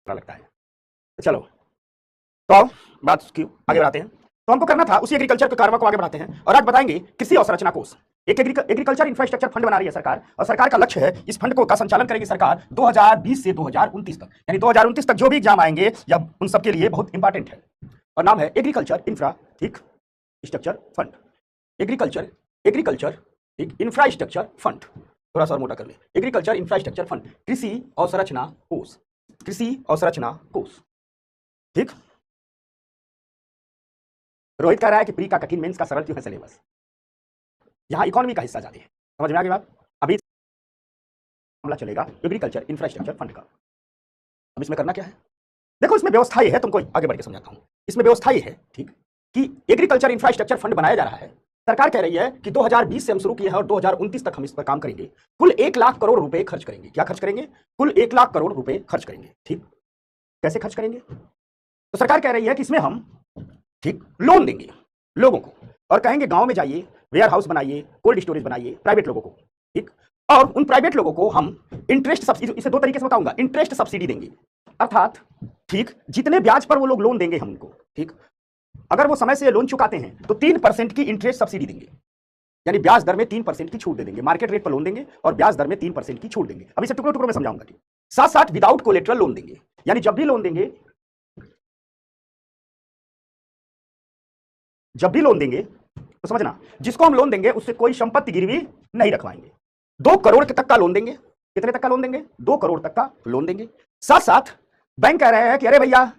बुरा लगता है। तो चलो, तो आओ बात की आगे बढ़ाते हैं। तो हमको करना था उसी एग्रीकल्चर के कार्य को आगे बढ़ाते हैं और आज बताएंगे कृषि अवसंरचना कोष। एक एग्रीकल्चर इंफ्रास्ट्रक्चर फंड बना रही है सरकार और सरकार का लक्ष्य है इस फंड को का संचालन करेगी सरकार 2020 से 2029 तक, यानी 2029 तक जो भी एग्जाम आएंगे या उन सबके लिए बहुत इंपॉर्टेंट है और नाम है agriculture infrastructure fund. Agriculture infrastructure fund, थोड़ा सा और मोटा कर ले, एग्रीकल्चर इंफ्रास्ट्रक्चर फंड, कृषि अवसंरचना कोष, कृषि अवसंरचना कोष। ठीक, रोहित कह रहा है कि प्री का कठिन, मेंस का सरल क्यों है सिलेबस। यहां इकोनॉमी का हिस्सा ज्यादा है, समझ में आ गई बात। अभी मामला चलेगा एग्रीकल्चर इंफ्रास्ट्रक्चर फंड का। अब इसमें करना क्या है, देखो इसमें व्यवस्था ये है, तुमको आगे बढ़ के समझाता हूं। इसमें व्यवस्था ये है, ठीक, कि एग्रीकल्चर इंफ्रास्ट्रक्चर फंड बनाया जा रहा है। सरकार कह रही है कि 2020 से हम शुरू किए हैं और 2029 तक हम इस पर काम करेंगे। कुल 1 लाख करोड़ रुपए खर्च करेंगे। क्या खर्च करेंगे? कुल 1 लाख करोड़ रुपए खर्च करेंगे। ठीक, कैसे खर्च करेंगे? तो सरकार कह रही है कि इसमें हम, ठीक, लोन देंगे लोगों को और कहेंगे गांव में जाइए, वेयर हाउस बनाइए, कोल्ड स्टोरेज बनाइए प्राइवेट लोगों को। ठीक, और उन प्राइवेट लोगों को हम इंटरेस्ट सब्सिडी, इसे 2 तरीके से बताऊंगा, इंटरेस्ट सब्सिडी देंगे, अर्थात ठीक जितने ब्याज पर वो लोग लोन देंगे हम उनको, ठीक, अगर वो समय से लोन चुकाते हैं तो 3% की इंटरेस्ट सब्सिडी देंगे, यानी ब्याज दर में 3% की छूट दे देंगे। मार्केट रेट पर लोन देंगे और ब्याज दर में 3% की छूट देंगे। अब इसे टुकड़ों टुकड़ों में समझाऊंगा। ठीक, साथ साथ विदाउट कोलेटरल लोन देंगे, यानी जब भी लोन देंगे तो समझना, जिसको हम लोन देंगे उससे कोई संपत्ति गिरवी नहीं रखवाएंगे। 2 करोड़ तक का लोन देंगे। कितने तक का लोन देंगे? 2 करोड़ तक का लोन देंगे। साथ साथ बैंक कह रहे हैं कि अरे भैया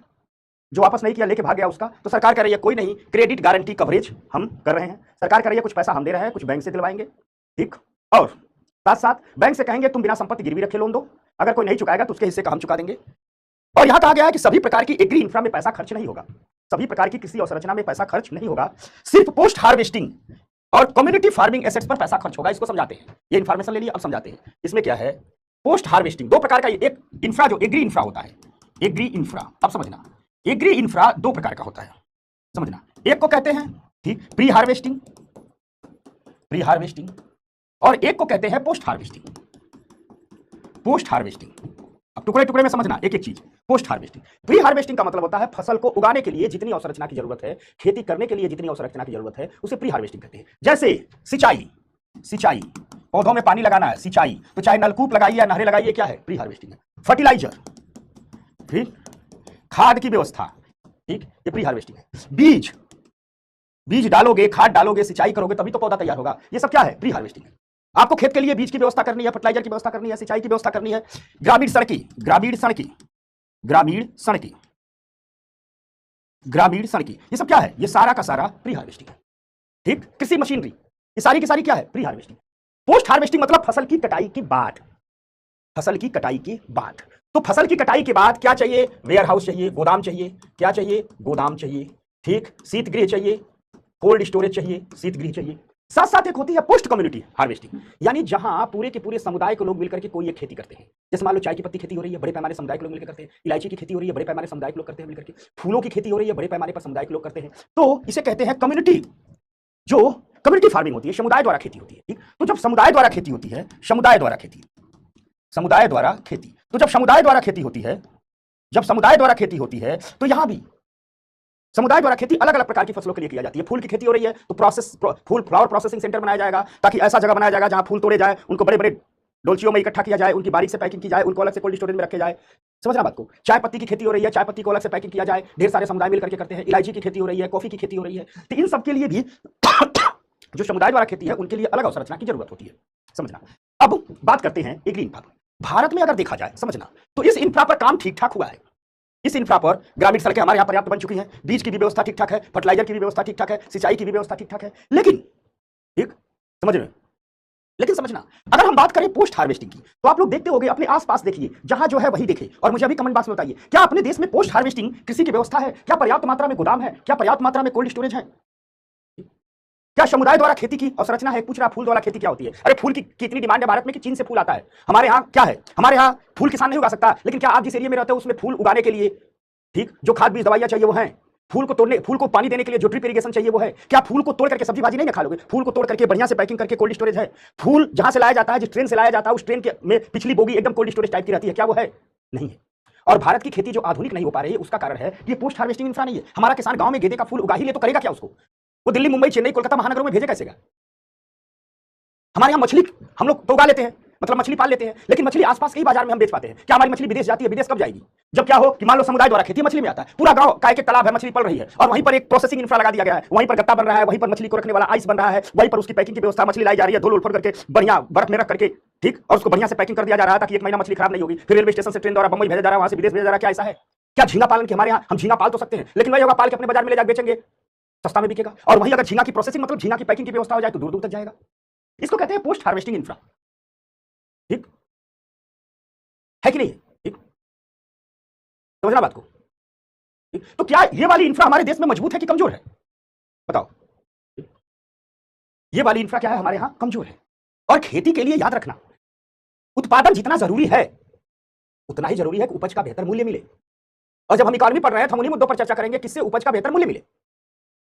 जो वापस नहीं किया लेके भाग गया उसका, तो सरकार कह रही है कोई नहीं, क्रेडिट गारंटी कवरेज हम कर रहे हैं। सरकार कह रही है कुछ पैसा हम दे रहे हैं, कुछ बैंक से दिलवाएंगे। ठीक, और साथ साथ बैंक से कहेंगे तुम बिना संपत्ति गिरवी रखे लोन दो, अगर कोई नहीं चुकाएगा तो उसके हिस्से का हम चुका देंगे। और यहां कहा गया है कि सभी प्रकार की एग्री इंफ्रा में पैसा खर्च नहीं होगा, सभी प्रकार की कृषि अवसंरचना में पैसा खर्च नहीं होगा, सिर्फ पोस्ट हार्वेस्टिंग और कम्युनिटी फार्मिंग एसेट्स पर पैसा खर्च होगा। इसको समझाते हैं, ये इन्फॉर्मेशन ले लिया, अब समझाते हैं। इसमें क्या है, पोस्ट हार्वेस्टिंग 2 प्रकार का, एक इंफ्रा जो एग्री इंफ्रा होता है, एग्री इंफ्रा, अब समझना, एग्री इंफ्रा 2 प्रकार का होता है, समझना। एक को कहते हैं, ठीक, प्री हार्वेस्टिंग, और एक को कहते हैं पोस्ट हार्वेस्टिंग। अब टुकड़े टुकड़े में समझना एक एक चीज। पोस्ट हार्वेस्टिंग, प्री हार्वेस्टिंग का मतलब होता है फसल को उगाने के लिए जितनी अवसंरचना की जरूरत है, खेती करने के लिए जितनी अवसंरचना की जरूरत है, उसे प्री हार्वेस्टिंग कहते हैं। जैसे सिंचाई, पौधों में पानी लगाना है, सिंचाई, तो चाहे नलकूप लगाइए या नहरें लगाइए, क्या है? प्री हार्वेस्टिंग है। फर्टिलाइजर, ठीक, खाद की व्यवस्था, ठीक, ये प्री हार्वेस्टिंग है। बीज डालोगे, खाद डालोगे, सिंचाई करोगे तभी तो पौधा तैयार होगा, ये सब क्या है? प्री हार्वेस्टिंग है। आपको खेत के लिए बीज की व्यवस्था करनी है, फर्टिलाइजर की व्यवस्था करनी है, सिंचाई की व्यवस्था करनी है, ग्रामीण सड़की, ये सब क्या है? ये सारा का सारा प्री हार्वेस्टिंग है। ठीक, कृषि मशीनरी, ये सारी की सारी क्या है? Pre harvesting. पोस्ट हार्वेस्टिंग मतलब फसल की कटाई के बाद, तो फसल की कटाई के बाद क्या चाहिए? वेयर हाउस चाहिए, गोदाम चाहिए। क्या चाहिए? गोदाम चाहिए। ठीक, शीतगृह चाहिए, कोल्ड स्टोरेज चाहिए, शीतगृह चाहिए। साथ साथ एक होती है पोस्ट कम्युनिटी हार्वेस्टिंग, यानी जहां पूरे के पूरे समुदाय के लोग मिलकर के कोई एक खेती करते हैं। जैसे मान लो चाय की पत्ती खेती हो रही है, बड़े पैमाने समुदाय के लोग मिलकर करते हैं। इलायची की खेती हो रही है, बड़े पैमाने समुदाय के लोग करते हैं मिलकर के। फूलों की खेती हो रही है, बड़े पैमाने पर समुदाय के लोग करते हैं। तो इसे कहते हैं कम्युनिटी, जो कम्युनिटी फार्मिंग होती है, समुदाय द्वारा खेती होती है। ठीक, तो जब समुदाय द्वारा खेती होती है, तो जब समुदाय द्वारा खेती होती है तो यहां भी समुदाय द्वारा खेती अलग अलग प्रकार की फसलों के लिए की जाती है। फूल की खेती हो रही है तो फ्लावर प्रोसेसिंग सेंटर बनाया जाएगा, ताकि ऐसा जगह बनाया जाएगा जहां फूल तोड़े जाए, उनको बड़े बड़े डोलचियों में इकट्ठा किया जाए, उनकी बारीक से पैकिंग की जाए, उनको अलग से कोल्ड स्टोरेज में रखे जाए। समझना बात को। चाय पत्ती की खेती हो रही है, चाय पत्ती को अलग से पैकिंग किया जाए, ढेर सारे समुदाय मिलकर के करते हैं। इलायची की खेती हो रही है, कॉफी की खेती हो रही है, तो इन सब के लिए भी जो समुदाय द्वारा खेती है उनके लिए अलग अवसंरचना की जरूरत होती है, समझना। अब बात करते हैं एग्री इंफ्रा पर। भारत में अगर देखा जाए, समझना, तो इस इंफ्रा पर काम ठीक ठाक हुआ है। इस इंफ्रा पर ग्रामीण सड़कें हमारे यहाँ पर्याप्त बन चुकी हैं, बीज की भी व्यवस्था ठीक ठाक है, फर्टिलाइजर की भी व्यवस्था ठीक ठाक है, सिंचाई की भी व्यवस्था ठीक ठाक है। लेकिन ठीक समझ में, लेकिन समझना, अगर हम बात करें पोस्ट हार्वेस्टिंग की, तो आप लोग देखते होंगे, अपने आसपास देखिए, जहां जो है वही देखें, और मुझे अभी कमेंट बॉक्स में बताइए, क्या अपने देश में पोस्ट हार्वेस्टिंग कृषि की व्यवस्था है? क्या पर्याप्त मात्रा में गोदाम है? क्या पर्याप्त मात्रा में कोल्ड स्टोरेज है? क्या समुदाय द्वारा खेती की अवसंरचना है? पूछ रहा, फूल द्वारा खेती क्या होती है? अरे फूल की कितनी डिमांड है भारत में कि चीन से फूल आता है। हमारे यहाँ क्या है? हमारे यहाँ फूल किसान नहीं उगा सकता, लेकिन क्या आप जिस एरिया में रहते हो उसमें फूल उगाने के लिए, ठीक, जो खाद बीज दवाइयां चाहिए वो है, फूल को तोड़ने, फूल को पानी देने के लिए जो ड्रिप इरिगेशन चाहिए वो है। क्या फूल को तोड़ करके सब्जी भाजी नहीं ना खा लोगे? फूल को तोड़ करके बढ़िया से पैकिंग करके कोल्ड स्टोरेज है। फूल जहां से लाया जाता है, जिस ट्रेन से लाया जाता है, उस ट्रेन के में पिछली बोगी एकदम कोल्ड स्टोरेज टाइप की रहती है, क्या वो है? नहीं है। और भारत की खेती जो आधुनिक नहीं हो पा रही है उसका कारण है कि ये पोस्ट हार्वेस्टिंग इंफ्रा नहीं है। हमारा किसान गांव में गेंदे का फूल उगा ही ले तो करेगा क्या उसको? वो दिल्ली, मुंबई, चेन्नई, कोलकाता महानगरों में भेजे कैसे? हमारे यहाँ मछली हम लोग तो उगा लेते हैं, मतलब मछली पाल लेते हैं, लेकिन मछली आसपास के ही बाजार में हम बेच पाते हैं। क्या हमारी मछली विदेश जाती है? विदेश कब जाएगी? जब क्या हो कि मान लो समुदाय द्वारा खेती मछली में आता है, पूरा गांव का एक तालाब है, मछली पल रही है और वहीं पर एक प्रोसेसिंग इंफ्रा लगा दिया गया है, वहीं पर गत्ता बन रहा है, वहीं पर मछली को रखने वाला आइस बन रहा है, वहीं पर उसकी पैकिंग की व्यवस्था, मछली लाई जा रही है धुल करके बढ़िया बर्फ में रख करके, ठीक, और उसको बढ़िया से पैकिंग कर दिया जा रहा है ताकि 1 महीना मछली खराब नहीं होगी। फिर रेलवे स्टेशन से ट्रेन द्वारा बम्बई भेजा जा रहा है, वहां से विदेश भेजा जा रहा है। क्या ऐसा है? क्या झींगा पालन के हमारे यहाँ हम झींगा पाल तो सकते हैं, लेकिन वही होगा पाल के अपने बाजार में ले जाकर बेचेंगे, सस्ता में बिकेगा। और वहीं अगर झींगा की प्रोसेसिंग मतलब झींगा की पैकिंग की व्यवस्था हो जाए तो दूर दूर तक जाएगा। इसको कहते हैं पोस्ट हार्वेस्टिंग इंफ्रा, ठीक है कि नहीं? ठीक, समझना बात को। तो क्या ये वाली इंफ्रा हमारे देश में मजबूत है कि कमजोर है? बताओ। ये वाली इंफ्रा क्या है? हमारे यहां कमजोर है। और खेती के लिए याद रखना, उत्पादन जितना जरूरी है उतना ही जरूरी है कि उपज का बेहतर मूल्य मिले। और जब हम इकोनॉमी पढ़ रहे हैं तो हम उन्हीं मुद्दों पर चर्चा करेंगे किससे उपज का बेहतर मूल्य मिले।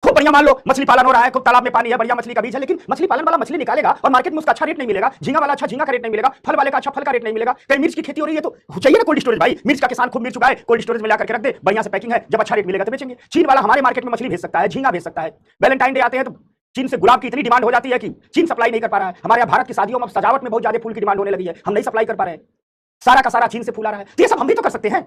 खूब बढ़िया मान लो मछली पालन हो रहा है, खूब तालाब में पानी है, बढ़िया मछली का बीज है, लेकिन मछली पालन वाला मछली निकालेगा और मार्केट में उसका अच्छा रेट नहीं मिलेगा, झींगा वाला अच्छा झींगा का रेट नहीं मिलेगा, फल वाले का अच्छा फल का रेट नहीं मिलेगा। कहीं मिर्च की खेती हो रही है तो चाहिए ना कोल्ड स्टोरेज। भाई मिर्च का किसान खूब मिर्च उगाए, कोल्ड स्टोरेज में ला करके रख दे, बढ़िया से पैकिंग है, जब अच्छा रेट मिलेगा तो बेचेंगे। चीन वाला हमारे मार्केट में मछली भेज सकता है, झींगा भेज सकता है। वैलेंटाइन डे आते हैं तो चीन से गुलाब की इतनी डिमांड हो जाती है कि चीन सप्लाई नहीं कर पा रहा है। हमारे यहाँ भारत की शादियों में सजावट में बहुत ज्यादा फूल की डिमांड होने लगी है, हम नहीं सप्लाई कर पा रहे हैं, सारा का सारा चीन से फूल आ रहा है। तो ये सब हम भी तो कर सकते हैं।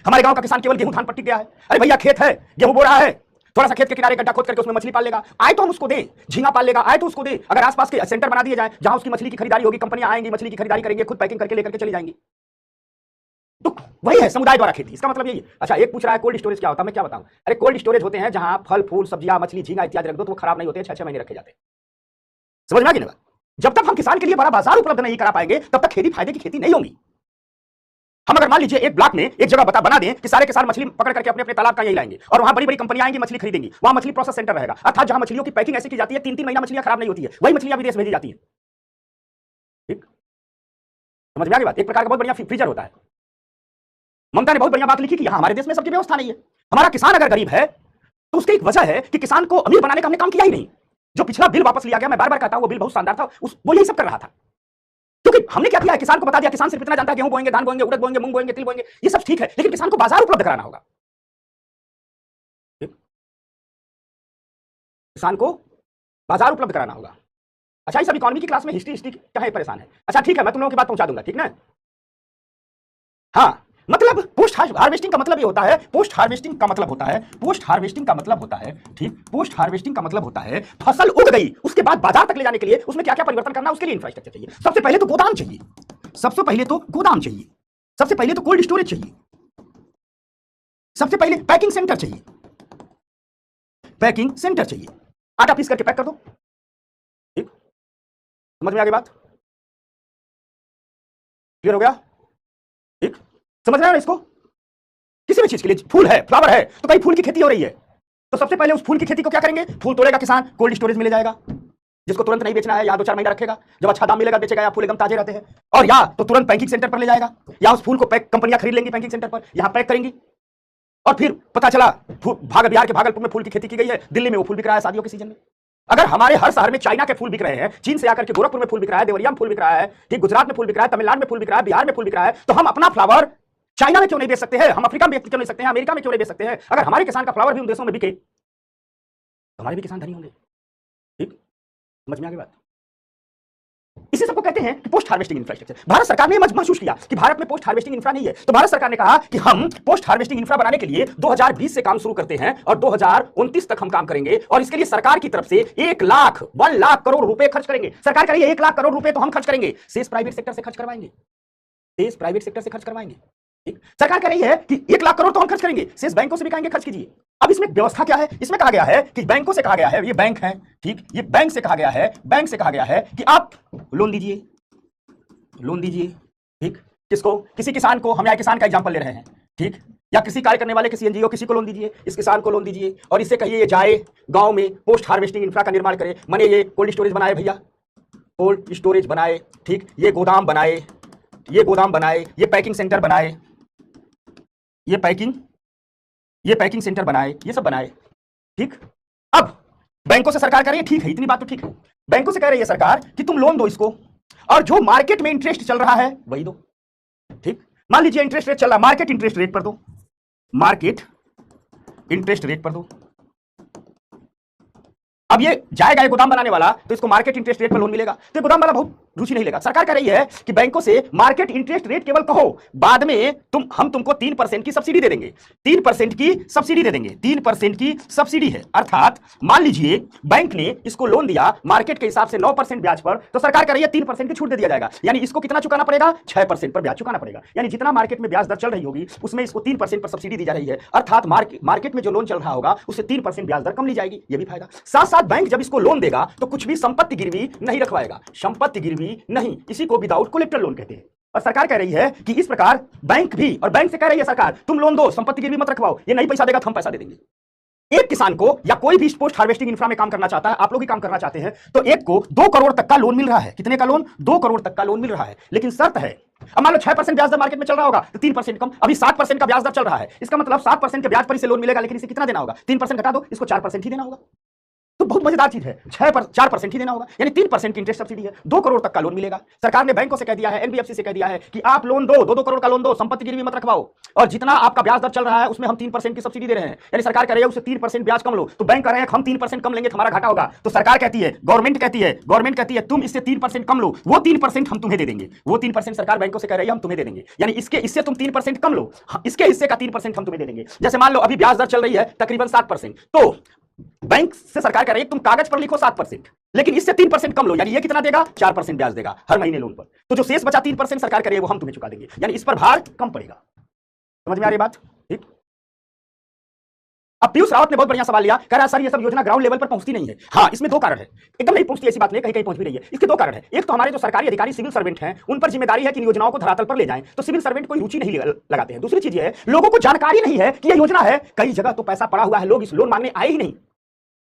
हमारे गांव का किसान केवल गेहूं धान पट्टी गया है, अरे भैया खेत है, गेहूं बो रहा है, थोड़ा सा खेत के किनारे गड्ढा खोद करके उसमें मछली पाल लेगा, आए तो हम उसको दें, झींगा पाल लेगा, आए तो उसको दें। अगर आसपास के सेंटर बना दिए जाए जहां उसकी मछली की खरीदारी होगी, कंपनियां आएंगी, मछली की खरीदारी करेंगे, खुद पैकिंग करके लेकर के चली जाएंगी। तो वही है समुदाय द्वारा खेती, इसका मतलब यही है। अच्छा, एक पूछ रहा है कोल्ड स्टोरेज क्या होता है, मैं क्या बताऊं? अरे कोल्ड स्टोरेज होते हैं जहां फल फूल सब्जियां मछली झींगा इत्यादि रख दो तो वो खराब नहीं होते, 6-6 महीने रखे जाते हैं। समझ में आ गई ना? जब तक हम किसान के लिए बड़ा बाजार उपलब्ध नहीं करा पाएंगे तब तक खेती फायदे की खेती नहीं होगी। हम अगर मान लीजिए एक ब्लॉक में एक जगह बना दें कि सारे किसान मछली पकड़ करके अपने अपने तालाब का यही लाएंगे और वहां बड़ी बड़ी कंपनियां आएंगी, मछली खरीदेंगी, वहां मछली प्रोसेस सेंटर रहेगा, अर्थात जहां मछलियों की पैकिंग ऐसी की जाती है 3-3 महीना मछलियां खराब नहीं होती है, वही मछलियां विदेश भेजी जाती है। ठीक, समझ में आ गई बात? एक प्रकार का बहुत बढ़िया फ्रीजर होता है। ममता ने बहुत बढ़िया बात लिखी कि यहां हमारे देश में सबकी व्यवस्था नहीं है। हमारा किसान अगर गरीब है तो उसकी एक वजह है कि किसान को अमीर बनाने का हमने काम किया ही नहीं। जो पिछला बिल वापस लिया गया, मैं बार बार कहता हूं वो बिल बहुत शानदार था, वो यही सब कर रहा था। क्योंकि हमने क्या किया है, किसान को बता दिया, किसान सिर्फ इतना जानता है गेहूं बोएंगे, धान बोएंगे, उड़द बोएंगे, मूंग बोएंगे, तिल बोएंगे, ये सब ठीक है, लेकिन किसान को बाजार उपलब्ध कराना होगा। किसान को बाजार उपलब्ध कराना होगा। अच्छा, ये सब इकोनॉमी की क्लास में हिस्ट्री क्या है परेशान है। अच्छा ठीक है, मैं तुम लोगों की बात पहुंचा दूंगा, ठीक ना? हाँ, मतलब पोस्ट हार्वेस्टिंग का मतलब ये होता है, पोस्ट हार्वेस्टिंग का मतलब होता है, पोस्ट हार्वेस्टिंग का मतलब होता है, ठीक, पोस्ट हार्वेस्टिंग का मतलब होता है फसल उग गई उसके बाद बाजार तक ले जाने के लिए उसमें क्या क्या परिवर्तन करना है, उसके लिए इंफ्रास्ट्रक्चर चाहिए। सबसे पहले तो गोदाम चाहिए, सबसे पहले तो गोदाम चाहिए, सबसे पहले तो कोल्ड स्टोरेज चाहिए, सबसे पहले पैकिंग सेंटर चाहिए, पैकिंग सेंटर चाहिए, आटा पीस करके पैक कर दो। ठीक, समझ में आ गई बात? क्लियर हो गया? ठीक, समझ रहे हो ना इसको? किसी भी चीज के लिए, फूल है, फ्लावर है, तो कहीं फूल की खेती हो रही है तो सबसे पहले उस फूल की खेती को क्या करेंगे, फूल तोड़ेगा किसान, कोल्ड स्टोरेज में ले जाएगा, जिसको तुरंत नहीं बेचना है या 2-4 महीना रखेगा, जब अच्छा दाम मिलेगा बेचेगा, या फूल एकदम ताजे रहते हैं, और या तो तुरंत पैकिंग सेंटर पर ले जाएगा, या उस फूल को पैक कंपनियां खरीद लेंगी पैकिंग सेंटर पर, यहां पैक करेंगी, और फिर पता चला बिहार के भागलपुर में फूल की खेती की गई है, दिल्ली में वो फूल बिक रहा है शादियों के सीजन में। अगर हमारे हर शहर में चाइना के फूल बिक रहे हैं, चीन से आकर के गोरखपुर में फूल बिक रहा है, देवरिया में फूल बिक रहा है, ठीक, गुजरात में फूल बिक रहा है, तमिलनाडु में फूल बिक रहा है, बिहार में फूल बिक रहा है, तो हम अपना फ्लावर चाइना में क्यों नहीं बेच सकते हैं? हम अफ्रीका में क्यों नहीं सकते हैं? अमेरिका में क्यों नहीं बेच सकते हैं? अगर हमारे किसान का फ्लावर भी उन देशों में बिके तो हमारे भी किसान धनी होंगे। ठीक, समझ में आ गई बात? इसी सबको कहते हैं कि पोस्ट हार्वेस्टिंग इंफ्रास्ट्रक्चर। भारत सरकार ने महसूस किया कि भारत में पोस्ट हार्वेस्टिंग इंफ्रा नहीं है, तो भारत सरकार ने कहा कि हम पोस्ट हार्वेस्टिंग इंफ्रा बनाने के लिए 2020 से काम शुरू करते हैं और 2029 तक हम काम करेंगे, और इसके लिए सरकार की तरफ से 1 लाख करोड़ रुपए खर्च करेंगे। सरकार कह रही है 1 लाख करोड़ रुपए तो हम खर्च करेंगे, शेष प्राइवेट सेक्टर से खर्च करवाएंगे, शेष प्राइवेट सेक्टर से खर्च करवाएंगे। ठीक, सरकार कह रही है कि 1 लाख करोड़ तो हम खर्च करेंगे, शेष बैंकों से भी कहेंगे खर्च कीजिए। अब इसमें व्यवस्था क्या है? इसमें कहा गया है कि बैंकों से कहा गया है, ये बैंक है, ठीक, ये बैंक से कहा गया है, बैंक से कहा गया है कि आप लोन दीजिए, लोन दीजिए। ठीक, किसको? किसी किसान को, हम यहाँ किसान का एग्जांपल ले रहे हैं, ठीक, या किसी कार्य करने वाले किसी एनजीओ, किसी को लोन दीजिए, इस किसान को लोन दीजिए और इससे कहिए ये जाए गांव में पोस्ट हार्वेस्टिंग इंफ्रा का निर्माण करे, माने ये कोल्ड स्टोरेज बनाए भैया, कोल्ड स्टोरेज बनाए, ठीक, ये गोदाम बनाए, ये गोदाम बनाए, ये पैकिंग सेंटर बनाए, ये पैकिंग सेंटर बनाए, ये सब बनाए। ठीक, अब बैंकों से सरकार कह रही है, ठीक है, इतनी बात तो ठीक है, बैंकों से कह रही है सरकार कि तुम लोन दो इसको और जो मार्केट में इंटरेस्ट चल रहा है वही दो। ठीक, मान लीजिए इंटरेस्ट रेट चल रहा है, मार्केट इंटरेस्ट रेट पर दो, मार्केट इंटरेस्ट रेट पर दो। अब ये जाएगा ये गोदाम बनाने वाला, तो इसको मार्केट इंटरेस्ट रेट पर लोन मिलेगा, तो गोदाम वाला बहुत रुचि नहीं लेगा। सरकार कह रही है कि बैंकों से मार्केट इंटरेस्ट रेट केवल कहो, बाद में हम तुमको 3% की सब्सिडी दे देंगे, 3% की सब्सिडी दे देंगे, 3% की सब्सिडी है। अर्थात मान लीजिए बैंक ने इसको लोन दिया मार्केट के हिसाब से 9% ब्याज पर, तो सरकार कह रही है 3% की छूट दे दिया जाएगा। यानी इसको कितना चुकाना पड़ेगा? 6% पर ब्याज चुकाना पड़ेगा। यानी जितना मार्केट में ब्याज दर चल रही होगी उसमें इसको 3% पर सब्सिडी दी जा रही है। अर्थात मार्केट में जो लोन चल रहा होगा उससे 3% ब्याज दर कम ली जाएगी, यह भी फायदा। साथ साथ बैंक जब इसको लोन देगा तो कुछ भी संपत्ति गिरवी नहीं रखवाएगा, संपत्ति गिरवी नहीं, इसी को विदाउट कोलेटरल लोन कहते हैं। और सरकार कह रही है कि इस प्रकार बैंक भी, और बैंक से कह रही है सरकार तुम लोन दो, संपत्ति गिरवी मत रखवाओ, ये नहीं पैसा देगा तो हम पैसा दे देंगे। एक किसान को या कोई भी पोस्ट हार्वेस्टिंग इंफ्रा में काम करना चाहता है, आप लोग भी काम करना चाहते हैं, तो एक को 2 करोड़ तक का लोन मिल रहा है। कितने का लोन? 2 करोड़ तक का लोन मिल रहा है। लेकिन शर्त है, अब मान लो 6% ब्याज दर मार्केट में चल रहा होगा तो 3% कम, अभी 7% का ब्याज दर चल रहा है, इसका मतलब 7% के ब्याज पर इसे लोन मिलेगा, लेकिन इसे कितना देना होगा? 3% घटा दो, इसको 4% ही देना होगा। तो बहुत मजेदार चीज है, 4% ही देना होगा, यानी 3% की इंटरेस्ट सब्सिडी है, 2 करोड़ तक का लोन मिलेगा। सरकार ने बैंकों से कह दिया है, एनबीएफसी से कह दिया है कि आप लोन दो, 2-2 करोड़ का लोन दो, संपत्ति गिरवी मत रखवाओ, और जितना आपका ब्याज दर चल रहा है उसमें हम 3% की सब्सिडी दे रहे हैं। यानी सरकार कह रही है उससे 3% ब्याज कम लो, तो बैंक कह रहे हैं हम 3% कम लेंगे, हमारा घाटा होगा। तो सरकार कहती है, गवर्नमेंट कहती है तुम इससे 3% कम लो, वो 3% हम तुम्हें दे देंगे। वो 3% सरकार बैंकों से कह रही है हम तुम्हें दे देंगे, यानी इससे तुम 3% कम लो, इसके हिस्से का 3% हम तुम्हें दे देंगे। जैसे मान लो अभी ब्याज दर चल रही है तकरीबन 7%, तो बैंक से सरकार कह रही है तुम कागज पर लिखो 7%, लेकिन इससे 3% कम लो, यानी ये कितना देगा? 4% ब्याज देगा हर महीने लोन पर। तो जो शेष बचा 3% सरकार कह रही है वो हम तुम्हें चुका देंगे, यानी इस पर भार कम पड़ेगा। समझ में आ रही बात? ठीक। अब पीयूष रावत ने बहुत बढ़िया सवाल लिया, कह रहा है सर ये सब योजना ग्राउंड लेवल पर पहुंचती नहीं है। हाँ, इसमें 2 कारण है, एकदम नहीं पहुंचती ऐसी बात नहीं, कहीं कहीं पहुंच भी रही है। इसके 2 कारण है। एक तो हमारे जो सरकारी अधिकारी सिविल सर्वेंट हैं उन पर जिम्मेदारी है कि योजनाओं को धरातल पर ले जाएं, तो सिविल सर्वेंट कोई रुचि नहीं लगाते हैं। दूसरी चीज है लोगों को जानकारी नहीं है कि यह योजना है, कई जगह तो पैसा पड़ा हुआ है, लोग इस लोन मांगने आए ही नहीं।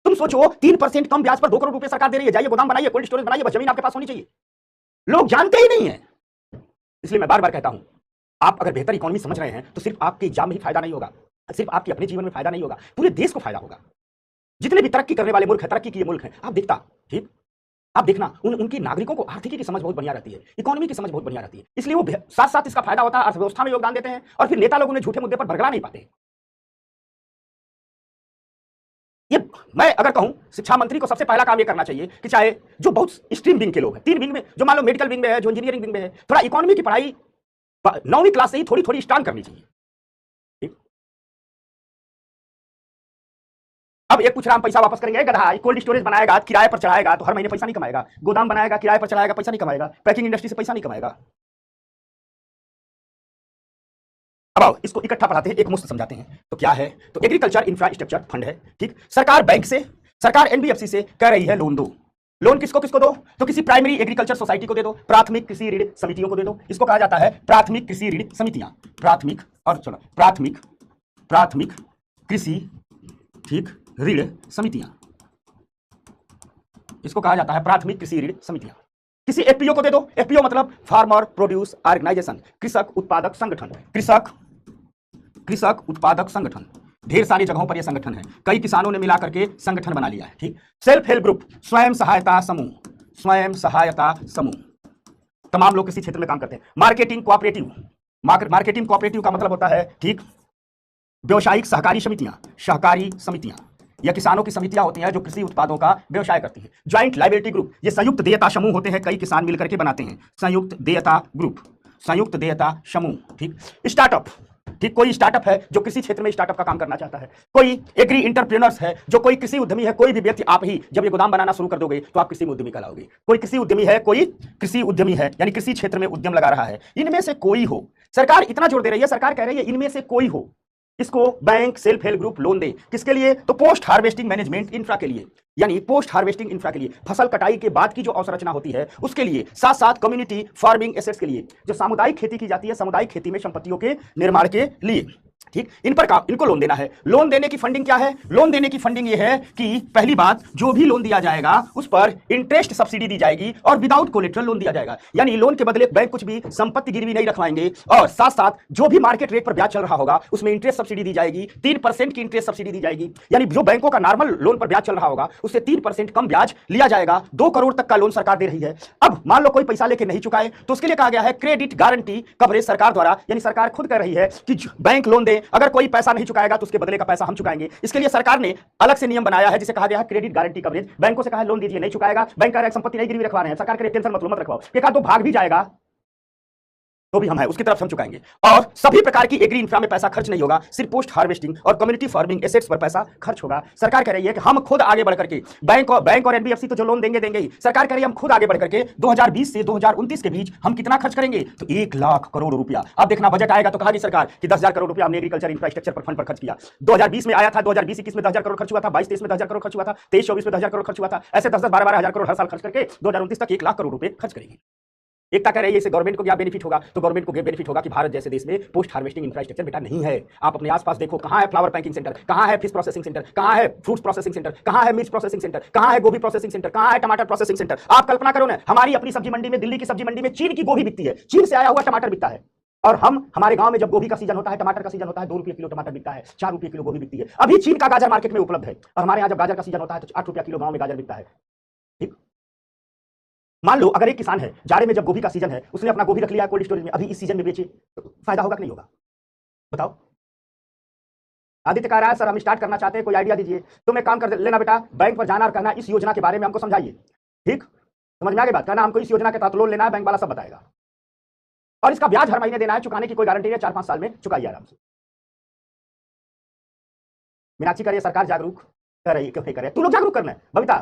तुम सोचो 3% कम ब्याज पर 2 करोड़ रुपए सरकार दे रही है, जाइए गोदाम बनाइए, कोल्ड स्टोरेज बनाइए, बस जमीन आपके पास होनी चाहिए। लोग जानते ही नहीं है। इसलिए मैं बार बार कहता हूं, आप अगर बेहतर इकोनॉमी समझ रहे हैं तो सिर्फ आपके एग्जाम में ही फायदा नहीं होगा, सिर्फ आपके अपने जीवन में फायदा नहीं होगा, पूरे देश को फायदा होगा। जितने भी तरक्की करने वाले मुल्क हैं, तरक्की किए मुल्क हैं, आप देखता, ठीक, आप देखना उनकी नागरिकों को आर्थिकी की समझ बहुत बढ़िया रहती है, इकोनॉमी की समझ बहुत बढ़िया रहती है, इसलिए वो साथ साथ इसका फायदा होता है, अर्थव्यवस्था में योगदान देते हैं, और फिर नेता लोग उन्हें झूठे मुद्दे पर भरगला नहीं पाते। ये मैं अगर कहूं शिक्षा मंत्री को सबसे पहला काम ये करना चाहिए कि चाहे जो बहुत स्ट्रीम विंग के लोग हैं, 3 विंग में, जो मान लो मेडिकल विंग में है, जो इंजीनियरिंग विंग में है, थोड़ा इकोनॉमी की पढ़ाई 9वीं क्लास से ही थोड़ी थोड़ी स्ट्रांग करनी चाहिए। ठीक। अब एक पूछ रहा हम पैसा वापस करेंगे, गधा, कोल्ड स्टोरेज बनाएगा, किराए पर चढ़ाएगा तो हर महीने पैसा नहीं कमाएगा, गोदाम बनाएगा, किराए पर चढ़ाएगा, पैसा नहीं कमाएगा, पैकिंग इंडस्ट्री से पैसा नहीं कमाएगा। अब आओ इसको इकट्ठा पढ़ाते हैं, एक मुश्त समझाते हैं। तो क्या है? तो एग्रीकल्चर इंफ्रास्ट्रक्चर फंड है, ठीक। सरकार एनबीएफसी से कह रही है लोन दो। लोन किसको किसको दो? तो किसी प्राइमरी एग्रीकल्चर सोसाइटी को दे दो, प्राथमिक कृषि ऋण समितियों को दे दो। इसको कहा जाता है प्राथमिक कृषि ऋण समितियां, प्राथमिक कृषि, ठीक, ऋण समितियां, इसको कहा जाता है प्राथमिक कृषि ऋण समितियां। किसी एफपीओ को दे दो, एफपीओ मतलब फार्मर प्रोड्यूस ऑर्गेनाइजेशन, कृषक उत्पादक संगठन, कृषक उत्पादक संगठन। ढेर सारी जगहों पर यह संगठन है, कई किसानों ने मिला करके संगठन बना लिया है, ठीक। सेल्फ हेल्प ग्रुप, स्वयं सहायता समूह, तमाम लोग किसी क्षेत्र में काम करते हैं। मार्केटिंग कोऑपरेटिव का मतलब होता है, ठीक, व्यवसायिक सहकारी समितियां, या किसानों की समितियां होती हैं जो कृषि उत्पादों का व्यवसाय करती हैं। ज्वाइंट लायबिलिटी ग्रुप, ये संयुक्त देयता समूह होते हैं, कई किसान मिलकर के बनाते हैं, संयुक्त देयता समूह, ठीक। स्टार्टअप, ठीक, कोई स्टार्टअप है जो किसी क्षेत्र में स्टार्टअप का काम करना चाहता है। कोई एग्री इंटरप्रेन्योर्स है, जो कोई कृषि उद्यमी है, कोई भी व्यक्ति, आप ही जब ये गोदाम बनाना शुरू कर दोगे तो आप कृषि उद्यमी कहलाओगे। कोई कृषि उद्यमी है यानी कृषि क्षेत्र में उद्यम लगा रहा है। इनमें से कोई हो, सरकार इतना जोर दे रही है, सरकार कह रही है इनमें से कोई हो, इसको bank self help group loan दे। किसके लिए? तो पोस्ट हार्वेस्टिंग मैनेजमेंट इंफ्रा के लिए, यानी पोस्ट हार्वेस्टिंग इंफ्रा के लिए, फसल कटाई के बाद की जो अवसंरचना होती है उसके लिए, साथ साथ कम्युनिटी फार्मिंग एसेट्स के लिए, जो सामुदायिक खेती की जाती है, सामुदायिक खेती में संपत्तियों के निर्माण के लिए, ठीक, इन पर इनको लोन देना है। लोन देने की फंडिंग क्या है? लोन देने की फंडिंग ये है कि पहली बात, जो भी लोन दिया जाएगा उस पर इंटरेस्ट सब्सिडी दी जाएगी और विदाउट कोलेटरल लोन दिया जाएगा। यानी लोन के बदले बैंक कुछ भी संपत्ति गिरवी नहीं रखवाएंगे, और साथ साथ जो भी मार्केट रेट पर ब्याज चल रहा होगा उसमें इंटरेस्ट सब्सिडी दी जाएगी। 3% की इंटरेस्ट सब्सिडी दी जाएगी। यानी जो बैंकों का नॉर्मल लोन पर ब्याज चल रहा होगा उससे 3% कम ब्याज लिया जाएगा। 2 करोड़ तक का लोन सरकार दे रही है। अब मान लो कोई पैसा लेके नहीं चुकाए तो उसके लिए कहा गया है क्रेडिट गारंटी कवरेज सरकार द्वारा, यानी सरकार खुद कर रही है कि बैंक लोन दे, अगर कोई पैसा नहीं चुकाएगा तो उसके बदले का पैसा हम चुकाएंगे। इसके लिए सरकार ने अलग से नियम बनाया है जिसे कहा गया है क्रेडिट गारंटी कवरेज। बैंकों से कहा है लोन दीजिए, नहीं चुकाएगा, बैंक का संपत्ति नहीं गिरवी रखवा रहे हैं, सरकार करे टेंशन मत रखवाओ, एक आध दो भाग भी जाएगा तो भी हम है उसकी तरफ हम चुकाएंगे। और सभी प्रकार की एग्री इंफ्रा में पैसा खर्च नहीं होगा, सिर्फ पोस्ट हार्वेस्टिंग और कम्युनिटी फार्मिंग एसेट्स पर पैसा खर्च होगा। सरकार कह रही है कि हम खुद आगे बढ़ करके बैंक और एनबीएफसी तो जो लोन देंगे ही, सरकार कह रही है हम खुद आगे बढ़ करके 2020 से 2029 के बीच हम कितना खर्च करेंगे, तो 1 लाख करोड़ रुपया। अब देखना बजट आएगा तो कहा सरकार कि 10,000 करोड़ रुपया हमने एग्रीकल्चर इंफ्रास्ट्रक्चर पर फंड पर खर्च किया। 2020 में आया था, 2020-21 में 10,000 करोड़ खर्च हुआ था, 22-23 में 10,000 करोड़ खर्च हुआ था, 23-24 में 10,000 करोड़ खर्च हुआ था। ऐसे 10-10, 12-12 हजार करोड़ हर साल खर्च करके 2029 तक 1 लाख करोड़ रुपए खर्च करेंगे। एकता कह रही है इससे गवर्नमेंट को क्या बेनिफिट होगा, तो गवर्नमेंट को ये बेनिफिट होगा कि भारत जैसे देश में पोस्ट हार्वेस्टिंग इंफ्रास्ट्रक्चर बेटा नहीं है। आप अपने आसपास देखो, कहां है फ्लावर पैकिंग सेंटर, कहां है फिश प्रोसेसिंग सेंटर, कहां है फ्रूट्स प्रोसेसिंग सेंटर, कहां है मिर्च प्रोसेसिंग सेंटर, कहां है गोभी प्रोसेसिंग सेंटर, कहां है टमाटर प्रोसेसिंग सेंटर। आप कल्पना करो ना, हमारी अपनी सब्जी मंडी में, दिल्ली की सब्जी मंडी में चीन की गोभी बिकती है, चीन से आया हुआ टमाटर बिकता है। और हमारे गांव में जब गोभी का सीजन होता है, टमाटर का सीजन होता है, 2 रुपये किलो टमाटर बिकता है, 4 रुपये किलो गोभी बिकती है। अभी चीन का गाजर मार्केट में उपलब्ध है, और हमारे यहाँ जब गाजर का सीजन होता है तो 8 रुपया किलो गांव में गाजर बिकता है। ठीक, मान लो अगर एक किसान है, जाड़े में जब गोभी का सीजन है, उसने अपना गोभी रख लिया कोल्ड स्टोरेज में, अभी इस सीजन में बेचे तो फायदा होगा कि नहीं होगा, बताओ। आदित्य कह रहा है सर हम स्टार्ट करना चाहते हैं, कोई आइडिया दीजिए। तुम एक काम कर लेना बेटा, बैंक पर जाना और कहना इस योजना के बारे में हमको समझाइए। ठीक, समझ में आ गई बात, कहना हमको इस योजना के तहत लोन लेना है, बैंक वाला सब बताएगा, और इसका ब्याज हर महीने देना है, चुकाने की कोई गारंटी नहीं, 4-5 साल में चुकाइए आराम से। मीनाक्षी करिए सरकार जागरूक कर रही है, क्यों नहीं कर रहे, तू लोग जागरूक करना है। बबीता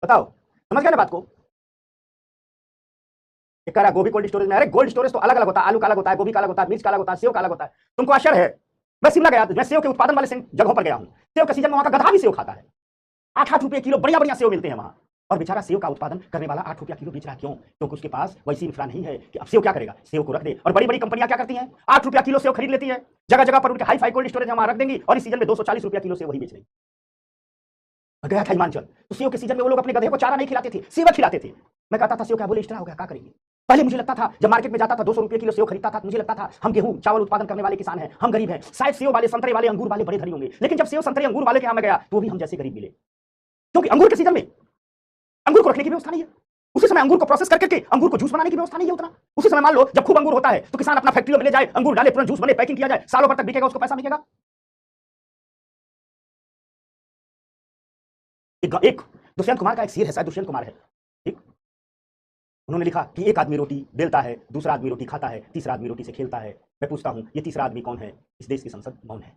बताओ, समझ गए ना बात को। कह रहा गोभी कोल्ड स्टोरेज में, अरे कोल्ड स्टोरेज तो अलग अलग होता है, आलू का अलग होता है, गोभी का अलग होता है, मिर्च का अलग होता है, सेव का अलग होता है। तुमको आश्चर्य है, मैं शिमला गया, मैं सेव के उत्पादन वाले जगहों पर गया हूं, सेव के सीजन में वहां का गधा भी सेव खाता है, 8-8 रुपये किलो बढ़िया बढ़िया सेव मिलते हैं वहां। और बेचारा सेव का उत्पादन करने वाला 8 रुपया किलो बेच रहा, क्यों? क्योंकि उसके पास वैसी इंफ्रा नहीं है कि अब सेव क्या करेगा, सेव को रख दे। और बड़ी बड़ी कंपनियां क्या करती हैं, 8 रुपया किलो सेव खरीद लेती है, जगह जगह पर उनके हाई फाई कोल्ड स्टोरेज वहां रख देंगी, और इस सीजन में 240 रुपया किलो सेव वही बेच रही। गया था हिमाचल, तो सेव के सीजन में वो लोग अपने गधे को चारा नहीं खिलाते थे, सेव खिलाते थे। मैं कहता था सेव क्या बोले एक्स्ट्रा हो गया, क्या करेंगे। पहले मुझे लगता था, जब मार्केट में जाता था 200 रुपये किलो सेव खरीदता था, मुझे लगता था हम गेहूं चावल उत्पादन करने वाले किसान हैं, हम गरीब हैं, शायद सेव वाले, संतरे वाले, अंगूर वाले बड़े धनी होंगे। लेकिन जब सेव संतरे अंगूर वाले के यहाँ में गया तो भी हम जैसे गरीब मिले, क्योंकि अंगूर के सीजन में अंगूर को रखने की व्यवस्था नहीं है, उसी समय अंगूर को प्रोसेस करके अंगूर को जूस बनाने की व्यवस्था नहीं है उतना। उसी समय मान लो जब खूब अंगूर होता है तो किसान अपना फैक्ट्री में ले जाए, अंगूर डाले, तुरंत जूस बने, पैकिंग किया जाए, सालों भर तक बिकेगा, उसको पैसा मिलेगा। एक दुष्यंत कुमार का एक शेर है, शायद दुष्यंत कुमार है, ठीक, उन्होंने लिखा कि एक आदमी रोटी बेलता है, दूसरा आदमी रोटी खाता है, तीसरा आदमी रोटी से खेलता है। मैं पूछता हूं ये तीसरा आदमी कौन है? इस देश की संसद मौन है।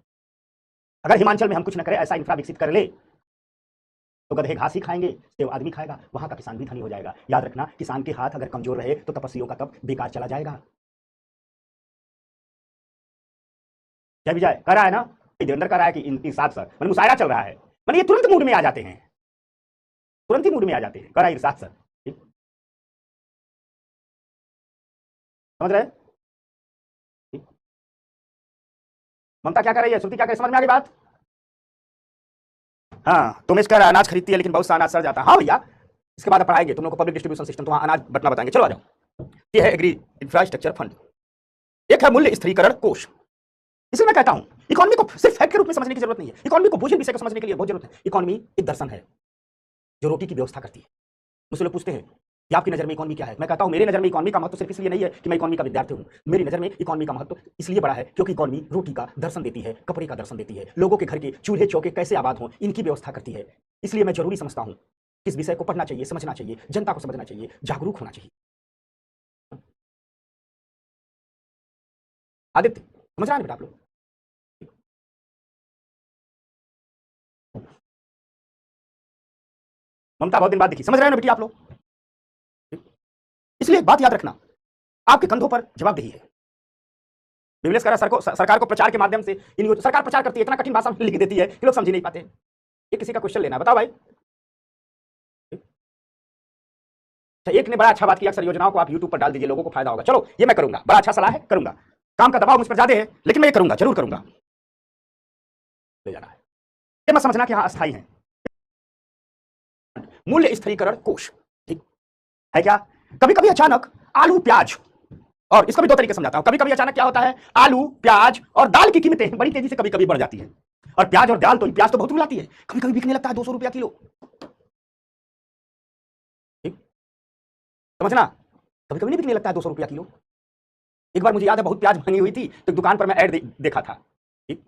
अगर हिमाचल में हम कुछ न करें, ऐसा इंफ्रा विकसित कर ले तो गधे घास ही खाएंगे, सेव आदमी खाएगा, वहां का किसान भी धनी हो जाएगा। याद रखना, किसान के हाथ अगर कमजोर रहे तो तपस्वियों का तप बेकार चला जाएगा। जय विजय कह रहा है ना, देवेंद्र कह रहा है कि इनके साथ सर मैंने मुशायरा चल रहा है, मैंने ये तुरंत मूड में आ जाते हैं, तुरंत ही मूड में आ जाते हैं। कह रहा है इरशाद सर, ठीक, समझ रहे? ममता क्या कर रही है, श्रुति क्या कर रही है, समझ में आ गई बात? हाँ, तुमेश कह रहा है अनाज खरीदती है लेकिन बहुत सा अनाज सड़ जाता है। हाँ भैया, इसके बाद पढ़ाएंगे तुम लोग को पब्लिक डिस्ट्रीब्यूशन सिस्टम, तो वहां अनाज बटना बताएंगे। चलो आ जाओ। ये है एग्री इंफ्रास्ट्रक्चर फंड, एक है मूल्य स्थिरीकरण कोष। इसलिए मैं कहता हूं इकोनॉमी को सिर्फ फैक्ट के रूप में समझने की जरूरत नहीं है, इकोनॉमी को भोजन विषय को समझने के लिए बहुत जरूरत है। इकोनॉमी एक दर्शन है जो रोटी की व्यवस्था करती है। मुझसे लोग पूछते हैं कि आपकी नजर में इकोनॉमी क्या है? मैं कहता हूं मेरी नजर में इकोनॉमी का महत्व सिर्फ इसलिए नहीं है कि मैं इकोनॉमी का विद्यार्थी हूं, मेरी नजर में इकोनॉमी का महत्व इसलिए बड़ा है क्योंकि इकोनॉमी रोटी का दर्शन देती है, कपड़े का दर्शन देती है, लोगों के घर के चूल्हे चौके कैसे आबाद हों इनकी व्यवस्था करती है। इसलिए मैं जरूरी समझता हूं इस विषय को पढ़ना चाहिए, समझना चाहिए, जनता को समझना चाहिए, जागरूक होना चाहिए। आदित्य समझ रहा है बेटा आप लोग? ममता बहुत दिन बाद दिखी, समझ रहे हो ना बेटी आप लोग? इसलिए एक बात याद रखना, आपके कंधों पर जवाबदेही है। विमलेश कह रहा सरकार को प्रचार के माध्यम से सरकार प्रचार करती है, इतना कठिन भाषा में लिख देती है कि लोग समझ नहीं पाते। ये किसी का क्वेश्चन लेना है, बताओ भाई। एक ने बड़ा अच्छा बात किया, अक्सर योजनाओं को आप यूट्यूब पर डाल दीजिए, लोगों को फायदा होगा। चलो ये मैं करूंगा, बड़ा अच्छा सलाह है, करूंगा। काम का दबाव मुझ पर ज्यादा है, लेकिन मैं ये करूंगा, जरूर करूंगा, ले जाना है। ये मत समझना कि हाँ अस्थायी है। मूल्य स्थिरीकरण कोष, ठीक है क्या? कभी कभी अचानक आलू प्याज, और इसको भी दो तरीके समझाता हूं। कभी कभी अचानक क्या होता है, आलू प्याज और दाल की कीमतें बड़ी तेजी से कभी कभी बढ़ जाती है। और प्याज और दाल तो, प्याज तो बहुत रुलाती है, कभी कभी बिकने लगता है 200 रुपया किलो, ठीक समझना, कभी कभी नहीं बिकने लगता है 200 रुपया किलो। एक बार मुझे याद है बहुत प्याज महंगी हुई थी, तो दुकान पर मैं ऐड देखा था, ठीक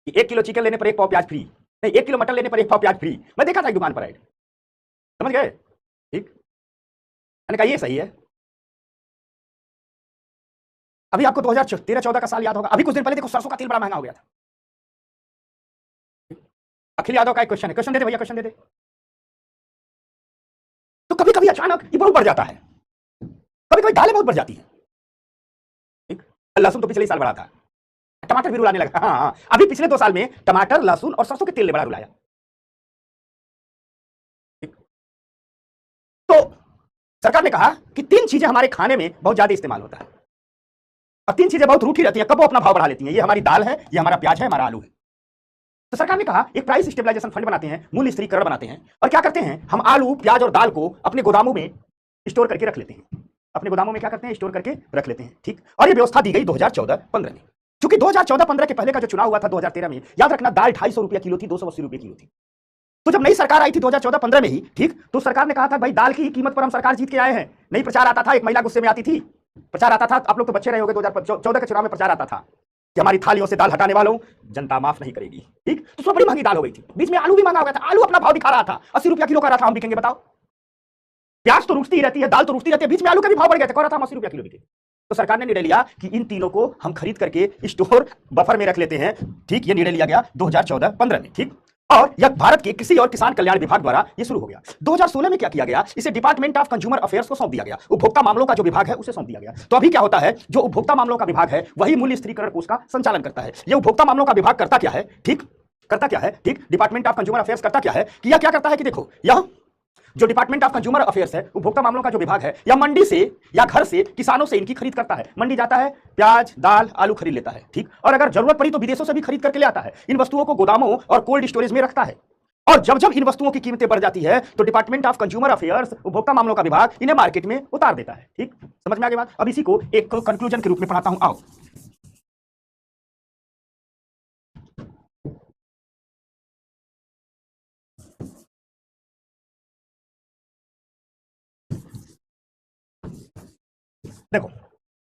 कि 1 किलो चिकन लेने पर 1 पाव प्याज फ्री, नहीं 1 किलो मटन लेने पर 1 पाव प्याज फ्री। मैं देखा था एक दुकान पर ऐड, समझ गए? ठीक, मैंने कहा ये सही है। अभी आपको 2013-14 का साल याद होगा, अभी कुछ दिन पहले देखो सरसों का तेल बड़ा महंगा हो गया था। अखिल यादव का एक क्वेश्चन है, क्वेश्चन दे दे भैया, क्वेश्चन दे दे। तो कभी कभी अचानक ये बहुत बढ़ जाता है, कभी कभी दालें बहुत बढ़ जाती है, ठीक। लहसुन तो पिछले साल बढ़ा था, टमाटर भी रुलाने लगा, हाँ हाँ, अभी पिछले 2 साल में टमाटर, लहसुन और सरसों के तेल ने बड़ा रुलाया, ठीक। तो सरकार ने कहा कि 3 चीजें हमारे खाने में बहुत ज्यादा इस्तेमाल होता है, और 3 चीजें बहुत रूखी रहती हैं, कब वो अपना भाव बढ़ा लेती हैं। ये हमारी दाल है, ये हमारा प्याज है, हमारा आलू है। तो सरकार ने कहा एक प्राइस स्टेबलाइजेशन फंड बनाते हैं, मूल्य स्थिरीकरण बनाते हैं, और क्या करते हैं, हम आलू प्याज और दाल को अपने गोदामों में स्टोर करके रख लेते हैं, अपने गोदामों में क्या करते हैं, स्टोर करके रख लेते हैं, ठीक। और ये व्यवस्था दी गई 2014-15 में। क्योंकि 2014-15 के पहले का जो चुनाव हुआ था 2013 में, याद रखना दाल 250 रुपया किलो थी, 280 रुपये किलो थी। तो जब नई सरकार आई थी 2014-15 में ही, ठीक, तो सरकार ने कहा था भाई दाल की कीमत पर हम सरकार जीत के आए हैं। नई प्रचार आता था, एक महिला गुस्से में आती थी, प्रचार आता था, आप लोग तो बच्चे रहे होंगे, 2014 के चुनाव में प्रचार आता था कि हमारी थालियों से दाल हटाने वालों जनता माफ नहीं करेगी, ठीक। तो उसमें बड़ी महंगी दाल हो गई थी, बीच में आलू भी महंगा हो गया था, आलू अपना भाव दिखा रहा था, 80 रुपया किलो का रहा था, हम बिकेंगे बताओ। प्याज तो रुकती ही रहती है, दाल तो रुकती रहती है, बीच में आलू का भी भाव बढ़ गया था, कह रहा था हम 80 रुपया किलो बिके। तो सरकार ने निर्णय लिया कि इन तीनों को हम खरीद करके स्टोर बफर में रख लेते हैं, ठीक। ये निर्णय लिया गया 2014-15 में, ठीक। और यह भारत के कृषि और किसान कल्याण विभाग द्वारा ये शुरू हो गया। 2016 में क्या किया गया, इसे डिपार्टमेंट ऑफ कंज्यूमर अफेयर्स को सौंप दिया गया, उपभोक्ता मामलों का जो विभाग है उसे सौंप दिया गया। तो अभी क्या होता है, जो उपभोक्ता मामलों का विभाग है वही मूल्य स्थिरीकरण कोष का संचालन करता है। ये उपभोक्ता मामलों का विभाग करता क्या है, ठीक, करता क्या है, ठीक, डिपार्टमेंट ऑफ कंज्यूमर अफेयर्स करता क्या है कि यह क्या करता है कि देखो, यह जो डिपार्टमेंट ऑफ कंज्यूमर अफेयर्स है, उपभोक्ता मामलों का जो विभाग है, या मंडी से या घर से किसानों से इनकी खरीद करता है। मंडी जाता है, प्याज दाल आलू खरीद लेता है, ठीक। और अगर जरूरत पड़ी तो विदेशों से भी खरीद करके ले आता है। इन वस्तुओं को गोदामों और कोल्ड स्टोरेज में रखता है, और जब जब इन वस्तुओं की कीमतें बढ़ जाती है तो डिपार्टमेंट ऑफ कंज्यूमर अफेयर्स, उपभोक्ता मामलों का विभाग, इन्हें मार्केट में उतार देता है, ठीक। समझ में आ गई बात? अब इसी को एक कंक्लूजन के रूप में पढ़ाता हूं, आओ। देखो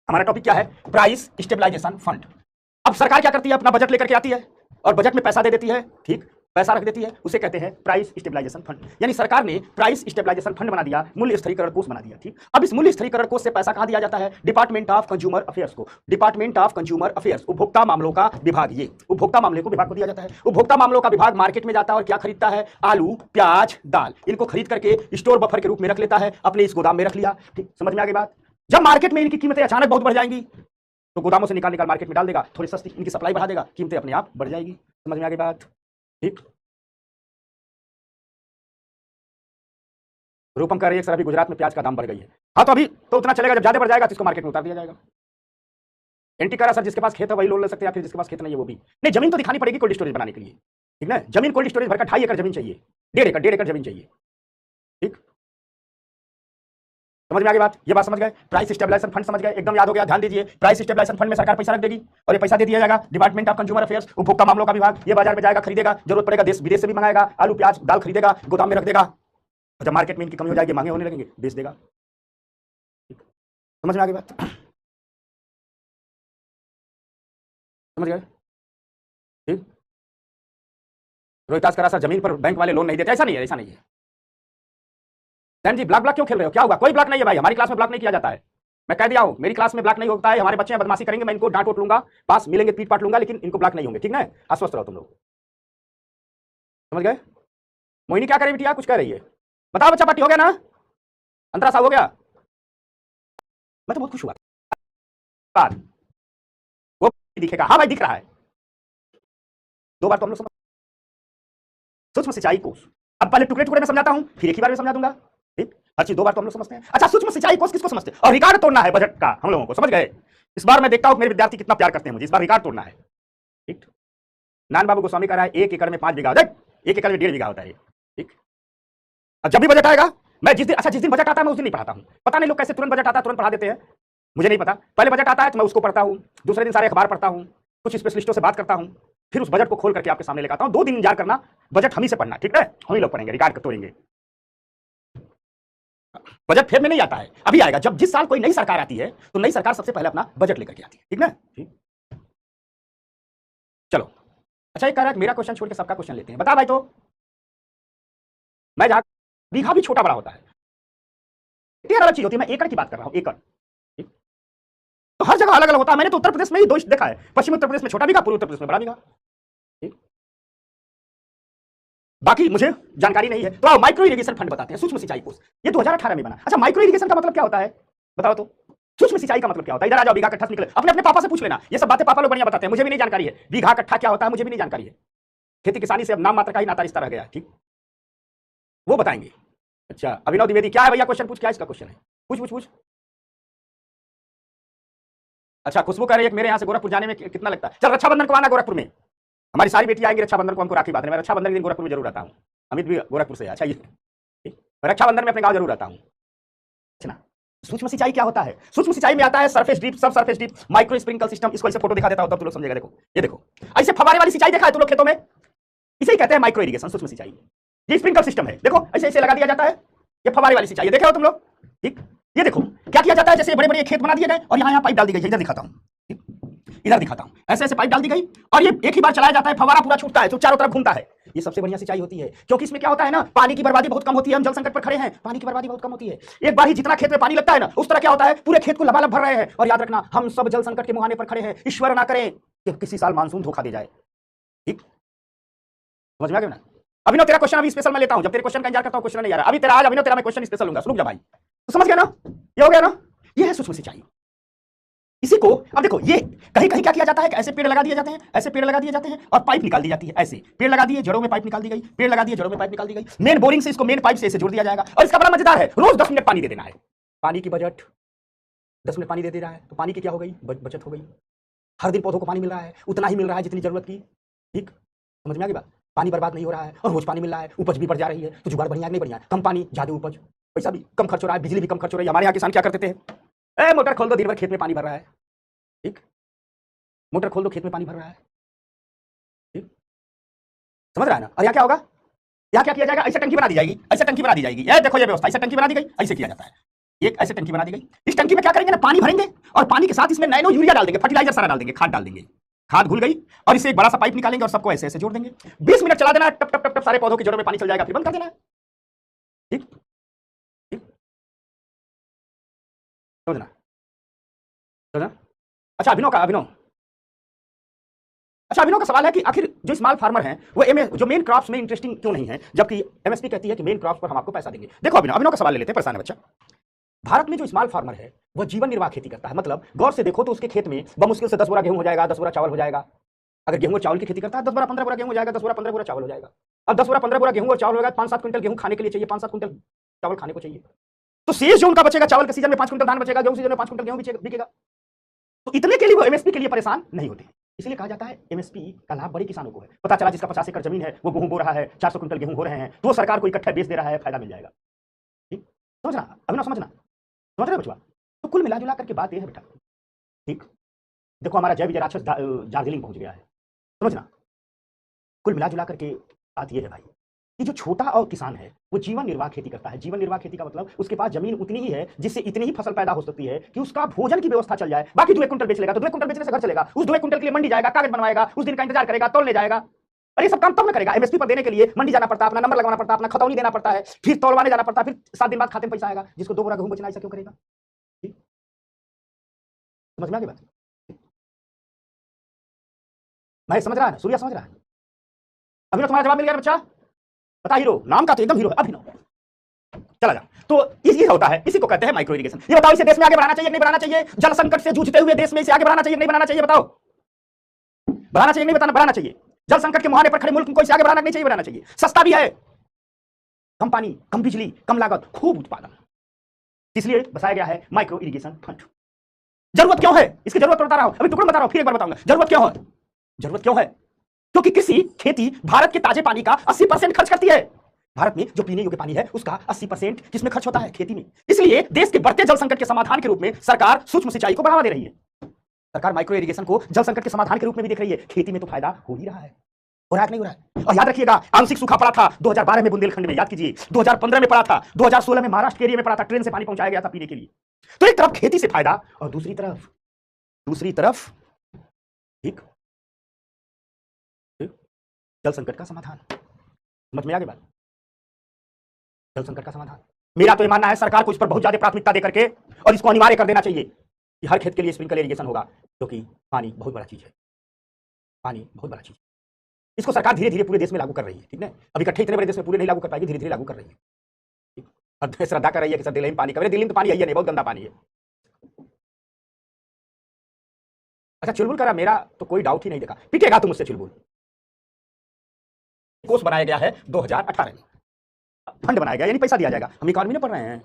हमारा टॉपिक क्या है, प्राइस स्टेबलाइजेशन फंड। अब सरकार क्या करती है, अपना बजट लेकर के आती है और बजट में पैसा दे देती है, ठीक, पैसा रख देती है, उसे कहते हैं प्राइस स्टेबलाइजेशन फंड। यानी सरकार ने प्राइस स्टेबलाइजेशन फंड बना दिया, मूल्य स्थिरीकरण कोष बना दिया, ठीक। अब इस मूल्य स्थिरीकरण कोष से पैसा कहां दिया जाता है, डिपार्टमेंट ऑफ कंज्यूमर अफेयर्स को। डिपार्टमेंट ऑफ कंज्यूमर अफेयर्स, उपभोक्ता मामलों का विभाग, ये उपभोक्ता मामले को विभाग को दिया जाता है। उपभोक्ता मामलों का विभाग मार्केट में जाता है और क्या खरीदता है, आलू प्याज दाल, इनको खरीद करके स्टोर बफर के रूप में रख लेता है, अपने इस गोदाम में रख लिया, ठीक। समझ में आ गई बात? जब मार्केट में इनकी कीमतें अचानक बहुत बढ़ जाएंगी तो गोदामों से निकाल निकाल मार्केट में डाल देगा, थोड़ी सस्ती इनकी सप्लाई बढ़ा देगा, कीमतें अपने आप बढ़ जाएगी। समझ में आ गई बात, ठीक। रूपम कह रही है सर अभी गुजरात में प्याज का दाम बढ़ गई है। हाँ तो अभी तो उतना चलेगा, जब ज्यादा बढ़ जाएगा तो इसको मार्केट में उतार दिया जाएगा। एंटी कह रहा सर जिसके पास खेत है वही लोन ले सकते हैं, या फिर जिसके पास खेत नहीं है वो भी नहीं। जमीन तो दिखानी पड़ेगी कोल्ड स्टोरेज बनाने के लिए, ठीक ना। जमीन कोल्ड स्टोरेज भर का 2.5 एकड़ जमीन चाहिए, 1.5 एकड़ जमीन चाहिए, ठीक। समझ में आ गई बात? ये बात समझ गए? प्राइस स्टेबलाइजेशन फंड समझ गए? एकदम याद हो गया, ध्यान दीजिए। प्राइस स्टेबलाइजेशन फंड में सरकार पैसा रख देगी और ये पैसा दे दिया जाएगा डिपार्टमेंट ऑफ कंज्यूमर अफेयर्स, उपभोक्ता मामलों का विभाग। ये बाजार में जाएगा, खरीदेगा, जरूरत पड़ेगा देश विदेश से भी मंगाएगा, आलू प्याज दाल खरीदेगा, गोदाम में रख देगा, और जब मार्केट में इनकी कमी हो जाएगी, महंगे होने लगेंगे, बेच देगा। समझ में आ गई बात? समझ गए, ठीक। रोहितास करा सर जमीन पर बैंक वाले लोन नहीं देते, ऐसा नहीं है, ऐसा नहीं है। जी ब्लॉक ब्लॉक क्यों खेल रहे हो, क्या हुआ? कोई ब्लॉक नहीं है भाई, हमारी क्लास में ब्लॉक नहीं किया जाता है, मैं कह दिया हूं, मेरी क्लास में ब्लॉक नहीं होता है। हमारे बच्चे बदमाशी करेंगे, मैं इनको डांट वोट लूंगा, पास मिलेंगे पीट पाट लूंगा, लेकिन इनको ब्लॉक नहीं होंगे, ठीक ना। आश्वस्त रहो तुम लोग। समझ गए? मोहिनी क्या करे बिटिया, कुछ कह रही है, बताओ बच्चा पार्टी हो गया ना, अंतरा साहब हो गया? मैं तो बहुत खुश हुआ, वो दिखेगा, हाँ भाई दिख रहा है। 2 बार तो हम लोग सूक्ष्म सिंचाई कोष, अब पहले टुकड़े टुकड़े में समझाता हूं, फिर एक ही बार में समझा दूंगा, ठीक। हर चीज 2 बार तो हम लोग समझते हैं। अच्छा सूक्ष्म सिंचाई कोष किसको समझते हैं, और रिकॉर्ड तोड़ना है बजट का हम लोगों को, समझ गए? इस बार मैं देखता हूं मेरे विद्यार्थी कितना प्यार करते हैं मुझे, इस बार रिकॉर्ड तोड़ना है। ठीक, नान बाबू गोस्वामी कह रहा है 1 एकड़ में 5 बीघा होता है, 1 एकड़ में 1.5 बीघा होता है। ठीक, अब जब भी बजट आएगा, मैं जिस दिन बजट आता है मैं उस दिन नहीं पढ़ाता हूं। पता नहीं लोग कैसे तुरंत बजट आता है तुरंत पढ़ा देते हैं, मुझे नहीं पता। पहले बजट आता है तो मैं उसको पढ़ता हूं, दूसरे दिन सारे अखबार पढ़ता हूं, कुछ स्पेशलिस्टों से बात करता हूं, फिर उस बजट को खोल करके आपके सामने लेकर आता हूं। 2 दिन इंतजार करना, बजट हम ही से पढ़ना, ठीक है? हम ही लोग पढ़ेंगे, रिकॉर्ड तोड़ेंगे। बजट फेब में नहीं आता है, अभी आएगा। जब जिस साल कोई नई सरकार आती है तो नई सरकार सबसे पहले अपना बजट लेकर के आती है, ठीक ना? ठीक, चलो। अच्छा, एक कह रहा है मेरा क्वेश्चन छोड़ के सबका क्वेश्चन लेते हैं। बता भाई, तो मैं जहां बीघा भी छोटा बड़ा होता है, हेक्टेयर अलग चीज होती है, मैं एकड़ की बात कर रहा हूं, एकड़। ठीक? तो हर जगह अलग अलग होता है। मैंने तो उत्तर प्रदेश में ही दोष देखा है, पश्चिम उत्तर प्रदेश में छोटा बीघा, पूर्व उत्तर प्रदेश में बड़ा बीघा। ठीक, बाकी मुझे जानकारी नहीं है। तो आओ माइक्रो इरिगेशन फंड बताते हैं, सूक्ष्म सिंचाई कोष, ये 2018 में बना। अच्छा, माइक्रो इरिगेशन का मतलब क्या होता है बताओ तो? सूक्ष्म सिंचाई का मतलब क्या होता है? इधर आ जाओ, बीघा कट्ठा निकले, अपने अपने पापा से पूछ लेना, ये सब बातें पापा लोग बढ़िया बताते हैं, मुझे भी नहीं जानकारी है। बीघा कट्ठा क्या होता है मुझे भी नहीं जानकारी है। खेती किसानी से अब नाम मात्र का ही नाता रिश्ता रह गया। ठीक, वो बताएंगे। अच्छा, अभिनव द्विवेदी, क्या है भैया क्वेश्चन पूछ, क्या इसका क्वेश्चन है? पूछ पूछ पूछ। अच्छा, खुशबू कह रही है कि मेरे यहाँ से गोरखपुर जाने में कितना लगता है? चल, रक्षाबंधन को आना गोरखपुर में, हमारी सारी बेटी आएंगी रक्षाबंधन को, हमको राखी बांधने। मैं रक्षाबंधन के दिन गोरखपुर में जरूर आता हूँ, अमित भी गोरखपुर से है। अच्छा, ये रक्षाबंधन में अपने गांव जरूर आता हूँ। अच्छा, सूक्ष्म सिंचाई क्या होता है? सूक्ष्म सिंचाई में आता है सरफेस ड्रिप, सब surface drip, micro sprinkle system. इसको ऐसे फोटो दिखा देता हूं तब तो लोग समझेगा। देखो, ये देखो, ऐसे फवारे वाली सिंचाई देखा है तो लोग खेतों में, इसे ही कहते हैं माइक्रो इरिगेशन, सूक्ष्म सिंचाई। ये स्प्रिंकल सिस्टम है, देखो ऐसे ऐसे लगा दिया जाता है, ये फवारे वाली सिंचाई, देखे हो तुम लोग? ठीक, ये देखो क्या किया जाता है, जैसे बड़े बड़े खेत बना दिए गए और यहाँ पाइप डाल दी गई, इधर दिखाता हूँ, इधर दिखाता हूं, ऐसे ऐसे पाइप डाल दी गई और ये एक ही बार चलाया जाता है, फवारा पूरा छूटता है तो चारों तरफ घूमता है। ये सबसे बढ़िया सिंचाई होती है, क्योंकि इसमें क्या होता है ना, पानी की बर्बादी बहुत कम होती है। हम जल संकट पर खड़े हैं, पानी की बर्बादी बहुत कम होती है। एक बार ही जितना खेत में पानी लगता है ना, उस तरह क्या होता है, पूरे खेत को लबालब भर रहे हैं। और याद रखना, हम सब जल संकट के मुहाने पर खड़े हैं। ईश्वर ना करे कि किसी साल मानसून धोखा दे जाए। ठीक, समझ में आ गया ना? अभिनव, तेरा क्वेश्चन अभी स्पेशल मैं लेता हूं, जब तेरे क्वेश्चन का इंतजार करता हूं, क्वेश्चन नहीं आ रहा अभी तेरा। आज अभिनव तेरा मैं क्वेश्चन स्पेशल लूंगा, सुन जा भाई, तो समझ गया ना? ये हो गया ना? ये है सूक्ष्म सिंचाई। इसी को अब देखो, ये कहीं कहीं क्या किया जाता है, ऐसे पेड़ लगा दिए जाते हैं, ऐसे पेड़ लगा दिए जाते हैं और पाइप निकाल दी जाती है। ऐसे पेड़ लगा दिए, जड़ों में पाइप निकाल दी गई, पेड़ लगा दिए, जड़ों में पाइप निकाल दी गई। मेन बोरिंग से इसको मेन पाइप से जोड़ दिया जाएगा। और इसका बड़ा मजेदार है, रोज 10 मिनट पानी दे देना है। पानी की बजट 10 मिनट पानी दे रहा है तो पानी की क्या हो गई, बचत हो गई। हर दिन पौधों को पानी मिल रहा है, उतना ही मिल रहा है जितनी जरूरत की। ठीक, समझ में आ गई बात? पानी बर्बाद नहीं हो रहा है और रोज पानी मिल रहा है, उपज भी बढ़ जा रही है। तो जुगाड़ बढ़िया नहीं बढ़िया, कम पानी ज्यादा उपज, पैसा भी कम खर्च हो रहा है, बिजली भी कम खर्च हो रही है। हमारे यहाँ किसान क्या करते थे, मोटर खोल दो, दिन भर खेत में पानी भर रहा है। ठीक, मोटर खोल दो, खेत में पानी भर रहा है। ठीक, समझ रहा है ना? और यहाँ क्या होगा, यहाँ क्या किया जाएगा, ऐसे टंकी बना दी जाएगी, ऐसे टंकी बना दी जाएगी। ये देखो, ये व्यवस्था, ऐसे टंकी बना दी गई, ऐसे किया जाता है। एक ऐसे टंकी बना दी गई, इस टंकी में क्या करेंगे ना, पानी भरेंगे और पानी के साथ इसमें नैनो यूरिया डाल देंगे, फर्टिलाइजर सारा डाल देंगे, खाद डाल देंगे। खाद घुल गई और इसे एक बड़ा सा पाइप निकालेंगे और सबको ऐसे ऐसे जोड़ देंगे। 20 मिनट चला देना, टप टप टप टप सारे पौधों की जड़ों में पानी चल जाएगा, फिर बंद कर देना है। ठीक, ठीक, समझना समझना। अच्छा, अभिनव का सवाल है कि आखिर जो स्मॉल फार्मर हैं वो जो मेन क्रॉप्स में इंटरेस्टिंग क्यों नहीं है, जबकि एमएसपी कहती है कि मेन क्रॉप्स पर हम आपको पैसा देंगे। देखो अभिनव का सवाल ले लेते हैं, परेशान है बच्चा। भारत में जो स्मॉल फार्मर है वो जीवन निर्वाह खेती करता है। मतलब गौर से देखो तो उसके खेत में बमुश्किल से 10 बोरा गेहूं हो जाएगा, 10 बोरा चावल हो जाएगा। अगर गेहूं और चावल की खेती करता है 10 बोरा 15 बोरा गेहूं हो जाएगा, 10 बोरा 15 बोरा चावल हो जाएगा। अब 10 बोरा 15 बोरा गेहूं और चावल होगा, 5-7 क्विंटल गेहूं खाने के लिए चाहिए, 5-7 क्विंटल चावल खाने को चाहिए। तो शेष जो उनका बचेगा, चावल के सीजन में 5 क्विंटल धान बचेगा, गेहूं सीजन में 5 क्विंटल गेहूं बिकेगा। तो इतने के लिए वो एमएसपी के लिए परेशान नहीं होते। इसलिए कहा जाता है एमएसपी का लाभ बड़े किसानों को है। पता चला जिसका 50 एकड़ जमीन है वो गेहूं बो रहा है, 400 क्विंटल गेहूं हो रहे हैं, तो वो सरकार को इकट्ठा बेच दे रहा है, फायदा मिल जाएगा। ठीक, समझना अभिनव, समझ रहे बचवा? तो कुल मिला जुला करके बात यह है बेटा। ठीक, देखो हमारा जय विजय राक्षस दार्जिलिंग पहुंच गया है, समझना। कुल मिला जुला करके बात यह है भाई कि जो छोटा और किसान है वो जीवन निर्वाह खेती करता है। जीवन निर्वाह खेती का मतलब उसके पास जमीन उतनी ही है जिससे इतनी ही फसल पैदा हो सकती है कि उसका भोजन की व्यवस्था चल जाए। बाकी 2 क्विंटल बेच लेगा तो 2 क्विंटल बेचने से घर चलेगा, उस 2 क्विंटल के लिए मंडी जाएगा, कागज बनवाएगा, उस दिन का इंतजार करेगा, तौलने जाएगा। और ये सब काम तब न करेगा, एमएसपी पर देने के लिए मंडी जाना पड़ता है, अपना नंबर लगवाना पड़ता है, अपना खतौनी देना पड़ता है, फिर तौलवाने जाना पड़ता है, फिर 7 दिन बाद खाते में पैसा आएगा। जिसको 2 बोरा गेहूं बचना ऐसा क्यों करेगा? समझ में आ गई बात? मैं समझ रहा है, सूर्या समझ रहा है? अभिनव तुम्हारा जवाब मिल गया बच्चा? बता, हीरो नाम का तो एकदम हीरो है अभिनव। चला जा। तो ये होता है, इसी को कहते हैं माइक्रो इरिगेशन। ये बताओ, इसे देश में आगे बढ़ाना चाहिए कि नहीं बढ़ाना चाहिए? जल संकट से जूझते हुए देश में इसे आगे बढ़ाना चाहिए नहीं बढ़ाना चाहिए? बताओ, बढ़ाना चाहिए नहीं बढ़ाना चाहिए? जल संकट के मुहाने पर खड़े मुल्क को इसे आगे बढ़ाना नहीं चाहिए, बढ़ाना चाहिए। सस्ता भी है, कम पानी, कम बिजली, कम लागत, खूब उत्पादन, इसलिए बसाया गया है माइक्रो इरिगेशन फंड। जरूरत क्यों है इसकी? जरूरत बता रहा हूं, अभी टुकड़ा बता रहा हूं, फिर एक बार बताऊंगा जरूरत क्यों है। जरूरत क्यों है? क्योंकि कृषि खेती भारत के ताजे पानी का 80% खर्च करती है। भारत में जो पीने योग्य पानी है उसका 80% किसमें खर्च होता है? खेती में। इसलिए देश के बढ़ते जल संकट के समाधान के रूप में सरकार सूक्ष्म सिंचाई को बढ़ावा दे रही है। सरकार माइक्रो इरिगेशन को जल संकट के समाधान के रूप में भी देख रही है। खेती में तो फायदा हो ही रहा है। हो रहा है कि नहीं हो रहा है? और याद रखिएगा, आंशिक सूखा पड़ा था 2012 में बुंदेलखंड में, याद कीजिए 2015 में पड़ा था, 2016 में महाराष्ट्र के एरिया में पड़ा था, ट्रेन से पानी पहुंचाया गया था पीने के लिए। तो एक तरफ खेती से फायदा और दूसरी तरफ ठीक जल संकट का समाधान। समझ में आ गई बात? जल संकट का समाधान। मेरा तो ये मानना है सरकार को इस पर बहुत ज्यादा प्राथमिकता देकर के और इसको अनिवार्य कर देना चाहिए कि हर खेत के लिए स्प्रिंकलर इरिगेशन होगा, क्योंकि पानी बहुत बड़ा चीज है। पानी बहुत बड़ा चीज है। इसको सरकार धीरे धीरे पूरे देश में लागू कर रही है। ठीक है, अभी इकट्ठे इतने बड़े देश में पूरे नहीं लागू कर पाएगी, धीरे धीरे लागू कर रही है। और श्रद्धा कर रही है कि सर दिल्ली में पानी का, दिल्ली में तो पानी है नहीं, बहुत गंदा पानी है। अच्छा, चुलबुल करा, मेरा तो कोई डाउट ही नहीं देखा, पिटेगा तुम मुझसे चुलबुल। कोर्स बनाया गया है 2018 में, फंड बनाया गया, यानी पैसा दिया जाएगा। हम इकोनॉमी में पढ़ रहे हैं,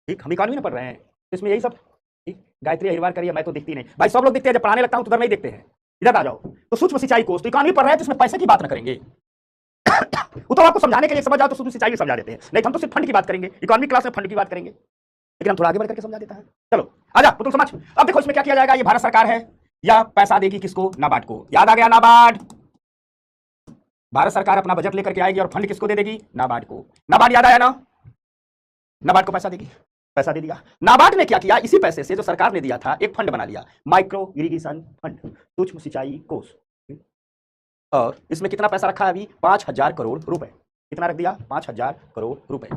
ठीक, हम इकोनॉमी में पढ़ रहे हैं, इसमें यही सब ठीक। गायत्री अहिरवार करिए, मैं तो दिखती नहीं भाई, सब लोग दिखते हैं, जब पढ़ाने लगता हूं तो उधर नहीं देखते हैं, इधर आ जाओ। तो सूक्ष्म सिंचाई कोर्स तो इकोनॉमी पढ़ रहे हैं, तो इसमें पैसे की बात ना करेंगे। वो तो आपको समझाने के लिए समझ जाओ तो सूक्ष्म सिंचाई भी समझा देते हैं, नहीं तो हम तो सिर्फ फंड की बात करेंगे, इकोनॉमिक क्लास में फंड की बात करेंगे, लेकिन हम थोड़ा आगे बढ़ करके समझा देता है। चलो आजा पुतुल समझ। अब देखो इसमें क्या किया जाएगा, ये भारत सरकार है, या पैसा देगी किसको? नाबार्ड को। याद आ गया नाबार्ड? भारत सरकार अपना बजट लेकर के आएगी और फंड किसको दे देगी? नाबार्ड को। नाबार्ड याद आया ना? नाबार्ड को पैसा देगी, पैसा दे दिया। नाबार्ड ने क्या किया, इसी पैसे से जो सरकार ने दिया था एक फंड बना लिया, माइक्रो इरिगेशन फंड, सूक्ष्म सिंचाई कोष। और इसमें कितना पैसा रखा है अभी? 5,000 करोड़ रुपए। कितना रख दिया? 5,000 करोड़ रुपए।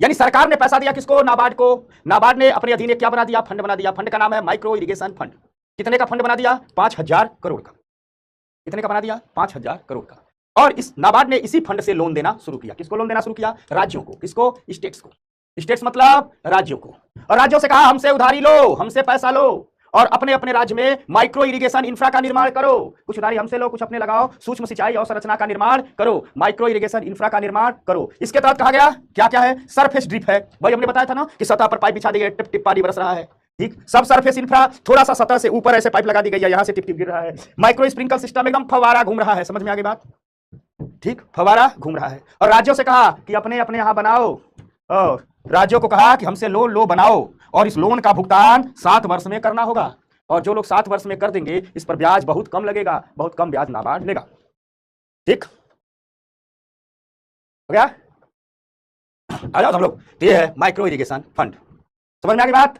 यानी सरकार ने पैसा दिया किसको? नाबार्ड को। नाबार्ड ने अपने अधीन क्या बना दिया? फंड बना दिया। फंड का नाम है माइक्रो इरिगेशन फंड। कितने का फंड बना दिया? 5,000 करोड़ का। कितने का बना दिया? 5,000 करोड़ का। और इस नाबार्ड ने इसी फंड से लोन देना शुरू किया। किसको लोन देना शुरू किया? राज्यों को। किसको? स्टेट्स को। स्टेट्स मतलब राज्यों को। और राज्यों से कहा हमसे उधारी लो, हमसे पैसा लो और अपने अपने राज्य में माइक्रो इरिगेशन इंफ्रा का निर्माण करो। कुछ उधारी हमसे लो, कुछ अपने लगाओ, सूक्ष्म सिंचाई और संरचना का निर्माण करो, माइक्रो इरिगेशन इंफ्रा का निर्माण करो। इसके तहत कहा गया क्या क्या है? सरफेस ड्रिप है, भाई हमने बताया था ना कि सतह पर पाइप बिछा दी गई, टिप टिप पानी बरस रहा है, ठीक। सब सरफेस इंफ्रा, थोड़ा सा सतह से ऊपर ऐसे पाइप लगा दी गई है, यहां से टिप टिप गिर रहा है। माइक्रो स्प्रिंकल सिस्टम, एकदम फवारा घूम रहा है। समझ में आ गई बात? ठीक, फवारा घूम रहा है। और राज्यों से कहा कि अपने अपने यहां बनाओ, और राज्यों को कहा कि हमसे लोन लो, बनाओ, और इस लोन का भुगतान 7 वर्ष में करना होगा। और जो लोग 7 वर्ष में कर देंगे इस पर ब्याज बहुत कम लगेगा, बहुत कम ब्याज नाबार्ड लेगा। ठीक हो गया? आ जाओ सब लोग। ये है माइक्रो इरिगेशन फंड। समझ में आ गई बात?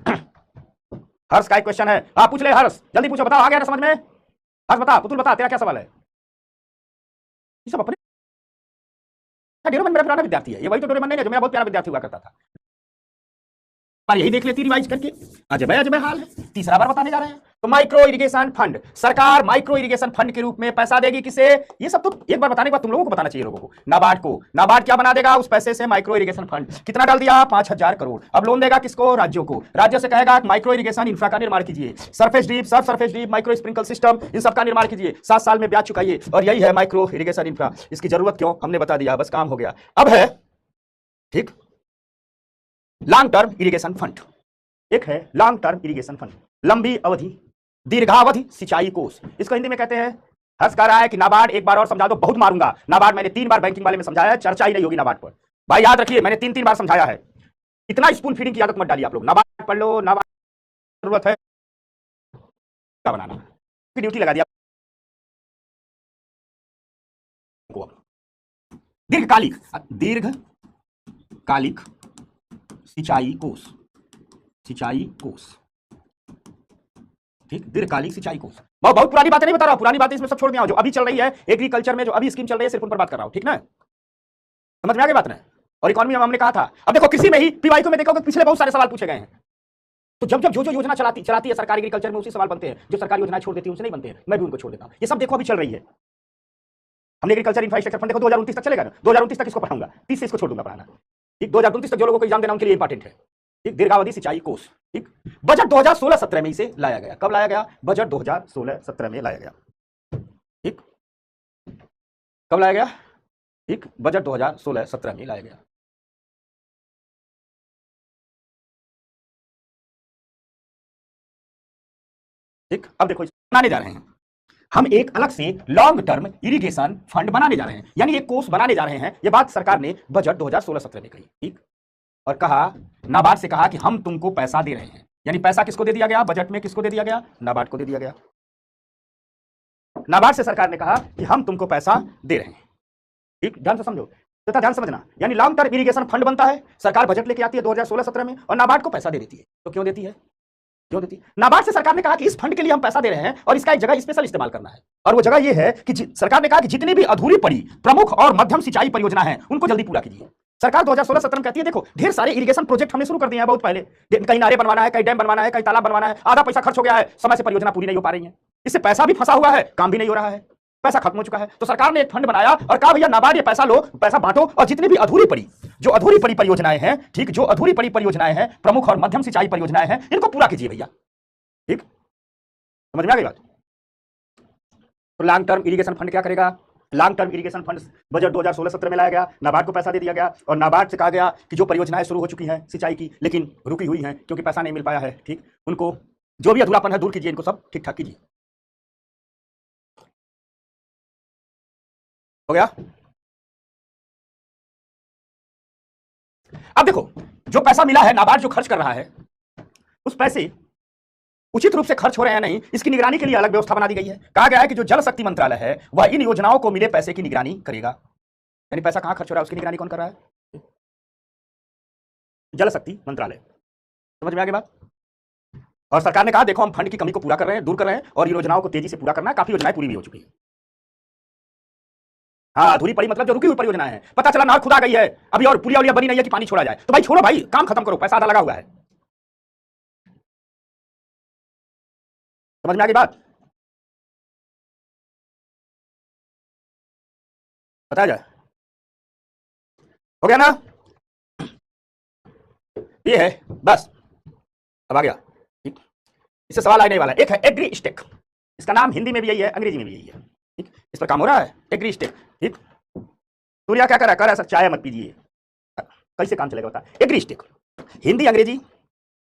हर्ष का एक क्वेश्चन है, हाँ पूछ ले हर्ष, जल्दी पूछो, बताओ आ गया ना समझ में? हर्ष बता, पुतुल बता, तेरा क्या सवाल है? ये सब अपने डोरेमन मेरा पुराना विद्यार्थी है, ये वही तो डोरेमन नहीं है जो मेरा बहुत प्यारा विद्यार्थी हुआ करता था। पर यही देख लेती रिवाइज करके, अजय हाल है, तीसरा बार बताने जा रहे हैं। तो माइक्रो इरिगेशन फंड, सरकार माइक्रो इरिगेशन फंड के रूप में पैसा देगी किसे? ये सब तो एक बार बताने के बाद तुम लोगों को बताना चाहिए, लोगों को। नाबार्ड को। नाबार्ड क्या बना देगा उस पैसे से? Micro irrigation fund. कितना डाल दिया? 5,000 करोड़। अब लोन देगा किसको? राज्यों को। राज्य से कहेगा माइक्रो इरिगेशन इंफ्रा का निर्माण कीजिए, surface deep, sub surface deep, micro sprinkle system, इन सबका निर्माण कीजिए, 7 साल में ब्याज चुकाइए। और यही है माइक्रो इरिगेशन इंफ्रा। इसकी जरूरत क्यों? हमने बता दिया, बस काम हो गया। अब है ठीक लॉन्ग टर्म इरिगेशन फंड। एक है लॉन्ग टर्म इरिगेशन फंड, लंबी अवधि दीर्घावधि सिंचाई कोष। इसको हिंदी में कहते हैं, हर्ष कह रहा है कि नाबार्ड एक बार और समझा दो, बहुत मारूंगा। नाबार्ड मैंने 3 बार बैंकिंग वाले में समझाया है, चर्चा ही नहीं होगी नाबार्ड पर। भाई याद रखिए, मैंने 3 बार समझाया है। इतना स्पून फीडिंग की आदत मत डालिए आप लोग। नाबार्ड पढ़ लो, नाबार्ड जरूरत है क्या बनाना, ड्यूटी लगा दिया। दीर्घकालिक सिंचाई कोष, सिंचाई कोष, ठीक, दीर्घकालिक सिंचाई कोष। बहुत पुरानी बातें नहीं बता रहा हूं, पुरानी बातें इसमें सब छोड़ दिया, जो अभी चल रही है एग्रीकल्चर में, जो अभी स्कीम चल रही है, सिर्फ उन पर बात कर रहा हूं, ठीक ना? समझ में आ गई बात ना? और इकोनॉमी में हमने कहा था। अब देखो कृषि में ही पीवाईक्यू में देखोगे पिछले बहुत सारे सवाल पूछे गए हैं। तो जब जो योजना चलाती है सरकार एग्रीकल्चर में, उसी सवाल बनते हैं। जो सरकारी योजना छोड़ देती है उनसे नहीं बनते हैं, मैं भी उनको छोड़ देता हूं। ये सब देखो अभी चल रही है। हमने एग्रीकल्चर इंफ्रास्ट्रक्चर फंड देखो 2029 तक चलेगा ना, 2029 तक इसको पढ़ाऊंगा, 30 से इसको छोड़ दूंगा पढ़ाना। ठीक, 2029 तक जो लोगों को एग्जाम देना उनके लिए इंपॉर्टेंट है। ठीक, दीर्घावधि सिंचाई कोष। ठीक, बजट 2016-17 में इसे लाया गया। कब लाया गया? बजट 2016-17 में लाया गया। ठीक, कब लाया गया? ठीक, बजट 2016-17 में लाया गया। ठीक, अब देखो बनाने जा रहे हैं हम एक अलग से लॉन्ग टर्म इरिगेशन फंड बनाने जा रहे हैं, यानी एक कोर्स बनाने जा रहे हैं। ये बात सरकार ने बजट 2016-17 में कही, ठीक, और कहा, नाबार्ड से कहा कि हम तुमको पैसा दे रहे हैं। यानी पैसा किसको दे दिया गया बजट में? किसको दे दिया गया? नाबार्ड को दे दिया गया। नाबार्ड से सरकार ने कहा कि हम तुमको पैसा दे रहे हैं। ठीक, ध्यान से समझो, तथा ध्यान समझना, यानी लॉन्ग टर्म इरिगेशन फंड बनता है, सरकार बजट लेके आती है 2016-17 में और नाबार्ड को पैसा दे देती है। तो क्यों देती है? क्यों देती है? नाबार्ड से सरकार ने कहा कि इस फंड के लिए हम पैसा दे रहे हैं और इसका एक जगह स्पेशल इस्तेमाल करना है, और वो जगह ये है कि सरकार ने कहा कि जितनी भी अधूरी पड़ी प्रमुख और मध्यम सिंचाई परियोजना है उनको जल्दी पूरा कीजिए। सरकार 2016-17 में कहती है देखो ढेर सारे इरिगेशन प्रोजेक्ट हमने शुरू कर दिए हैं बहुत पहले, कहीं नारे बनवाना है, कहीं डैम बनवाना है, कहीं तालाब बनवाना है, आधा पैसा खर्च हो गया है, समय से परियोजना पूरी नहीं हो पा रही है, इससे पैसा भी फंसा हुआ है, काम भी नहीं हो रहा है, पैसा खत्म हो चुका है। तो सरकार ने एक फंड बनाया और कहा भैया नाबार्ड ये पैसा लो, पैसा बांटो, और जितनी भी अधूरी पड़ी परियोजनाएं हैं, ठीक, जो अधूरी पड़ी परियोजनाएं हैं, प्रमुख और मध्यम सिंचाई परियोजनाएं हैं, इनको पूरा कीजिए भैया। ठीक, समझ में आ गई बात? तो लॉन्ग टर्म इरिगेशन फंड क्या करेगा? Long term irrigation fund budget 2016-17 में लाया गया, नाबार्ड को पैसा दे दिया गया और नाबार्ड से कहा गया कि जो परियोजनाएं शुरू हो चुकी हैं सिंचाई की लेकिन रुकी हुई हैं क्योंकि पैसा नहीं मिल पाया है, ठीक, उनको जो भी अधूरापन है दूर कीजिए, इनको सब ठीक ठाक कीजिए। हो गया? अब देखो जो पैसा मिला है, नाबार्ड जो खर्च कर रहा है, उस पैसे उचित रूप से खर्च हो रहे हैं नहीं, इसकी निगरानी के लिए अलग व्यवस्था बना दी गई है। कहा गया है कि जो जल शक्ति मंत्रालय है वह इन योजनाओं को मिले पैसे की निगरानी करेगा। यानी पैसा कहां खर्च हो रहा है उसकी निगरानी कौन कर रहा है? जल शक्ति मंत्रालय। समझ में आ गई बात? और सरकार ने कहा देखो हम फंड की कमी को पूरा कर रहे हैं, दूर कर रहे हैं, और योजनाओं को तेजी से पूरा करना है। काफी योजनाएं पूरी भी हो चुकी है। हाँ, अधूरी पड़ी मतलब जो रुकी हुई परियोजना है, पता चला नहर खुदा गई है अभी और पुलिया बनी नहीं है कि पानी छोड़ा जाए, तो भाई छोड़ो भाई, काम खत्म करो, पैसा आधा लगा हुआ है। समझ में आ गई बात? बताया जाए? हो गया ना? ये है बस, अब आ गया। ठीक, इससे सवाल आने वाला है। एक है एग्री स्टेक, इसका नाम हिंदी में भी यही है, अंग्रेजी में भी यही है। ठीक, इस पर काम हो रहा है, एग्री स्टेक। ठीक, सूर्या क्या कर रहा है? सर चाय मत पीजिए, कैसे काम चलेगा बता? एग्री स्टेक हिंदी अंग्रेजी।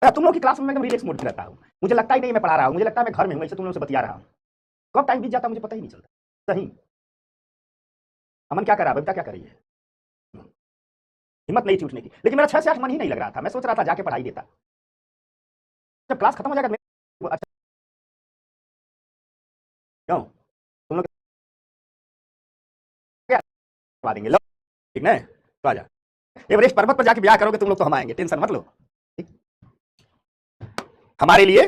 तुम लोग की क्लास में मैं रिलैक्स मोड में रहता हूँ, मुझे लगता ही नहीं मैं पढ़ा रहा हूँ, मुझे लगता है मैं घर में हूँ, ऐसे तुम लोग से बतिया रहा हूँ। कब टाइम बीत जाता मुझे पता ही नहीं चलता। सही, अमन क्या कर रहा है? बबीता क्या कर रही है? हिम्मत नहीं थी उठने की, लेकिन मेरा 6 से 8 मन ही नहीं लग रहा था। मैं सोच रहा था जाके पढ़ाई देता, जब क्लास खत्म हो जाएगा अच्छा क्यों तुम लोग क्या करवा देंगे? लो ठीक ना, तो आ जा, एवरेस्ट पर्वत पर जाके ब्याह करोगे तुम लोग तो हम आएंगे, टेंशन मत लो। ठीक, हमारे लिए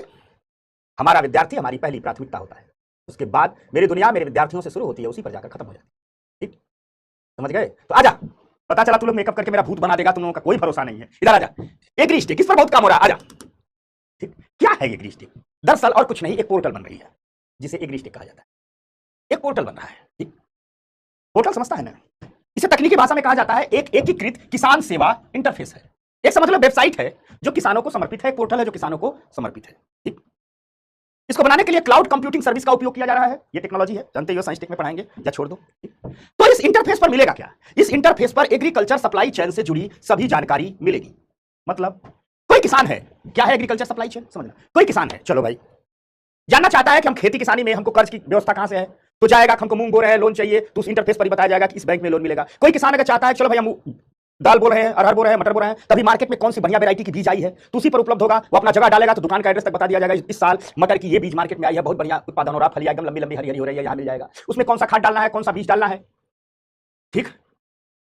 हमारा विद्यार्थी हमारी पहली प्राथमिकता होता है, उसके बाद मेरी दुनिया मेरे विद्यार्थियों से शुरू होती है, उसी पर जाकर खत्म हो जाती है। ठीक, समझ गए? तो आजा, पता चला तुम लोग मेकअप करके मेरा भूत बना देगा, तुम लोगों का कोई भरोसा नहीं है। इधर आजा, एग्री स्टेक, इस पर बहुत काम हो रहा है, आजा। ठीक, क्या है एग्री स्टेक? दरअसल और कुछ नहीं, एक पोर्टल बन रही है जिसे एग्री स्टेक कहा जाता है। एक पोर्टल बन रहा है। ठीक, पोर्टल समझता है ना? इसे तकनीकी भाषा में कहा जाता है एक एकीकृत किसान सेवा इंटरफेस है। एक समझ लो वेबसाइट है जो किसानों को समर्पित है, एक पोर्टल है जो किसानों को समर्पित है। ठीक, इसको बनाने के लिए क्लाउड कंप्यूटिंग सर्विस का उपयोग किया जा रहा है। ये टेक्नोलॉजी है, जानते हो, साइंस टेक में पढ़ाएंगे या छोड़ दो। तो इस इंटरफेस पर मिलेगा क्या? इस इंटरफेस पर एग्रीकल्चर सप्लाई चेन से जुड़ी सभी जानकारी मिलेगी। मतलब कोई किसान है, क्या है एग्रीकल्चर सप्लाई चेन? समझना, कोई किसान है, चलो भाई, जानना चाहता है कि हम खेती किसानी में हमको कर्ज की व्यवस्था कहां से है, तो जाएगा, हमको मूंग बो रहे हैं, लोन चाहिए, तो उस इंटरफेस पर ही बताया जाएगा कि इस बैंक में लोन मिलेगा। कोई किसान अगर चाहता है चलो भाई हम दाल बो रहे हैं, अरहर बो रहे हैं, मटर बो रहे हैं, तभी मार्केट में कौन सी बढ़िया वैरायटी की बीज आई है तो उसी पर उपलब्ध होगा। वो अपना जगह डालेगा तो दुकान का एड्रेस तक बता दिया जाएगा, इस साल मटर की ये बीज मार्केट में आई है, बहुत बढ़िया उत्पादन हो रहा है, फलियां एकदम लंबी लंबी हरी हरी हो रही है, यहाँ मिल जाएगा। उसमें कौन सा खाद डालना है, कौन सा बीज डालना है। ठीक,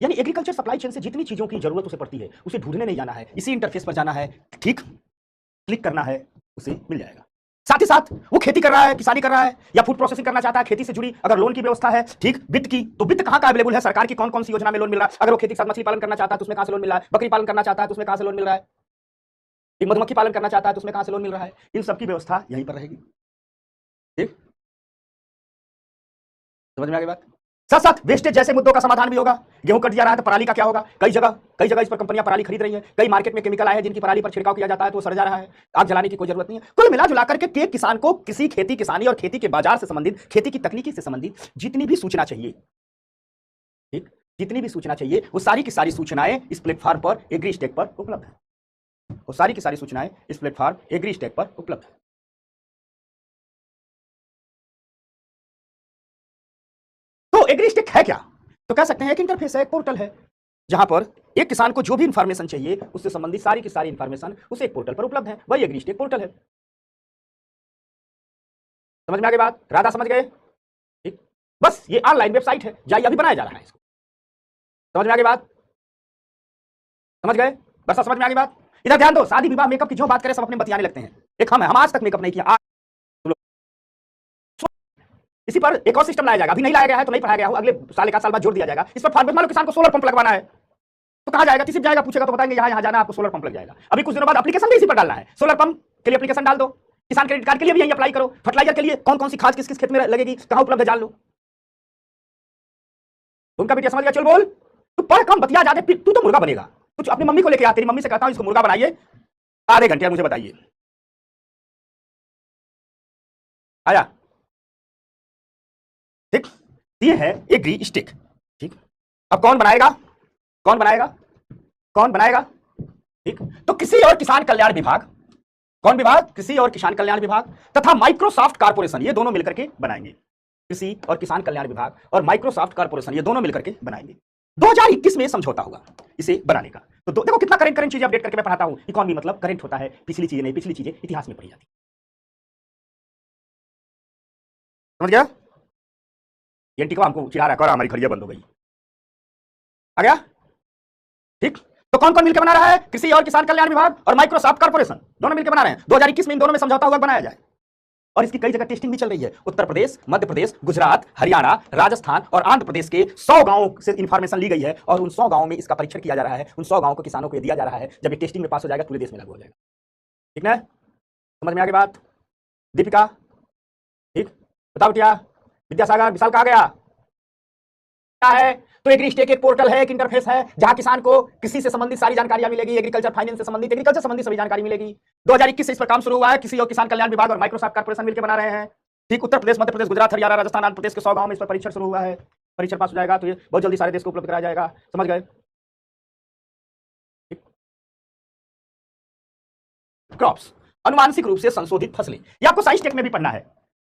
यानी एग्रीकल्चर सप्लाई चेन से जितनी चीजों की जरूरत उसे पड़ती है, उसे ढूंढने नहीं जाना है, इसी इंटरफेस पर जाना है। ठीक, क्लिक करना है, उसे मिल जाएगा। साथ ही साथ वो खेती कर रहा है, किसानी कर रहा है, या फूड प्रोसेसिंग करना चाहता है, खेती से जुड़ी अगर लोन की व्यवस्था है, ठीक, वित्त की, तो वित्त कहां का अवेलेबल है, सरकार की कौन कौन सी योजना में लोन मिल रहा है। अगर वो खेती के साथ मछली पालन करना चाहता है तो उसमें कहां से लोन मिल रहा है, बकरी पालन करना चाहता है तो उसमें कहां से लोन मिल रहा है, मधुमक्खी पालन करना चाहता है तो उसमें कहां से लोन मिल रहा है। इन सबकी व्यवस्था यहीं पर रहेगी। ठीक, समझ में आ गई बात? साथ साथ वेस्टेज जैसे मुद्दों का समाधान भी होगा। गेहूं कट जा रहा है तो पराली का क्या होगा? कई जगह इस पर कंपनियां पराली खरीद रही है, कई मार्केट में केमिकल आए हैं जिनकी पराली पर छिड़काव किया जाता है तो वो सड़ जा रहा है, आग जलाने की कोई जरूरत नहीं है। कुल मिला जुला करके के किसान को किसी खेती किसानी और खेती के बाजार से संबंधित, खेती की तकनीकी से संबंधित जितनी भी सूचना चाहिए, ठीक, जितनी भी सूचना चाहिए, वो सारी की सारी सूचनाएं इस प्लेटफॉर्म पर एग्री स्टेक पर उपलब्ध है। वो सारी की सारी सूचनाएं इस प्लेटफॉर्म एग्री स्टेक पर उपलब्ध है। तो एग्रीस्टिक है क्या? तो कह सकते हैं एक इंटरफेस है, एक पोर्टल है, जहां पर एक किसान को जो भी इंफॉर्मेशन चाहिए उससे संबंधित सारी की सारी इंफॉर्मेशन उस एक पोर्टल पर उपलब्ध है। वही एग्रीस्टिक पोर्टल है। समझ में आ गई बात? राधा समझ गए? ठीक, बस ये ऑनलाइन वेबसाइट है, जाइए, अभी बनाया जा रहा है इसको। समझ में आ गई बात? समझ गए? बस समझ में आ गई बात? इधर ध्यान दो, शादी विवाह मेकअप की जो बात करें सब अपने बतियाने लगते हैं। एक हम आज तक मेकअप नहीं किया, इसी पर एक और सिस्टम लाया जाएगा, अभी नहीं लाया गया है तो नहीं पढ़ाया गया हो, अगले साल एक साल बाद जोड़ दिया जाएगा इस पर। फार्मर, मान लो किसान को सोलर पंप लगवाना है तो कहां जाएगा? किसी जाएगा, पूछेगा तो बताएंगे यहाँ यहाँ जाना, आपको सोलर पंप लग जाएगा। अभी कुछ दिनों बाद एप्लीकेशन भी इसी पर डालना है, सोलर पंप के लिए एप्लीकेशन डाल दो, किसान क्रेडिट कार्ड के लिए भी यही अप्लाई करो, फर्टिलाइजर के लिए कौन कौन सी खाद किस किस खेत में लगेगी, कहां उपलब्ध है जान लो। उनका बेटिया समझ गया? चल बोल, तू पढ़ कम बतिया ज्यादा, तू तो मुर्गा बनेगा। कुछ अपनी मम्मी को लेके आ, तेरी मम्मी से कहता हूं इसको मुर्गा बनाइए, आधे घंटे मुझे बताइए। आया? ठीक, ये है एग्री स्टिक। ठीक, अब कौन बनाएगा? कौन बनाएगा? कौन बनाएगा? ठीक, तो कृषि और किसान कल्याण विभाग, कौन विभाग? कृषि और किसान कल्याण विभाग तथा माइक्रोसॉफ्ट कॉर्पोरेशन, ये दोनों मिलकर के बनाएंगे। कृषि और किसान कल्याण विभाग और माइक्रोसॉफ्ट कॉर्पोरेशन ये दोनों मिलकर के बनाएंगे। 2021 में समझौता होगा इसे बनाने का। तो देखो कितना करंट करंट चीजें अपडेट करके मैं पढ़ाता हूं। इकोनॉमी मतलब करंट होता है, पिछली चीजें नहीं, पिछली चीजें इतिहास में पढ़ी जाती। समझ गया? ये टिकवा हमको चिढ़ा रहा है, हमारी खड़िया बंद हो गई। आ गया? ठीक, तो कौन कौन मिलकर बना रहा है? कृषि और किसान कल्याण विभाग और माइक्रोसॉफ्ट कॉर्पोरेशन दोनों मिलकर बना रहे हैं। 2021 में इन दोनों में समझौता हुआ बनाया जाए और इसकी कई जगह टेस्टिंग भी चल रही है। उत्तर प्रदेश, मध्य प्रदेश, गुजरात, हरियाणा, राजस्थान और आंध्र प्रदेश के 100 गांवों से इंफॉर्मेशन ली गई है और उन 100 गांवों में इसका परीक्षण किया जा रहा है। उन 100 गांवों को किसानों को दिया जा रहा है। जब ये टेस्टिंग में पास हो जाएगा पूरे देश में लागू हो जाएगा। ठीक ना? समझ में आ गई बात? दीपिका ठीक, बताओ क्या? विद्यासागर, विशाल कहा गया? क्या है? तो एग्रीस्टेक एक पोर्टल है, एक इंटरफेस है जहां किसान को कृषि से संबंधित सारी जानकारियां मिलेगी, एग्रीकल्चर फाइनेंस से संबंधित, एग्रीकल्चर संबंधी सभी जानकारी मिलेगी। 2021 से इस पर काम शुरू हुआ है। कृषि और किसान कल्याण विभाग और माइक्रोसॉफ्ट कॉर्पोरेशन मिलकर बना रहे हैं। ठीक, उत्तर प्रदेश, मध्य प्रदेश, गुजरात, हरियाणा, राजस्थान, आंध्र प्रदेश के 100 गांव में इस पर परीक्षण शुरू हुआ है। परीक्षण पास हो जाएगा तो ये बहुत जल्दी सारे देश को उपलब्ध कराया जाएगा। समझ गए? क्रॉप्स, अनुवांशिक रूप से संशोधित फसलें, ये आपको साइंस टेक में भी पढ़ना है,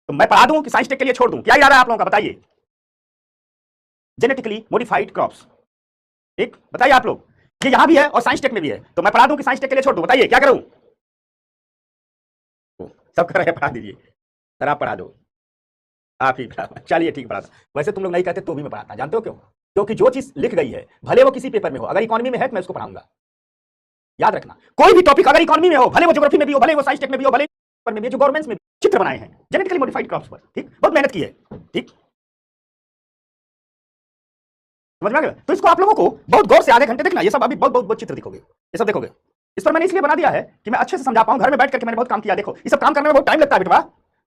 तो मैं पढ़ा दूं कि साइंस टेक के लिए छोड़ दूं? क्या इरादा है आप लोगों का बताइए? जेनेटिकली मॉडिफाइड क्रॉप्स, ठीक, बताइए आप लोग। ये यहां भी है और साइंस टेक में भी है, तो मैं पढ़ा दूं कि साइंस टेक के लिए छोड़ दूं? बताइए क्या करूं? सब कर रहे हैं, पढ़ा दीजिए सर, आप पढ़ा दो, आप ही पढ़ा। चलिए ठीक, पढ़ाता। वैसे तुम लोग नहीं कहते तो भी मैं पढ़ाता, जानते हो क्यों? क्योंकि जो चीज लिख गई है भले वो किसी पेपर में हो, अगर इकोनॉमी में है तो मैं उसको पढ़ाऊंगा। याद रखना, कोई भी टॉपिक अगर इकोनॉमी में हो, भले वो ज्योग्राफी में भी हो, भले वो साइंस टेक में भी हो, भले पेपर में भी, जो गवर्नमेंट्स में चित्र बनाए हैं जेनेटिकली मॉडिफाइड क्रॉप्स पर, ठीक, बहुत मेहनत की है। ठीक, समझ में आ गया? तो इसको आप लोगों को बहुत गौर से आधे घंटे देखना, ये सब अभी बहुत बहुत बहुत चित्र दिखोगे, ये सब देखोगे। इस पर मैंने इसलिए बना दिया है कि मैं अच्छे से समझा पाऊं। घर में बैठ करके मैंने बहुत काम किया, देखो ये सब काम करने में बहुत टाइम लगता है बेटवा।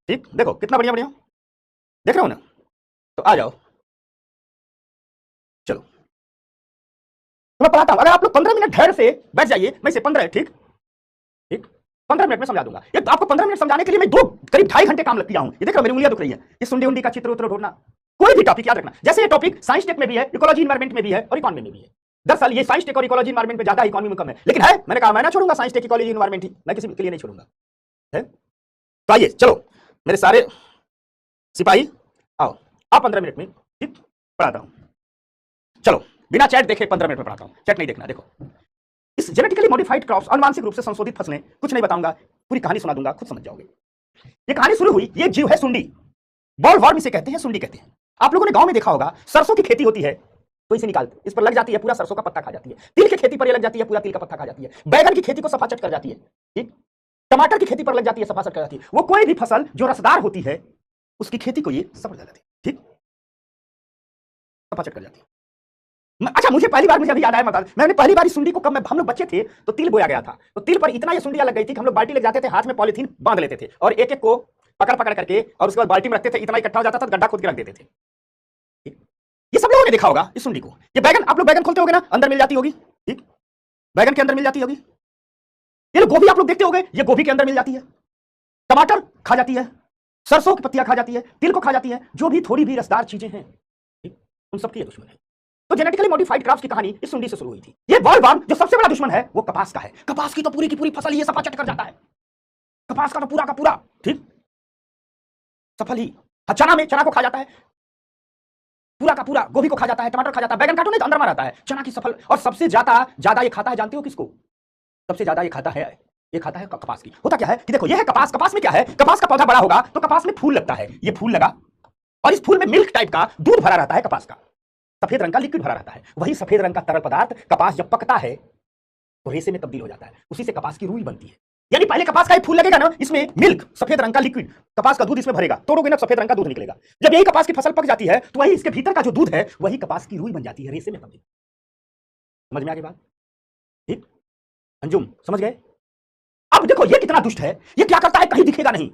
ठीक, देखो कितना बढ़िया बढ़िया देख रहे हो ना? तो आ जाओ, चलो तो मैं पढ़ाता हूं। अगर आप लोग 15 मिनट धैर्य से बैठ जाइए, मैं इसे 15, ठीक ठीक, 15 मिनट में समझा दूंगा। ये आपको 15 मिनट समझाने के लिए मैं करीब 2.5 घंटे काम किया हूं। ये देखो मेरी उंगलियां दुख रही है, ये सुंडी उंडी का चित्र उत्र ढूंढना। कोई भी टॉपिक याद रखना, जैसे ये टॉपिक साइंस टेक में भी है, इकोलॉजी एनवायरमेंट में भी है और इकोनॉमी में भी है। दरअसल ये साइंस टेक और इकोलॉजी एनवायरमेंट में ज्यादा, इकोनॉमी में कम है, लेकिन है, मैंने कहा मैं ना छोड़ूंगा साइंस टेक इकोलॉजी एनवायरमेंट ही, मैं किसी के लिए नहीं छोड़ूंगा। है तो आइए चलो मेरे सारे सिपाही आओ, आप 15 मिनट में ठीक पढ़ाता हूं। चलो बिना चैट देखे 15 मिनट में पढ़ाता हूं, चैट नहीं देखना। देखो इस जेनेटिकली मॉडिफाइड क्रॉप्स, अनुवांशिक रूप से संशोधित फसलें, कुछ नहीं बताऊंगा, पूरी कहानी सुना दूंगा, खुद समझ जाओगे। ये कहानी शुरू हुई, ये जीव है सुंडी, बॉल वॉर्म इसे कहते हैं, सुंडी कहते हैं। आप लोगों ने गांव में देखा होगा, सरसों की खेती होती है तो इसे निकालते, इस पर लग जाती है, पूरा सरसों का पत्ता खा जाती है। तिल की खेती पर ये लग जाती है, पूरा तिल का पत्ता खा जाती है। बैगन की खेती को सफाचट कर जाती है, ठीक। टमाटर की खेती पर लग जाती है, सफाचट कर जाती है। वो कोई भी फसल जो रसदार होती है उसकी खेती को ये सफल कर जाती है, ठीक, सफाचट कर जाती है। अच्छा मुझे पहली बार, मुझे अभी याद आया, मैंने पहली बार इस सुंडी को, कब हम लोग बच्चे थे तो तिल बोया गया था, तो तिल पर इतना ये सुंडियां लग गई थी कि हम लोग बाल्टी ले जाते थे, हाथ में पॉलीथीन बांध लेते थे और एक एक को पकड़ पकड़ करके और उसके बाद बाल्टी में रखते थे, इतना इकट्ठा हो जाता था, गड्ढा खोद के रख देते थे। ये सब लोगों ने देखा होगा इस सुंडी को। ये बैगन, आप लोग बैगन खोलते होगे ना, अंदर मिल जाती होगी, ठीक, बैगन के अंदर मिल जाती होगी। ये गोभी आप लोग देखते होगे, ये गोभी के अंदर मिल जाती है। टमाटर खा जाती है, सरसों की पत्तियां खा जाती है, तिल को खा जाती है, जो भी थोड़ी भी रसदार चीजें हैं, ठीक, उन सबकी ये दुश्मन है। तो जेनेटिकली मॉडिफाइड क्रॉप्स की कहानी इस सुंडी से शुरू हुई थी। ये बॉलवर्म जो सबसे बड़ा दुश्मन है वो कपास का है। कपास की तो पूरी की पूरी फसल ये सफाचट कर जाता है, कपास का तो पूरा का पूरा, ठीक, सफल ही। चना में, चना को खा जाता है, पूरा का पूरा गोभी को खा जाता है, टमाटर खा जाता है, बैगन काटो नहीं तो अंदर में रहता है, चना की सफल। और सबसे ज्यादा ये खाता है, जानते हो किसको? सबसे ज्यादा ये खाता है कपास की। होता क्या है कि देखो, ये है कपास। कपास में क्या है, कपास का पौधा बड़ा होगा तो कपास में फूल लगता है, ये फूल लगा और इस फूल में मिल्क टाइप का दूध भरा रहता है, कपास का सफेद रंग का लिक्विड भरा रहता है। वही सफेद रंग का तरल पदार्थ कपास जब पकता है तो रेशे में तब्दील हो जाता है, उसी से कपास की रुई बनती है। यानी पहले कपास का एक फूल लगेगा ना, इसमें मिल्क सफेद रंग का लिक्विड, कपास का दूध इसमें भरेगा, तोड़ोगे ना सफेद रंग का दूध निकलेगा। जब यही कपास की फसल पक जाती है तो वही इसके भीतर का जो दूध है वही कपास की रुई बन जाती है, रेशे में तब्दील। समझ में आ गई बात? ठीक, अंजुम समझ गए? अब देखो ये कितना दुष्ट है, ये क्या करता है कहीं दिखेगा नहीं।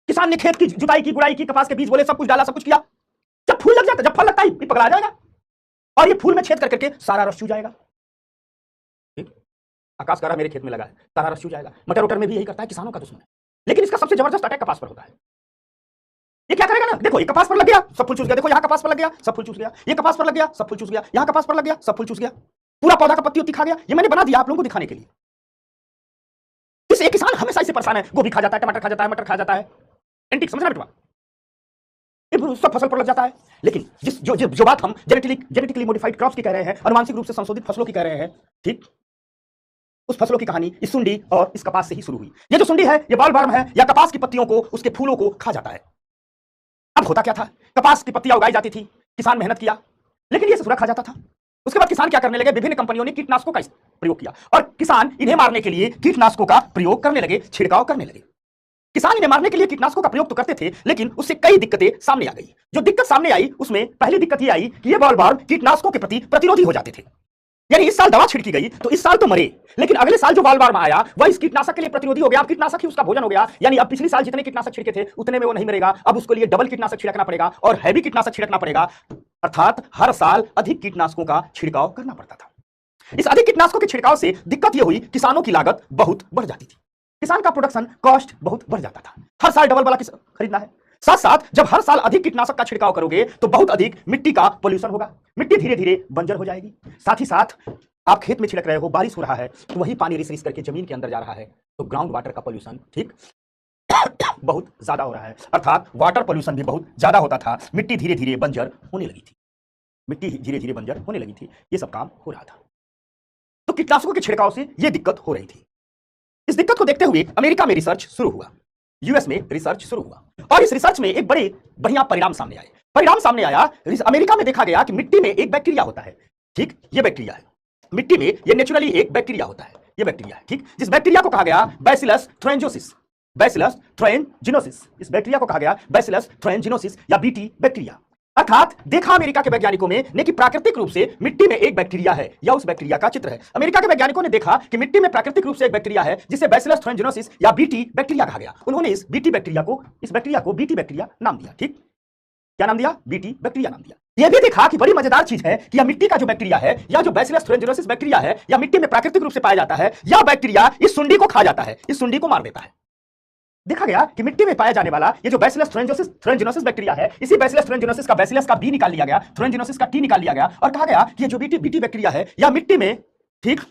किसान ने खेत की जुताई की, गुड़ाई की, कपास के बीज बोले, सब कुछ डाला, सब कुछ किया। जब फूल लग जाता है, जब फल लगता है, ये पगला जाएगा और ये फूल में छेद करके सारा रस चू जाएगा। ठीक, आकाश कह रहा मेरे खेत में लगा है, सारा रस चू जाएगा। मटर उटर में भी यही करता है, किसानों का दुश्मन है। लेकिन इसका सबसे जबरदस्त अटैक कपास पर होता है। ये क्या करेगा ना, देखो ये कपास पर लग गया, सब फूल चूस गया। देखो यहाँ कपास पर लग गया, सब फूल चूस गया। ये कपास पर लग गया, सब फूल चूस गया। यहाँ कपास पर लग गया, सब फूल चूस गया। पूरा पौधा का पत्ती उत्ती खा गया। ये मैंने बना दिया आप लोगों को दिखाने के लिए। इससे किसान हमेशा इससे परेशान है, गोभी खा जाता है, टमाटर खा जाता है, मटर खा जाता है। एंटी समझना बेटवा, सब फसल पर लग जाता है। लेकिन जो बात हम जेनेटिकली मॉडिफाइड क्रॉप्स की कह रहे हैं, अनुवांशिक रूप से संशोधित फसलों की कह रहे हैं, ठीक, उस फसलों की कहानी इस सुंडी और इस कपास से ही शुरू हुई। ये जो सुंडी है, ये बॉलवर्म है, या कपास की पत्तियों को, उसके फूलों को खा जाता है। अब होता क्या था, कपास की पत्तियां उगाई जाती थी, किसान मेहनत किया, लेकिन ये ससुरा खा जाता था। उसके बाद किसान क्या करने लगे, विभिन्न कंपनियों ने कीटनाशकों का प्रयोग किया और किसान इन्हें मारने के लिए कीटनाशकों का प्रयोग करने लगे, छिड़काव करने लगे। किसान इन्हें मारने के लिए कीटनाशकों का प्रयोग तो करते थे, लेकिन उससे कई दिक्कतें सामने आ गई। जो दिक्कत सामने आई उसमें पहली दिक्कत यह आई कि ये बॉलवर्म कीटनाशकों के प्रति प्रतिरोधी हो जाते थे। यानी इस साल दवा छिड़की गई तो इस साल तो मरे, लेकिन अगले साल जो बॉलवर्म आया वह इस कीटनाशक के लिए प्रतिरोधी हो गया। अब कीटनाशक ही उसका भोजन हो गया। यानी अब पिछली साल जितने कीटनाशक छिड़के थे उतने में वो नहीं मरेगा, अब उसके लिए डबल कीटनाशक छिड़कना पड़ेगा और हैवी कीटनाशक छिड़कना पड़ेगा। अर्थात हर साल अधिक कीटनाशकों का छिड़काव करना पड़ता था। इस अधिक कीटनाशकों के छिड़काव से दिक्कत यह हुई, किसानों की लागत बहुत बढ़ जाती थी, किसान का प्रोडक्शन कॉस्ट बहुत बढ़ जाता था। हर साल डबल वाला खरीदना है। साथ साथ जब हर साल अधिक कीटनाशक का छिड़काव करोगे तो बहुत अधिक मिट्टी का पॉल्यूशन होगा, मिट्टी धीरे धीरे बंजर हो जाएगी। साथ ही साथ आप खेत में छिड़क रहे हो, बारिश हो रहा है तो वही पानी रिस करके जमीन के अंदर जा रहा है, तो ग्राउंड वाटर का पॉल्यूशन, ठीक, बहुत ज्यादा हो रहा है। अर्थात वाटर पॉल्यूशन भी बहुत ज्यादा होता था, मिट्टी धीरे धीरे बंजर होने लगी थी, मिट्टी धीरे धीरे बंजर होने लगी थी। ये सब काम हो रहा था, तो कीटनाशकों के छिड़काव से यह दिक्कत हो रही थी। इस दिक्कत को देखते हुए अमेरिका में रिसर्च शुरू हुआ, यूएस में रिसर्च शुरू हुआ और इस रिसर्च में एक बड़े बढ़िया परिणाम सामने आए। परिणाम सामने आया, अमेरिका में देखा गया कि मिट्टी में एक बैक्टीरिया होता है, ठीक, ये बैक्टीरिया है मिट्टी में, ये नेचुरली एक बैक्टीरिया होता है, ये बैक्टीरिया है, ठीक, जिस बैक्टीरिया को कहा गया बैसिलस थ्रेंजोसिस, बैसिलस थ्रेंजिनोसिस। इस बैक्टीरिया को कहा गया बैसिलस थ्रेंजिनोसिस या बीटी बैक्टीरिया। अर्थात देखा अमेरिका के वैज्ञानिकों ने कि प्राकृतिक रूप से मिट्टी में एक बैक्टीरिया है, या उस बैक्टीरिया का चित्र है। अमेरिका के वैज्ञानिकों ने देखा कि मिट्टी में प्राकृतिक रूप से एक बैक्टीरिया है जिसे बैसिलस थ्रेंजिनोसिस या बीटी बैक्टीरिया कहा गया। उन्होंने इस बैक्टीरिया को बीटी बैक्टीरिया नाम दिया, ठीक, क्या नाम दिया, बीटी बैक्टीरिया नाम दिया। यह भी देखा कि बड़ी मजेदार चीज है कि यह मिट्टी का जो बैक्टीरिया है, या जो बैसिलस थ्रेंजिनोसिस बैक्टीरिया है, या मिट्टी में प्राकृतिक रूप से पाया जाता है, यह बैक्टीरिया इस सुंडी को खा जाता है, इस सुंडी को मार देता है। देखा गया कि मिट्टी में पाया जाने वाला ये जो बैसिलस थ्रेंजिनोसिस बैक्टीरिया है, इसी बैसिलस थ्रेंजिनोसिस का बैसिलस का बी निकाल लिया गया, थ्रेंजिनोसिस का टी निकाल लिया गया और कहा गया कि ये जो बीटी बैक्टीरिया है या मिट्टी में, ठीक,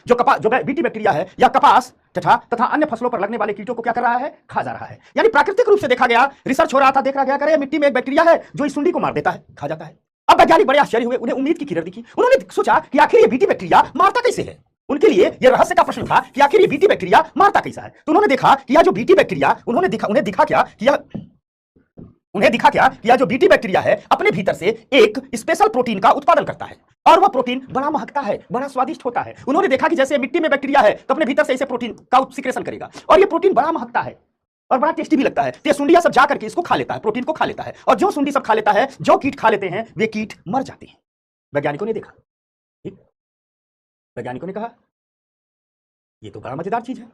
जो बीटी बैक्टीरिया है या कपास तथा अन्य फसलों पर लगने वाले कीटों को क्या कर रहा है, खा जा रहा है। यानी प्राकृतिक रूप से देखा गया, रिसर्च हो रहा था, देखा गया करे मिट्टी में एक बैक्टीरिया है जो इस सुंडी को मार देता है, खा जाता है। अब वैज्ञानिक बड़े आश्चर्य हुए, उन्हें उम्मीद की किरण दिखी। उन्होंने सोचा कि आखिर ये बीटी बैक्टीरिया मारता कैसे है। उनके लिए यह रहस्य का प्रश्न था कि आखिर ये बीटी बैक्टीरिया मारता कैसा है। तो उन्होंने देखा कि यह जो बीटी बैक्टीरिया, उन्हें दिखा क्या कि यह जो बीटी बैक्टीरिया है अपने भीतर से एक स्पेशल प्रोटीन का उत्पादन करता है और वह प्रोटीन बड़ा महकता है, बड़ा स्वादिष्ट होता है। उन्होंने देखा कि जैसे मिट्टी में बैक्टीरिया है तो अपने भीतर से इसे प्रोटीन का सिक्रेशन करेगा और यह प्रोटीन बड़ा महकता है और बड़ा टेस्टी भी लगता है। तो सुंडिया सब जाकर के इसको खा लेता है, प्रोटीन को खा लेता है, और जो सुंडी सब खा लेता है, जो कीट खा लेते हैं, वे कीट मर जाते हैं। वैज्ञानिकों ने देखा, ठीक, वैज्ञानिकों ने कहा ये तो बड़ा मजेदार चीज है,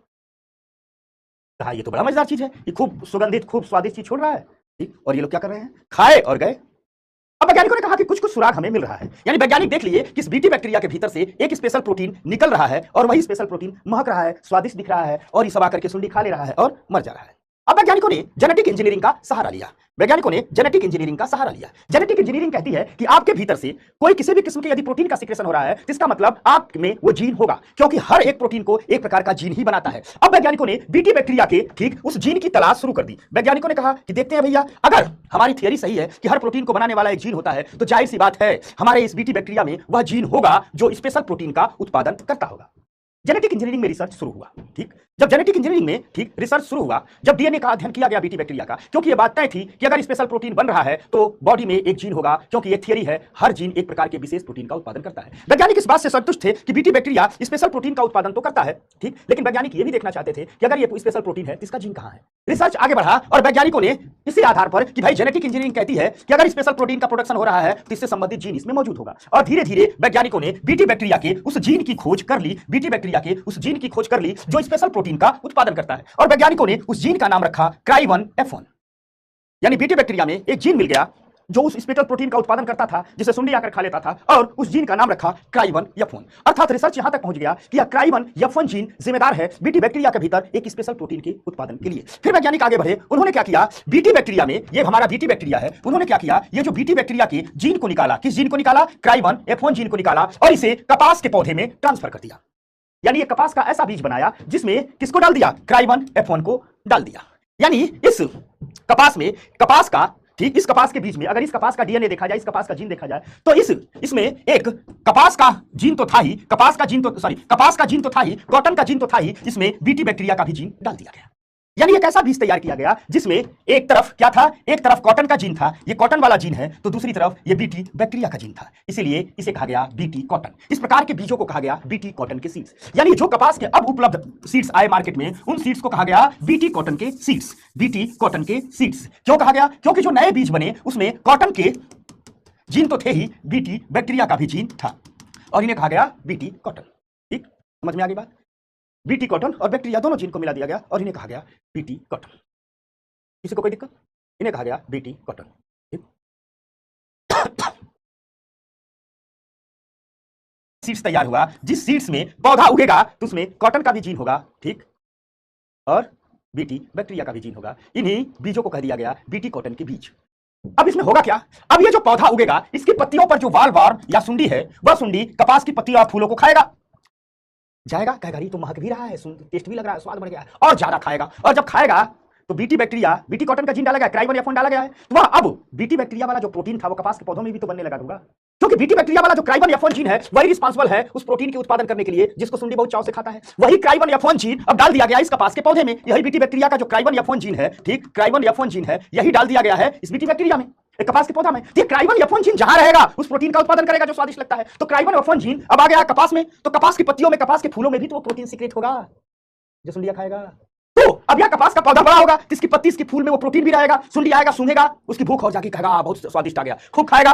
कहा ये तो बड़ा मजेदार चीज है, ये खूब सुगंधित, खूब स्वादिष्ट चीज छोड़ रहा है, ठीक, और ये लोग क्या कर रहे हैं, खाए और गए। अब वैज्ञानिकों ने कहा कि कुछ सुराग हमें मिल रहा है। यानी वैज्ञानिक देख लिए कि इस बीटी बैक्टीरिया के भीतर से एक स्पेशल प्रोटीन निकल रहा है और वही स्पेशल प्रोटीन महक रहा है, स्वादिष्ट दिख रहा है, और ये सब आकर के सुंडी खा ले रहा है और मर जा रहा है। अब वैज्ञानिकों ने जेनेटिक इंजीनियरिंग का सहारा लिया। वैज्ञानिकों ने जेनेटिक इंजीनियरिंग का सहारा लिया। जेनेटिक इंजीनियरिंग कहती है कि आपके भीतर से कोई किसी भी किस्म के यदि प्रोटीन का सिक्रेशन हो रहा है, इसका मतलब आप में वो जीन होगा, क्योंकि हर एक प्रोटीन को एक प्रकार का जीन ही बनाता है। अब वैज्ञानिकों ने बीटी बैक्टीरिया के ठीक उस जीन की तलाश शुरू कर दी। वैज्ञानिकों ने कहा कि देखते हैं भैया, अगर हमारी थियरी सही है कि हर प्रोटीन को बनाने वाला एक जीन होता है, तो जाहिर सी बात है हमारे इस बीटी बैक्टीरिया में वह जीन होगा जो स्पेशल प्रोटीन का उत्पादन करता होगा। जेनेटिक इंजीनियरिंग में रिसर्च शुरू हुआ। ठीक, जब जेनेटिक इंजीनियरिंग में ठीक रिसर्च शुरू हुआ, जब डीएनए का अध्ययन किया गया बीटी बैक्टीरिया का, क्योंकि ये बात तय थी कि अगर स्पेशल प्रोटीन बन रहा है तो बॉडी में एक जीन होगा, क्योंकि ये थियरी है हर जीन एक प्रकार के विशेष प्रोटीन का उत्पादन करता है। वैज्ञानिक इस बात से संतुष्ट थे कि बीटी बैक्टीरिया स्पेशल प्रोटीन का उत्पादन तो करता है, ठीक, लेकिन वैज्ञानिक ये भी देखना चाहते थे कि अगर ये स्पेशल प्रोटीन है तो इसका जीन कहां है। रिसर्च आगे बढ़ा और वैज्ञानिकों ने इसी आधार पर कि भाई जेनेटिक इंजीनियरिंग कहती है कि अगर स्पेशल प्रोटीन का प्रोडक्शन हो रहा है तो इससे संबंधित जीन इसमें मौजूद होगा, और धीरे धीरे वैज्ञानिकों ने बीटी बैक्टीरिया के उस जीन की खोज कर ली, बीटी बैक्टीरिया के उस जीन की खोज कर ली जो स्पेशल प्रोटीन का उत्पादन करता है, और वैज्ञानिकों ने उस जीन का नाम रखा Cry1F1। यानी बीटी बैक्टीरिया में एक जीन मिल गया जो उस स्पेशल प्रोटीन का उत्पादन करता था, जिसे सुंडी आकर खा लेता था, और उस जीन का नाम रखा Cry1F1। अर्थात रिसर्च यहां तक पहुंच गया कि यह Cry1F1 जीन जिम्मेदार है बीटी बैक्टीरिया के भीतर एक स्पेशल प्रोटीन के उत्पादन के लिए। फिर वैज्ञानिक आगे बढ़े, उन्होंने क्या किया, बीटी बैक्टीरिया में, ये हमारा बीटी बैक्टीरिया है, उन्होंने क्या किया, ये जो बीटी बैक्टीरिया के जीन को निकाला, किस जीन को निकाला, Cry1F1 जीन को निकाला, और इसे कपास के पौधे में ट्रांसफर कर दिया। यानी ये कपास का ऐसा बीज बनाया जिसमें किसको डाल दिया, Cry1F1 को डाल दिया। यानी इस कपास में, कपास का ठीक, इस कपास के बीज में अगर इस कपास का डीएनए देखा जाए, इस कपास का जीन देखा जाए, तो इसमें एक कपास का जीन तो था ही, कपास का जीन तो था ही, कॉटन का जीन तो था ही, इसमें बीटी बैक्टीरिया का भी जीन डाल दिया गया। यानी एक ऐसा बीज तैयार किया गया जिसमें एक तरफ क्या था, एक तरफ कॉटन का जीन था, ये कॉटन वाला जीन है, तो दूसरी तरफ ये बीटी बैक्टीरिया का जीन था, इसीलिए इसे कहा गया बीटी कॉटन। इस प्रकार के बीजों को कहा गया बीटी कॉटन के सीड्स। यानी जो कपास के अब उपलब्ध सीड्स आए मार्केट में, उन सीड्स को कहा गया बीटी कॉटन के सीड्स। बीटी कॉटन के सीड्स क्यों कहा गया, क्योंकि जो नए बीज बने उसमें कॉटन के जीन तो थे ही, बीटी बैक्टीरिया का भी जीन था, और इन्हें कहा गया बीटी कॉटन। ठीक, समझ में आ गई बात। बीटी कॉटन और बैक्टीरिया दोनों जीन को मिला दिया गया और इन्हें कहा गया बीटी कॉटन। किसी को कोई दिक्कत, इन्हें कहा गया बीटी कॉटन। सीड्स तैयार हुआ, जिस सीड्स में पौधा उगेगा तो उसमें कॉटन का भी जीन होगा, ठीक, और बीटी बैक्टीरिया का भी जीन होगा। इन्हीं बीजों को कह दिया गया बीटी कॉटन के बीज। अब इसमें होगा क्या, अब ये जो पौधा उगेगा इसकी पत्तियों पर जो वाल वार या सुंडी है, वह सुंडी कपास की पत्तियों और फूलों को खाएगा, जाएगा, कहेगा ये तो महक भी रहा है, टेस्ट भी लग रहा है, स्वाद बढ़ गया है, और ज्यादा खाएगा, और जब खाएगा तो बीटी बैक्टीरिया, बीटी कॉटन का जीन डाला गया, Cry1F1 डाला गया है, तो वह अब बीटी बैक्टीरिया वाला जो प्रोटीन था वो कपास के पौधों में भी तो बनने लगा होगा, क्योंकि बीटी बैक्टीरिया वाला जो Cry1F1 जीन है वही रिस्पांसिबल है उस प्रोटीन के उत्पादन करने के लिए जिसको सुंडी बहुत चाव से खाता है। वही Cry1F1 जीन अब डाल दिया गया इस कपास के पौधे में। यही बीटी बैक्टीरिया का जो Cry1F1 जीन है, ठीक, Cry1F1 जीन है, यही डाल दिया गया है इस बीटी बैक्टीरिया में, एक कपास के पौधा में। ये Cry1F1 जीन जहां रहेगा उस प्रोटीन का उत्पादन करेगा जो स्वादिष्ट लगता है। तो Cry1F1 जीन अब आ गया कपास में, तो कपास की पत्तियों में, कपास के फूलों में भी तो वो प्रोटीन सीक्रेट होगा जो सुंडिया खाएगा। तो अब यह कपास का पौधा बड़ा होगा, इसकी पत्ती, इसके फूल में वो प्रोटीन भी रहेगा, सुंडी आएगा, सूंघेगा, उसकी भूख हो जाएगी, कहेगा बहुत स्वादिष्ट आ गया, खूब खाएगा,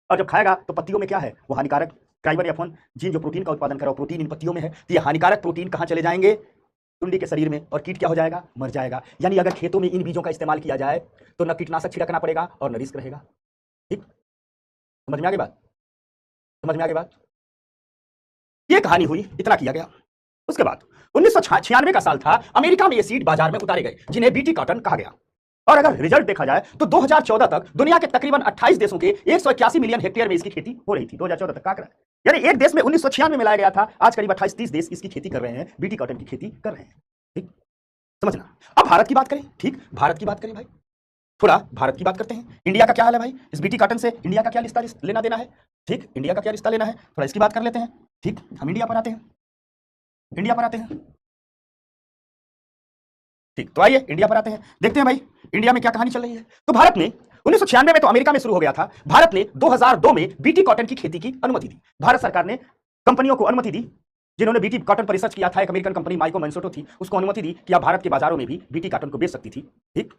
और जब खाएगा तो पत्तियों में क्या है, वो हानिकारक Cry1F1 जीन जो प्रोटीन का उत्पादन कर रहा है, प्रोटीन इन पत्तियों में है, तो ये हानिकारक प्रोटीन कहां चले जाएंगे, सुंडी के शरीर में, और कीट क्या हो जाएगा, मर जाएगा। यानी अगर खेतों में इन बीजों का इस्तेमाल किया जाए तो न कीटनाशक छिड़कना पड़ेगा और न रिस्क रहेगा। ठीक, समझ में आ गई बात, समझ में आ गई बात। ये कहानी हुई, इतना किया गया। उसके बाद 1996 का साल था, अमेरिका में ये सीड बाजार में उतारे गए जिन्हें बीटी कॉटन कहा गया, और अगर रिजल्ट देखा जाए तो 2014 तक दुनिया के तकरीबन 28 देशों के 181 मिलियन हेक्टेयर में इसकी खेती हो रही थी। 2014 तक का आंकड़ा, यानी एक देश में 1996 में लाया गया था, आज करीब 28-30 देश इसकी खेती कर रहे हैं, बीटी कॉटन की खेती कर रहे हैं। ठीक, समझना। अब भारत की बात करें, ठीक, भारत की बात करें भाई, थोड़ा भारत की बात करते हैं। इंडिया का क्या हाल है भाई, इस बीटी कॉटन से इंडिया का क्या रिश्ता लेना देना है, ठीक, इंडिया का क्या रिश्ता लेना है, थोड़ा इसकी बात कर लेते हैं। ठीक, हम इंडिया पर आते हैं, इंडिया पर आते हैं। ठीक, तो आइए इंडिया पर आते हैं, देखते हैं भाई इंडिया में क्या कहानी चल रही है। तो भारत में 1996 में तो अमेरिका में शुरू हो गया था, भारत ने 2002 में बीटी कॉटन की खेती की अनुमति दी। भारत सरकार ने कंपनियों को अनुमति दी जिन्होंने बीटी कॉटन पर रिसर्च किया था। एक अमेरिकन कंपनी माइको मैन्सोटो थी, उसको अनुमति दी कि आप भारत के बाजारों में भी बीटी कॉटन को बेच सकती थी। ठीक,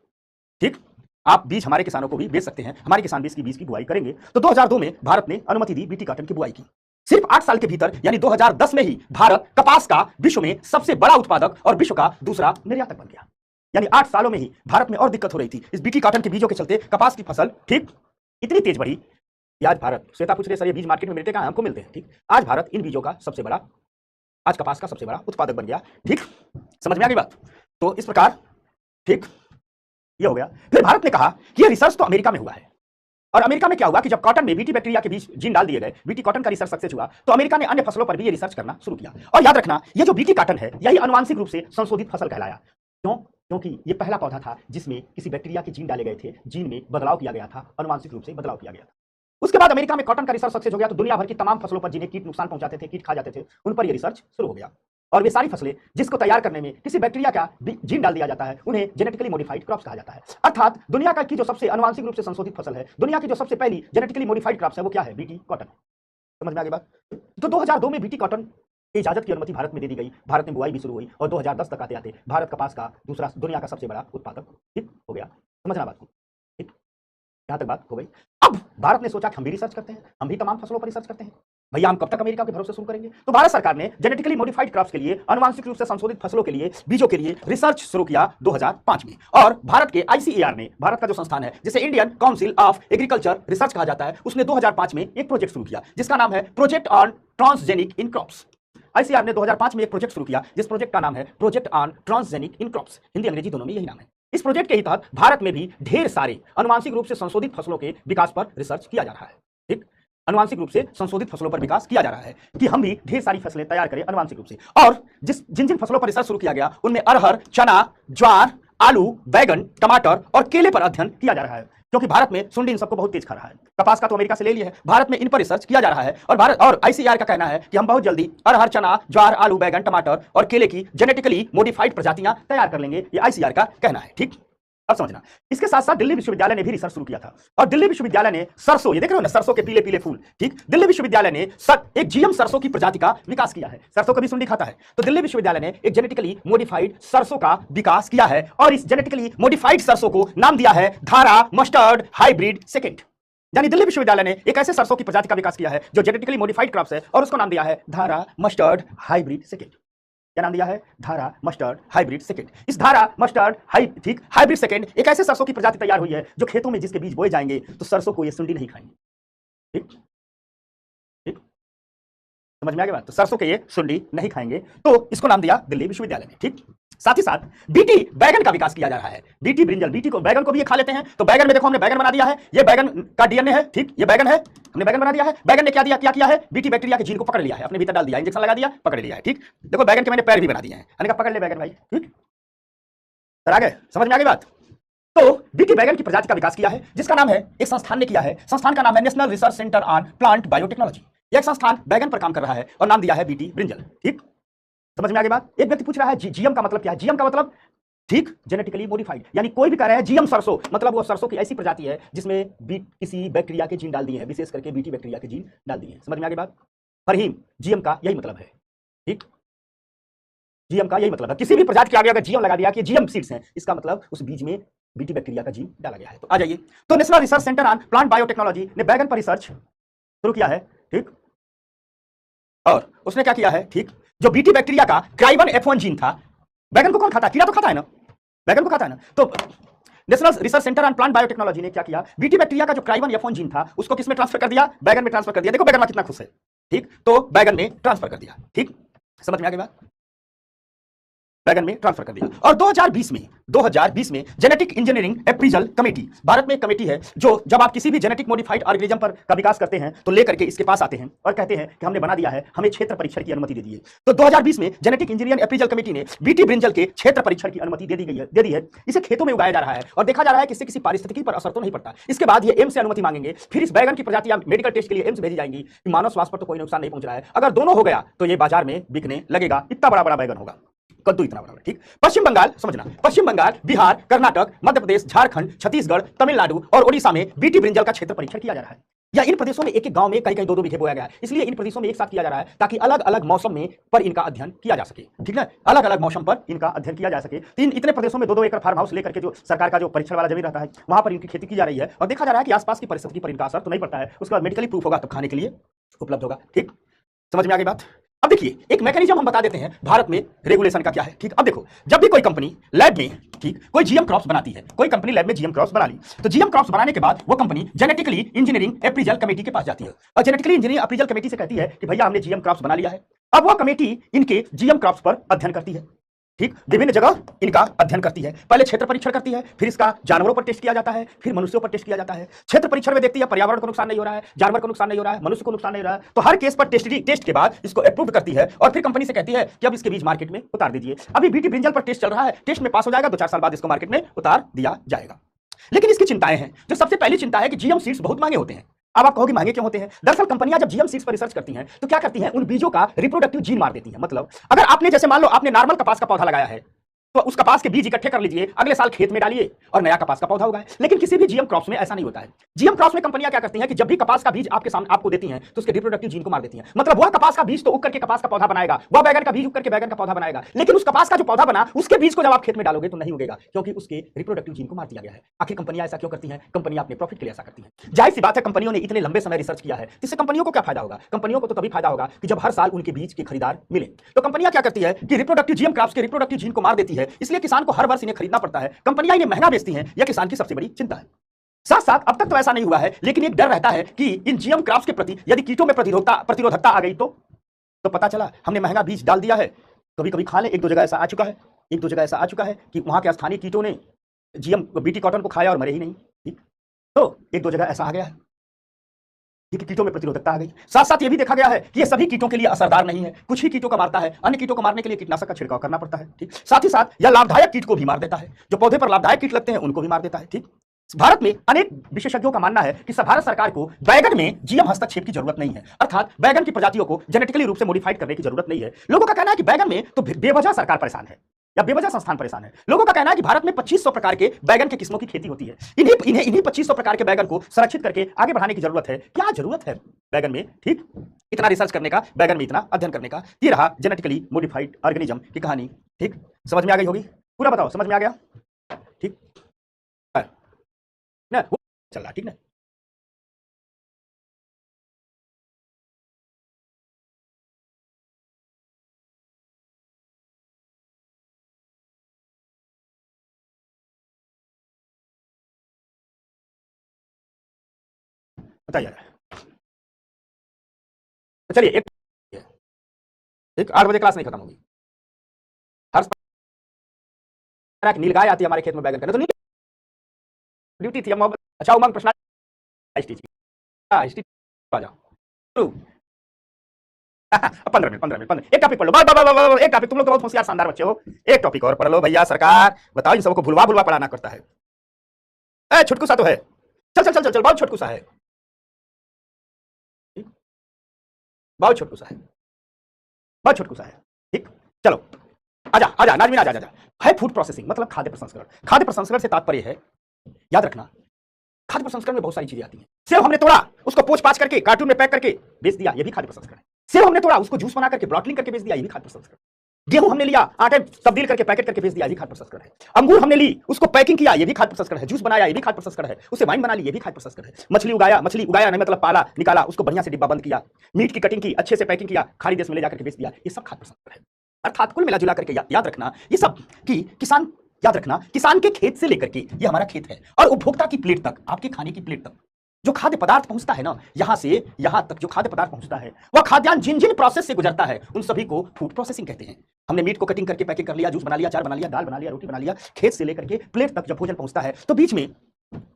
ठीक, आप बीज हमारे किसानों को भी बेच सकते हैं, हमारे किसान बीज की बुआई करेंगे। तो 2002 में भारत ने अनुमति दी बीटी कॉटन की बुआई की। सिर्फ 8 साल के भीतर यानी 2010 में ही भारत कपास का विश्व में सबसे बड़ा उत्पादक और विश्व का दूसरा निर्यातक बन गया। यानी 8 सालों में ही भारत में और दिक्कत हो रही थी इस बीटी कॉटन के बीजों के चलते, कपास की फसल ठीक इतनी तेज बढ़ी कि आज भारत, श्वेता पूछ रहे सर ये बीज मार्केट में मिलते कहां, हमको मिलते हैं। ठीक, आज भारत इन बीजों का सबसे बड़ा, आज कपास का सबसे बड़ा उत्पादक बन गया। ठीक, समझ में आ गई बात। तो इस प्रकार ठीक ये हो गया। फिर भारत ने कहा कि ये रिसर्च तो अमेरिका में हुआ है, और अमेरिका में क्या हुआ कि जब कॉटन में बीटी बैक्टीरिया के बीच जीन डाल दिए गए, बीटी कॉटन का रिसर्च सक्सेस हुआ, तो अमेरिका ने अन्य फसलों पर भी ये रिसर्च करना शुरू किया। और याद रखना, ये जो बीटी कॉटन है यही अनुवांशिक रूप से संशोधित फसल कहलाया। क्यों? क्योंकि ये पहला पौधा था जिसमें किसी बैक्टीरिया के जीन डाले गए थे, जीन में बदलाव किया गया था, अनुवांशिक रूप से बदलाव किया गया था। उसके बाद अमेरिका में कॉटन का रिसर्च सक्सेस हो गया, तो दुनिया भर की तमाम फसलों पर जिन्हें कीट नुकसान पहुंचाते थे, कीट खा जाते थे, उन पर यह रिसर्च शुरू हो गया। और वे सारी फसलें जिसको तैयार करने में किसी बैक्टीरिया का जीन डाल दिया जाता है, उन्हें जेनेटिकली मॉडिफाइड क्रॉप्स कहा जाता है। अर्थात दुनिया का की जो सबसे अनुवांशिक रूप से संशोधित फसल है, दुनिया की जो सबसे पहली जेनेटिकली मॉडिफाइड क्रॉप्स है, वो क्या है? BT cotton. समझ में आ गई बात? तो 2002 में बीटी कॉटन की इजाजत की अनुमति भारत में दे दी गई, भारत में बुआई भी शुरू हुई, और 2010 तक आते आते भारत कपास का दूसरा दुनिया का सबसे बड़ा उत्पादक ठीक हो गया। समझना बात को, ठीक? यहां तक बात हो गई। अब भारत ने सोचा कि हम भी रिसर्च करते हैं, हम भी तमाम फसलों पर रिसर्च करते हैं। भैया हम कब तक अमेरिका के भरोसे शुरू करेंगे? तो भारत सरकार ने जेनेटिकली मॉडिफाइड क्रॉप्स के लिए, अनुवांशिक रूप से संशोधित फसलों के लिए, बीजों के लिए रिसर्च शुरू किया 2005 में। और भारत के आईसीएआर ने, भारत का जो संस्थान है जिसे Indian council of agriculture research कहा जाता है, उसने 2005 में एक प्रोजेक्ट शुरू किया जिसका नाम है project on transgenic in crops. ICAR ने 2005 में एक प्रोजेक्ट शुरू किया जिस प्रोजेक्ट का नाम है project on transgenic in crops. Hindi अंग्रेजी दोनों में यही नाम है। इस प्रोजेक्ट के ही तहत भारत में भी ढेर सारे अनुवांशिक रूप से संशोधित फसलों के विकास पर रिसर्च किया जा रहा है। ठीक, अनुवांशिक रूप से संशोधित फसलों पर विकास किया जा रहा है कि हम भी ढेर सारी फसलें तैयार करें अनुवांशिक रूप से। और जिन जिन फसलों पर रिसर्च शुरू किया गया उनमें अरहर, चना, ज्वार, आलू, बैगन, टमाटर और केले पर अध्ययन किया जा रहा है, क्योंकि भारत में सुंडी इन सबको बहुत तेज खा रहा है। कपास का तो अमेरिका से ले लिया है, भारत में इन पर रिसर्च किया जा रहा है। और भारत और आईसीआर का कहना है कि हम बहुत जल्दी अरहर, चना, ज्वार, आलू, बैगन, टमाटर और केले की जेनेटिकली मॉडिफाइड प्रजातियां तैयार कर लेंगे। ये आईसीआर का कहना है। ठीक, अब समझना, इसके साथ साथ दिल्ली विश्वविद्यालय ने भी रिसर्च शुरू किया था। और दिल्ली विश्वविद्यालय ने सरसों, ये देख रहे हो ना, सरसों के पीले पीले फूल, ठीक, दिल्ली विश्वविद्यालय ने एक जीएम सरसों की प्रजाति का विकास किया है। सरसों कभी सुंडी खाता है, तो दिल्ली विश्वविद्यालय ने एक जेनेटिकली मॉडिफाइड सरसों का विकास किया है और इस जेनेटिकली मॉडिफाइड सरसों को नाम दिया है धारा मस्टर्ड हाइब्रिड सेकेंड। यानी दिल्ली विश्वविद्यालय ने एक ऐसे सरसों की प्रजाति का विकास किया है जो जेनेटिकली मॉडिफाइड क्रॉप्स है और उसको नाम दिया है धारा मस्टर्ड हाइब्रिड सेकेंड। क्या नाम दिया है? धारा मस्टर्ड हाइब्रिड सेकेंड। इस धारा मस्टर्ड हाइब्रिड सेकेंड एक ऐसे सरसों की प्रजाति तैयार हुई है जो खेतों में जिसके बीज बोए जाएंगे तो सरसों को ये सुंडी नहीं खाएंगे। ठीक ठीक, समझ में आ गई बात? तो सरसों के ये सुंडी नहीं खाएंगे, तो इसको नाम दिया दिल्ली विश्वविद्यालय ने। ठीक, साथ ही साथ बीटी बैगन का विकास किया जा रहा है। बीटी ब्रिंजल, बीटी को, बैगन को भी ये खा लेते हैं। तो बैगन में देखो हमने बैगन बना दिया है, ये बैगन का डीएनए है। ठीक, ये बैगन है, हमने बैगन बना दिया है। बैगन ने क्या किया है? बीटी बैक्टीरिया के जीन को पकड़ लिया है, अपने भीतर डाल दिया, इंजेक्शन लगा दिया, पकड़ लिया है। ठीक, देखो बैगन के मैंने पैर भी बना दिए हैं, मैंने कहा पकड़ ले बैगन भाई। ठीक, आ गए, समझ में आ गई बात? तो बीटी बैगन की प्रजाति का विकास किया है जिसका नाम है, एक संस्थान ने किया है, संस्थान का नाम है national research centre on plant biotechnology. यह संस्थान बैगन पर काम कर रहा है और नाम दिया है बीटी ब्रिंजल। ठीक, समझ में आ गई बात? एक व्यक्ति पूछ रहा है जीएम का मतलब क्या है? जीएम का मतलब, ठीक, जेनेटिकली मॉडिफाइड, यानी कोई भी कह रहा है जीएम सरसों, मतलब वो सरसों की ऐसी प्रजाति है जिसमें किसी बैक्टीरिया के जीन डाल दिए हैं, विशेष करके बीटी बैक्टीरिया के जीन डाल दिए हैं। समझ में आ गई बात? फरहीम, जीएम का यही मतलब है। ठीक, जीएम का यही मतलब है, किसी भी प्रजाति के आगे अगर जीएम लगा दिया कि जीएम सीड्स हैं, इसका मतलब उस बीज में बीटी बैक्टीरिया का जीन डाला गया है। तो आ जाइए, तो national research centre on plant biotechnology ने बैगन पर रिसर्च शुरू किया है। ठीक, और उसने क्या किया है? ठीक, जो बीटी बैक्टीरिया का क्राइवन F1 जीन था, बैगन को कौन खाता है? कीड़ा तो खाता है ना, बैगन को खाता है ना। तो national research centre on plant biotechnology ने क्या किया? बीटी बैक्टीरिया का जो क्राइवन F1 जीन था उसको किसमें ट्रांसफर कर दिया? बैगन में ट्रांसफर कर दिया। देखो बैगन में कितना खुश है। ठीक, तो बैगन में ट्रांसफर कर दिया। ठीक, समझ में आ गई बात? बैगन में ट्रांसफर कर दिया। और 2020 में जेनेटिक इंजीनियरिंग एप्रीजल कमेटी, भारत में एक कमेटी है जो जब आप किसी भी जेनेटिक मॉडिफाइड ऑर्गेनिज्म पर का विकास करते हैं तो लेकर के इसके पास आते हैं और कहते हैं कि हमने बना दिया है, हमें क्षेत्र परीक्षण की अनुमति दे दी है। तो 2020 में जेनेटिक इंजीनियरिंग एप्रीजल कमेटी ने बीटी ब्रिंजल के क्षेत्र परीक्षण की अनुमति दे दी है। इसे खेतों में उगाया जा रहा है और देखा जा रहा है कि इससे किसी पारिस्थितिकी पर असर तो नहीं पड़ता। इसके बाद ये एम्स से अनुमति मांगेंगे, फिर इस बैगन की प्रजातियां मेडिकल टेस्ट के लिए एम्स भेजी जाएंगी कि मानव स्वास्थ्य पर तो कोई नुकसान नहीं पहुंच रहा है। अगर दोनों हो गया तो ये बाजार में बिकने लगेगा। इतना बड़ा बड़ा बैगन होगा, कद्दू इतना बड़ा। ठीक, पश्चिम बंगाल, समझना, पश्चिम बंगाल, बिहार, कर्नाटक, मध्य प्रदेश, झारखंड, छत्तीसगढ़, तमिलनाडु और ओडिशा में बीटी ब्रिंजल का क्षेत्र परीक्षण किया जा रहा है। या इन प्रदेशों में एक एक गांव में कई दो बीघे बोया गया है, इसलिए इन प्रदेशों में एक साथ किया जा रहा है ताकि अलग अलग मौसम में पर इनका अध्ययन किया जा सके। ठीक है, अलग अलग मौसम पर इनका अध्ययन किया जा सके। इतने प्रदेशों में 2-2 एकड़ फार्म हाउस लेकर के जो सरकार का जो परीक्षण वाला जमीन रहता है वहां पर इनकी खेती की जा रही है और देखा जा रहा है कि आसपास की परिस्थिति पर इनका असर तो नहीं पड़ता है। उसके बाद मेडिकली प्रूफ होगा तब खाने के लिए उपलब्ध होगा। ठीक, समझ में आ गई बात? अब देखिए, एक मैकेनिज्म हम बता देते हैं भारत में रेगुलेशन का क्या है। ठीक, अब देखो, जब भी कोई कंपनी लैब में, ठीक, कोई जीएम क्रॉप्स बनाती है, कोई कंपनी लैब में जीएम क्रॉप्स बना ली, तो जीएम क्रॉप्स बनाने के बाद वो कंपनी जेनेटिकली इंजीनियरिंग एप्रीजल कमेटी के पास जाती है और जेनेटिकली इंजीनियरिंग एप्रीजल कमेटी से कहती है कि भैया हमने जीएम क्रॉप्स बना लिया है। अब वो कमेटी इनके जीएम क्रॉप्स पर अध्ययन करती है। ठीक, विभिन्न जगह इनका अध्ययन करती है। पहले क्षेत्र परीक्षण करती है, फिर इसका जानवरों पर टेस्ट किया जाता है, फिर मनुष्यों पर टेस्ट किया जाता है। क्षेत्र परीक्षण में देखती है पर्यावरण को नुकसान नहीं हो रहा है, जानवर को नुकसान नहीं हो रहा है, मनुष्य को नुकसान नहीं हो रहा है, तो हर केस पर टेस्ट के बाद इसको अप्रूव करती है और फिर कंपनी से कहती है कि अब इसके बीज मार्केट में उतार दीजिए। अभी बीटी ब्रिंजल पर टेस्ट चल रहा है, टेस्ट में पास हो जाएगा, 2-4 साल बाद इसको मार्केट में उतार दिया जाएगा। लेकिन इसकी चिंताएं हैं। जो सबसे पहली चिंता है कि जीएम सीड्स बहुत महंगे होते हैं। अब आप कहोगे महंगे क्यों होते हैं? दरअसल कंपनियां जब जीएम सीड्स पर रिसर्च करती हैं तो क्या करती हैं, उन बीजों का रिप्रोडक्टिव जीन मार देती हैं। मतलब अगर आपने जैसे मान लो आपने नॉर्मल कपास का पौधा लगाया है तो उस कपास के बीज इकट्ठे कर लीजिए, अगले साल खेत में डालिए और नया कपास का पौधा उगाए। लेकिन किसी भी जीएम क्रॉप्स में ऐसा नहीं होता है। जीएम क्रॉप्स में कंपनियां क्या करती हैं कि जब भी कपास का बीज आपके सामने आपको देती हैं तो उसके रिप्रोडक्टिव जीन को मार देती हैं। मतलब वह कपास का बीज तो उग करके कपास का पौधा बनाएगा, वह बैगन का बीज उग करके बैगन का पौधा बनाएगा, लेकिन उस कपास का जो पौधा बना उसके बीज को जब आप खेत में डालोगे तो नहीं उगेगा, क्योंकि उसके रिप्रोडक्टिव जीन को मार दिया गया है। आखिर कंपनियां ऐसा क्यों करती हैं? कंपनियां अपने प्रॉफिट के लिए ऐसा करती हैं। जाहिर सी बात है, कंपनियों ने इतने लंबे समय रिसर्च किया है, इससे कंपनियों को क्या फायदा होगा? कंपनियों को तो तभी फायदा होगा कि जब हर साल उनके बीज के खरीदार मिले। तो कंपनियां क्या करती है कि रिप्रोडक्टिव जीएम क्रॉप्स के रिप्रोडक्टिव जीन को मार देती है, इसलिए किसान को हर वर्ष इन्हें खरीदना पड़ता है। कंपनियां इन्हें महंगा बेचती हैं, यह किसान की सबसे बड़ी चिंता है। साथ साथ अब तक तो ऐसा नहीं हुआ है, लेकिन एक डर रहता है कि इन जीएम क्रॉप्स के प्रति यदि कीटों में प्रतिरोधकता आ गई तो पता चला हमने महंगा बीज डाल दिया है, कभी कभी खा ले। एक दो जगह ऐसा आ चुका है, एक दो जगह ऐसा आ चुका है कि वहां के स्थानीय कीटों ने जीएम बीटी कॉटन को खाया और मरे ही नहीं। ठीक, तो एक दो जगह ऐसा आ गया है कि कीटों में प्रतिरोधकता आ गई। साथ साथ यह भी देखा गया है कि यह सभी कीटों के लिए असरदार नहीं है, कुछ ही कीटों का मारता है, अन्य कीटों को मारने के लिए कीटनाशक का छिड़काव करना पड़ता है। ठीक, साथ ही साथ यह लाभदायक कीट को भी मार देता है, जो पौधे पर लाभदायक कीट लगते हैं उनको भी मार देता है। ठीक, भारत में अनेक विशेषज्ञों का मानना है कि भारत सरकार को बैगन में जीएम हस्तक्षेप की जरूरत नहीं है, अर्थात बैगन की प्रजातियों को जेनेटिकली रूप से मॉडिफाइड करने की जरूरत नहीं है। लोगों का कहना है कि बैगन में तो बेवजह सरकार परेशान है या बेवजह संस्थान परेशान है। लोगों का कहना है कि भारत में 2500 प्रकार के बैगन के किस्मों की खेती होती है। इन्हीं 2500 प्रकार के बैगन को संरक्षित करके आगे बढ़ाने की जरूरत है। क्या जरूरत है बैगन में? ठीक, इतना रिसर्च करने का, बैगन में इतना अध्ययन करने का। ये रहा जेनेटिकली मॉडिफाइड ऑर्गेनिज्म की कहानी। ठीक, समझ में आ गई होगी? पूरा बताओ, समझ में आ गया? ठीक ना, वो चल रहा, ठीक ना? बताइए। तो चलिए, एक 8 बजे क्लास नहीं खत्म होगी। हर नीलगाय आती है हमारे खेत में बैगन करने, तो ड्यूटी थी। अच्छा, उमंग प्रश्न आ जाओ। 15 मिनट एक टॉपिक पढ़ लो, बस एक टॉपिक। तुम लोग तो बहुत होशियार शानदार बच्चे हो, एक टॉपिक और पढ़ लो भैया। सरकार बताओ, इन सबको भुलवा भुलवा पढ़ाना करता है। छुटकू सा तो है, चल चल चल चल चल, बहुत छुटकू सा है, बहुत छुटकू सा है, बहुत छुटकू सा है। ठीक, चलो आजा आजा नाजमीन, आजा आजा। है फूड प्रोसेसिंग, मतलब खाद्य प्रसंस्करण। खाद्य प्रसंस्करण से तात्पर्य है, याद रखना, खाद्य प्रसंस्करण में बहुत सारी चीजें आती हैं। सेव हमने तोड़ा, उसको पोंछ पाछ करके कार्टून में पैक करके बेच दिया, ये भी खाद्य प्रसंस्करण है। सेव हमने तोड़ा, उसको जूस बना करके बॉटलिंग करके बेच दिया, ये भी खाद्य प्रसंस्करण। गेहूं हमने लिया, आटे तब्दील करके पैकेट करके बेच दिया, ये भी खाद्य प्रसंस्करण है। अंगूर हमने ली, उसको पैकिंग किया, ये भी खाद्य प्रसंस्करण है। जूस बनाया, ये भी खाद्य प्रसंस्करण है। उसे वाइन बना ली, ये भी खाद्य प्रसंस्करण है। मछली उगाया नहीं, मतलब पाला निकाला, उसको बढ़िया से डिब्बा बंद किया, मीट की कटिंग की, अच्छे से पैकिंग किया, खाड़ी देश में ले जाकर के बेच दिया, ये सब खाद्य प्रसंस्करण है। अर्थात कुल मिला जुला करके याद रखना ये सब कि किसान, याद रखना किसान के खेत से लेकर के, ये हमारा खेत है, और उपभोक्ता की प्लेट तक, आपके खाने की प्लेट तक जो खाद्य पदार्थ पहुंचता है ना, यहां से यहां तक जो खाद्य पदार्थ पहुंचता है, वह खाद्यान्न जिन जिन प्रोसेस से गुजरता है उन सभी को फूड प्रोसेसिंग कहते हैं। हमने मीट को कटिंग करके पैकिंग कर लिया, जूस बना लिया, अचार बना लिया, दाल बना लिया, रोटी बना लिया, खेत से लेकर के प्लेट तक जब भोजन पहुंचता है तो बीच में,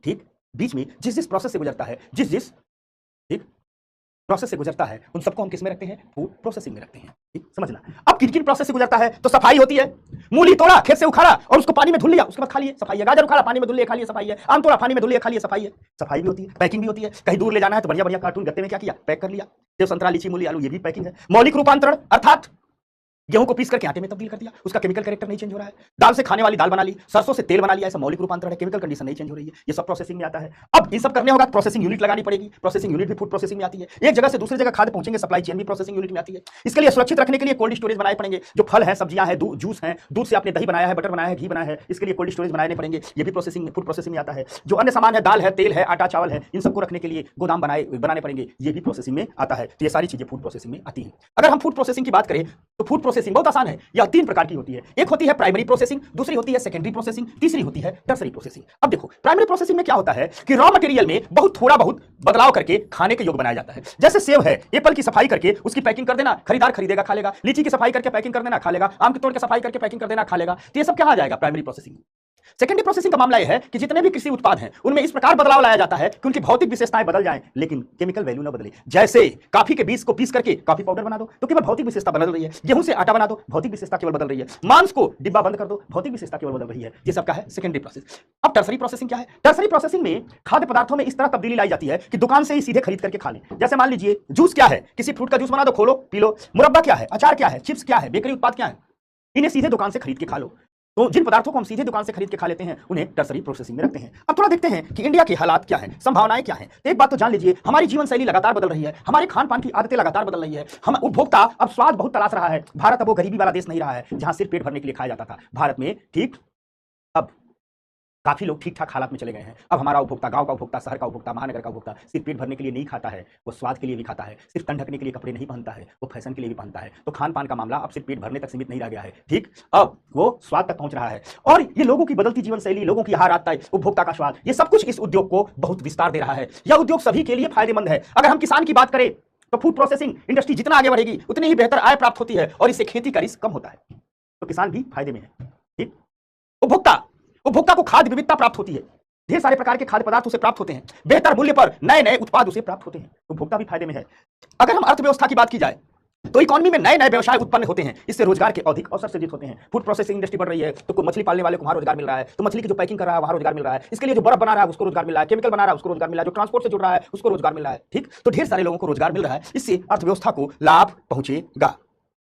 ठीक, बीच में जिस जिस प्रोसेस से गुजरता है, जिस ठीक प्रोसेस से गुजरता है, उन सबको हम किस में रखते हैं? फूड प्रोसेसिंग में रखते हैं। ठीक, समझना। अब किन किन प्रोसेस से गुजरता है? तो सफाई होती है, मूली तोड़ा, खेत से उखाड़ा और उसको पानी में धुल लिया, उसके बाद खा लिए, सफाई है। गाजर उखाड़ा, पानी में धुल लिया, खा लिए, सफाई है। आम तोड़ा, पानी में धुल लिया, खा लिए, सफाई है। सफाई भी होती है, पैकिंग भी होती है। कहीं दूर ले जाना है तो बढ़िया बढ़िया कार्टून गत्ते में क्या किया? पैक कर लिया। सेब, संतरा, लीची, मूली, आलू, ये भी पैकिंग है। मौलिक रूपांतरण, अर्थात गेहूं को पीस करके आटे में तब्दील कर दिया, उसका केमिकल कैरेक्टर नहीं चेंज हो रहा है। दाल से खाने वाली दाल बना ली, सरसों से तेल बना लिया, ऐसा मौलिक रूपांतरण है, केमिकल कंडीशन नहीं चेंज हो रही है, ये सब प्रोसेसिंग में आता है। अब ये सब करने होगा, प्रोसेसिंग यूनिट लगानी पड़ेगी, प्रोसेसिंग यूनिट भी फूड प्रोसेसिंग में आती है। एक जगह से दूसरी जगह खाद्य पहुंचेंगे, सप्लाई चेन भी प्रोसेसिंग यूनिट में आती है। इसके लिए सुरक्षित रखने के लिए कोल्ड स्टोरेज बनाए पड़ेंगे। जो फल है, सब्जियां हैं, जूस है, दूध से आपने दही बनाया है, बटर बनाया है, घी बनाया है, इसके लिए कोल्ड स्टोरेज बनाने पड़ेंगे, ये भी प्रोसेसिंग फूड प्रोसेसिंग में आता है। जो अन्य सामान है, दाल है, तेल है, आटा चावल है, इन सबको रखने के लिए गोदाम बनाने पड़ेंगे, ये भी प्रोसेसिंग में आता है। तो ये सारी चीजें फूड प्रोसेसिंग में आती हैं। अगर हम फूड प्रोसेसिंग की बात करें तो फूड प्रोसेसिंग प्रोसेसिंग बहुत आसान है। यह 3 प्रकार की होती है। एक होती है प्राइमरी प्रोसेसिंग, दूसरी होती है सेकेंडरी प्रोसेसिंग, तीसरी होती है टर्सरी प्रोसेसिंग। अब देखो प्राइमरी प्रोसेसिंग में क्या होता है कि रॉ मटेरियल में थोड़ा बहुत बदलाव करके खाने के योग्य बनाया जाता है। जैसे सेब है, एप्पल की सफाई करके उसकी पैकिंग कर देना, खरीदार खरीदेगा खा लेगा। लीची की सफाई करके पैकिंग कर देना, खा लेगा। आम के तोड़ के सफाई करके पैकिंग कर देना, खा लेगा। तो ये सब क्या आ जाएगा प्राइमरी प्रोसेसिंग। सेकेंडरी प्रोसेसिंग का मामला यह है कि जितने भी कृषि उत्पाद हैं उनमें इस प्रकार बदलाव लाया जाता है कि उनकी भौतिक विशेषताएं बदल जाएं लेकिन केमिकल वैल्यू ना बदले। जैसे कॉफी के बीज को पीस करके कॉफी पाउडर बना दो तो केवल भौतिक विशेषता बदल रही है। गेहूं से आटा बना दो, भौतिक विशेषता केवल बदल रही है। मांस को डिब्बा बंद कर दो, भौतिक विशेषता केवल बदल रही है। ये सब क्या है? Secondary process. अब टर्सरी प्रोसेसिंग क्या है? टर्सरी प्रोसेसिंग में खाद्य पदार्थों में इस तरह तब्दीली लाई जाती है कि दुकान से ही सीधे खरीद करके खा लें। जैसे मान लीजिए जूस क्या है, किसी फ्रूट का जूस बना दो, खोलो पी लो। मुरब्बा क्या है, अचार क्या है, चिप्स क्या है, बेकरी उत्पाद क्या है, इन्हें सीधे दुकान से खरीद के खा लो। तो जिन पदार्थों को हम सीधे दुकान से खरीद के खा लेते हैं उन्हें टर्सरी प्रोसेसिंग में रखते हैं। अब थोड़ा देखते हैं कि इंडिया के हालात क्या हैं, संभावनाएं क्या हैं। तो एक बात तो जान लीजिए, हमारी जीवन शैली लगातार बदल रही है, हमारे खान पान की आदतें लगातार बदल रही है। हम उपभोक्ता अब स्वाद बहुत तलाश रहा है। भारत अब वो गरीबी वाला देश नहीं रहा है जहां सिर्फ पेट भरने के लिए खाया जाता था। भारत में ठीक अब काफी लोग ठीक ठाक हालात में चले गए हैं। अब हमारा उपभोक्ता, गांव का उपभोक्ता, शहर का उपभोक्ता, महानगर का उपभोक्ता सिर्फ पेट भरने के लिए नहीं खाता है, वो स्वाद के लिए भी खाता है। सिर्फ तन ढकने के लिए कपड़े नहीं पहनता है, वो फैशन के लिए भी पहनता है। तो खान पान का मामला अब सिर्फ पेट भरने तक सीमित नहीं रह गया है। ठीक, अब वो स्वाद तक पहुंच रहा है। और ये लोगों की बदलती जीवन शैली, लोगों की आहार आदतें, उपभोक्ता का स्वाद, ये सब कुछ इस उद्योग को बहुत विस्तार दे रहा है। यह उद्योग सभी के लिए फायदेमंद है। अगर हम किसान की बात करें तो फूड प्रोसेसिंग इंडस्ट्री जितना आगे बढ़ेगी उतनी ही बेहतर आय प्राप्त होती है और इससे खेती का रिस्क कम होता है। तो किसान भी फायदे में है। ठीक, उपभोक्ता को खाद्य विविधता प्राप्त होती है। ढेर सारे प्रकार के खाद्य पदार्थ उसे प्राप्त होते हैं। बेहतर मूल्य पर नए नए उत्पाद उसे प्राप्त होते हैं। उपभोक्ता भी फायदे में है। अगर हम अर्थव्यवस्था की बात की जाए तो इकोनॉमी में नए नए व्यवसाय उत्पन्न होते हैं। इससे रोजगार के अधिक अवसर सृजित होते हैं। फूड प्रोसेसिंग इंडस्ट्री बढ़ रही है तो मछली पालने वाले को वहां रोजगार मिल रहा है, तो मछली की जो पैकिंग कर रहा है वहां रोजगार मिल रहा है, इसके लिए जो बर्फ बना रहा है उसको रोजगार मिल रहा है, केमिकल बना रहा है उसको रोजगार मिल रहा है, जो ट्रांसपोर्ट से जुड़ रहा है उसको रोजगार मिल रहा है। ठीक, तो ढेर सारे लोगों को रोजगार मिल रहा है। इससे अर्थव्यवस्था को लाभ पहुंचेगा।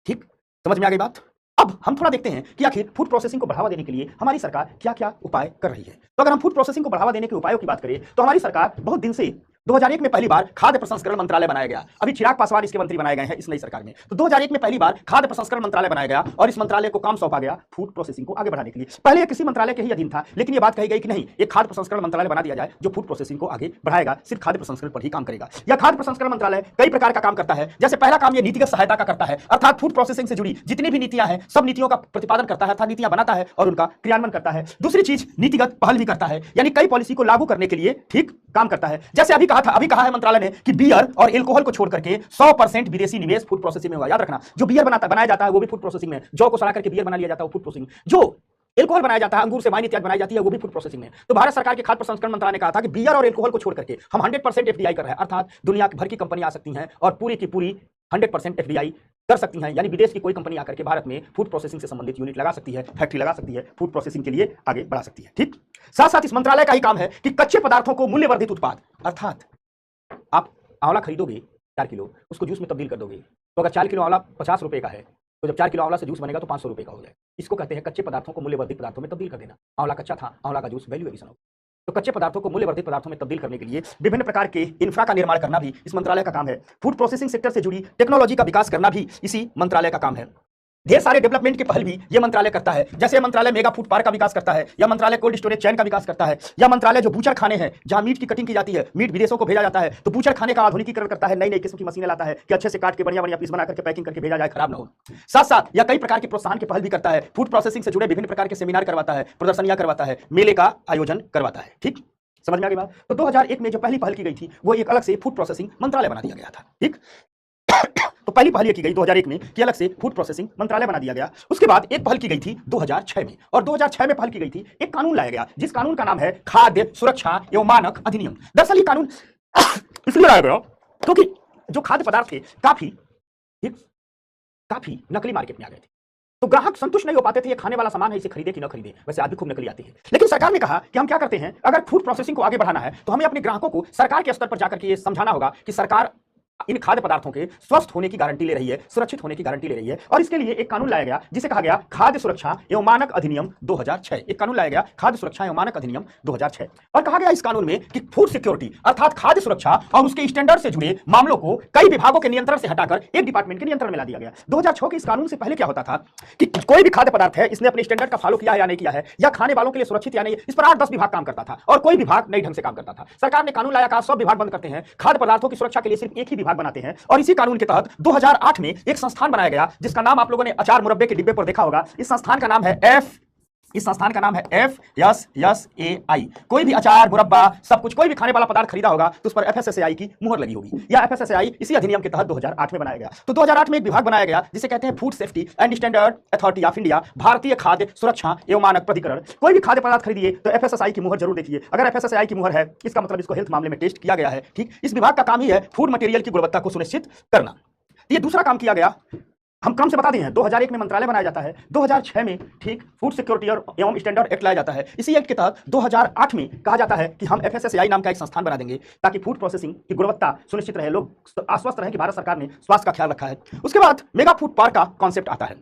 ठीक, समझ में आ गई बात। अब हम थोड़ा देखते हैं कि आखिर फूड प्रोसेसिंग को बढ़ावा देने के लिए हमारी सरकार क्या क्या उपाय कर रही है। तो अगर हम फूड प्रोसेसिंग को बढ़ावा देने के उपायों की बात करें तो हमारी सरकार बहुत दिन से 2001 में पहली बार खाद्य प्रसंस्करण मंत्रालय बनाया गया। अभी चिराग पासवान इसके मंत्री बनाए गए हैं इस नई सरकार में। तो 2001 में पहली बार खाद्य प्रसंस्करण मंत्रालय बनाया गया और इस मंत्रालय को काम सौंपा गया फूड प्रोसेसिंग को आगे बढ़ाने के लिए। पहले ये किसी मंत्रालय के ही अधीन था, लेकिन ये बात कही गई कि नहीं, एक खाद्य प्रसंस्करण मंत्रालय बना दिया जाए जो फूड प्रोसेसिंग को आगे बढ़ाएगा, सिर्फ खाद्य प्रसंस्करण पर ही काम करेगा। यह खाद्य प्रसंस्करण मंत्रालय कई प्रकार का काम करता है। जैसे पहला काम ये नीतिगत सहायता का करता है, अर्थात फूड प्रोसेसिंग से जुड़ी जितनी भी नीतियां हैं सब नीतियों का प्रतिपादन करता है, नीतियां बनाता है और उनका क्रियान्वयन करता है। दूसरी चीज नीतिगत पहल भी करता है, यानी कई पॉलिसी को लागू करने के लिए ठीक काम करता है। जैसे अभी कहा है मंत्रालय ने कि बियर और एल्कोहल को छोड़ करके 100% विदेशी निवेश फूड प्रोसेसिंग में होगा। याद रखना, जो बियर बनाया जाता है वो भी फूड प्रोसेसिंग में, जौ को सड़ा करके बियर बना लिया जाता है वो फूड प्रोसेसिंग, जो एल्कोहल बनाया जाता है, अंगूर से वाइन इत्यादि बनाई जाती है, वो भी फूड प्रोसेसिंग में। तो भारत सरकार के खाद्य प्रसंस्करण मंत्रालय ने कहा था कि बियर और एल्कोहल को छोड़ करके हम 100% एफडीआई कर रहे हैं, अर्थात दुनिया भर की कंपनी आ सकती हैं और पूरी की पूरी 100% एफडीआई कर सकती हैं, यानी विदेश की कोई कंपनी आकर के भारत में फूड प्रोसेसिंग से संबंधित यूनिट लगा सकती है, फैक्ट्री लगा सकती है, फूड प्रोसेसिंग के लिए आगे बढ़ा सकती है। ठीक, साथ साथ इस मंत्रालय का ही काम है कि कच्चे पदार्थों को मूल्यवर्धित उत्पाद, अर्थात आप आंवला खरीदोगे 4 किलो, उसको जूस में तब्दील कर दोगे, तो अगर 4 किलो आंवला 50 रुपए का है तो जब 4 किलो आंवला से जूस बनेगा तो 500 रुपए का हो जाए। इसको कहते हैं कच्चे पदार्थों को मूल्यवर्धित पदार्थों में तब्दील कर देना। आंवला कच्चा था, आंवला का जूस वैल्यू एडिशन हो। तो कच्चे पदार्थों को मूल्यवर्धित पदार्थों में तब्दील करने के लिए विभिन्न प्रकार के इंफ्रा का निर्माण करना भी इस मंत्रालय का काम है। फूड प्रोसेसिंग सेक्टर से जुड़ी टेक्नोलॉजी का विकास करना भी इसी मंत्रालय का काम है। ढेर सारे डेवलपमेंट की पहल भी यह मंत्रालय करता है। जैसे यह मंत्रालय मेगा फूड पार्क का विकास करता है, या मंत्रालय कोल्ड स्टोरेज चैन का विकास करता है, या मंत्रालय जो बूचर खाने हैं जहां मीट की कटिंग की जाती है, मीट विदेशों को भेजा जाता है, तो बूचर खाने का आधुनिकीकरण करता है, नई नई किस्म की मशीनें लाता है कि अच्छे से काट के बढ़िया बढ़िया पीस बना करके पैकिंग करके भेजा जाए, खराब ना हो। साथ साथ यह कई प्रकार के प्रोत्साहन की पहल भी करता है। फूड प्रोसेसिंग से जुड़े विभिन्न प्रकार के सेमिनार करवाता है, प्रदर्शनियां करवाता है, मेले का आयोजन करवाता है। ठीक, समझ में आ गई बात। तो 2001 में जो पहली पहल की गई थी वो एक अलग से फूड प्रोसेसिंग मंत्रालय बना दिया गया था। ठीक, तो पहली पहल ये की गई 2001 में कि अलग से फूड प्रोसेसिंग मंत्रालय बना दिया गया। उसके बाद एक पहल की गई थी 2006 में, और 2006 में पहल की गई थी एक कानून लाया गया जिस कानून का नाम है खाद्य सुरक्षा एवं मानक अधिनियम। दरअसल ये कानून इसलिए लाया गया क्योंकि जो खाद्य पदार्थ थे काफी नकली मार्केट में आ गए थे, तो ग्राहक संतुष्ट नहीं हो पाते थे, ये खाने वाला सामान है इसे खरीदे कि न खरीदे। वैसे आज भी खूब नकली आती है, लेकिन सरकार ने कहा कि हम क्या करते हैं, अगर फूड प्रोसेसिंग को आगे बढ़ाना है तो हमें अपने ग्राहकों को सरकार के स्तर पर जाकर के ये समझाना होगा कि सरकार इन खाद्य पदार्थों के स्वस्थ होने की गारंटी ले रही है, सुरक्षित होने की गारंटी ले रही है। और इसके लिए एक कानून लाया गया जिसे कहा गया खाद्य सुरक्षा एवं मानक अधिनियम 2006। एक कानून लाया गया खाद्य सुरक्षा एवं मानक अधिनियम 2006, और कहा गया इस कानून में कि फूड सिक्योरिटी अर्थात खाद्य सुरक्षा और उसके स्टैंडर्ड से जुड़े मामलों को कई विभागों के नियंत्रण से हटाकर एक डिपार्टमेंट के नियंत्रण में ला दिया गया। 2006 के इस कानून से पहले क्या होता था कि कोई भी खाद्य पदार्थ है, इसने अपने स्टैंडर्ड का फॉलो किया है या नहीं किया है, या खाने वालों के लिए सुरक्षित या नहीं, इस पर 8-10 विभाग काम करता था और कोई विभाग नई ढंग से काम करता था। सरकार ने कानून लाया, कहा सब विभाग बंद करते हैं, खाद्य पदार्थों की सुरक्षा के लिए सिर्फ एक ही विभाग विभाग बनाते हैं। और इसी कानून के तहत 2008 में एक संस्थान बनाया गया जिसका नाम आप लोगों ने अचार मुरब्बे के डिब्बे पर देखा होगा। इस संस्थान का नाम है FSSAI। कोई भी अचार मुरब्बा सब कुछ कोई भी खाने वाला पदार्थ खरीदा होगा तो उस पर FSSAI की मुहर लगी होगी। या FSSAI इसी अधिनियम के तहत 2008 में बनाया गया। तो 2008 में एक विभाग बनाया गया जिसे कहते हैं food safety and standard authority of India, भारतीय खाद्य सुरक्षा एवं मानक प्राधिकरण। कोई भी खाद्य पदार्थ खरीदिए तो FSSAI की मुहर जरूर देखिए। अगर FSSAI की मुहर है इसका मतलब इसको हेल्थ मामले में टेस्ट किया गया है। ठीक, इस विभाग का काम ही है फूड मटेरियल की गुणवत्ता को सुनिश्चित करना। ये दूसरा काम किया गया, हम क्रम से बता दिए हैं। 2001 में मंत्रालय बनाया जाता है, 2006 में ठीक फूड सिक्योरिटी और एवं स्टैंडर्ड एक्ट लाया जाता है। इसी एक्ट के तहत 2008 में कहा जाता है कि हम FSSAI नाम का एक संस्थान बना देंगे ताकि फूड प्रोसेसिंग की गुणवत्ता सुनिश्चित रहे, लोग आश्वस्त रहे कि भारत सरकार ने स्वास्थ्य का ख्याल रखा है। उसके बाद मेगा फूड पार्क का कॉन्सेप्ट आता है।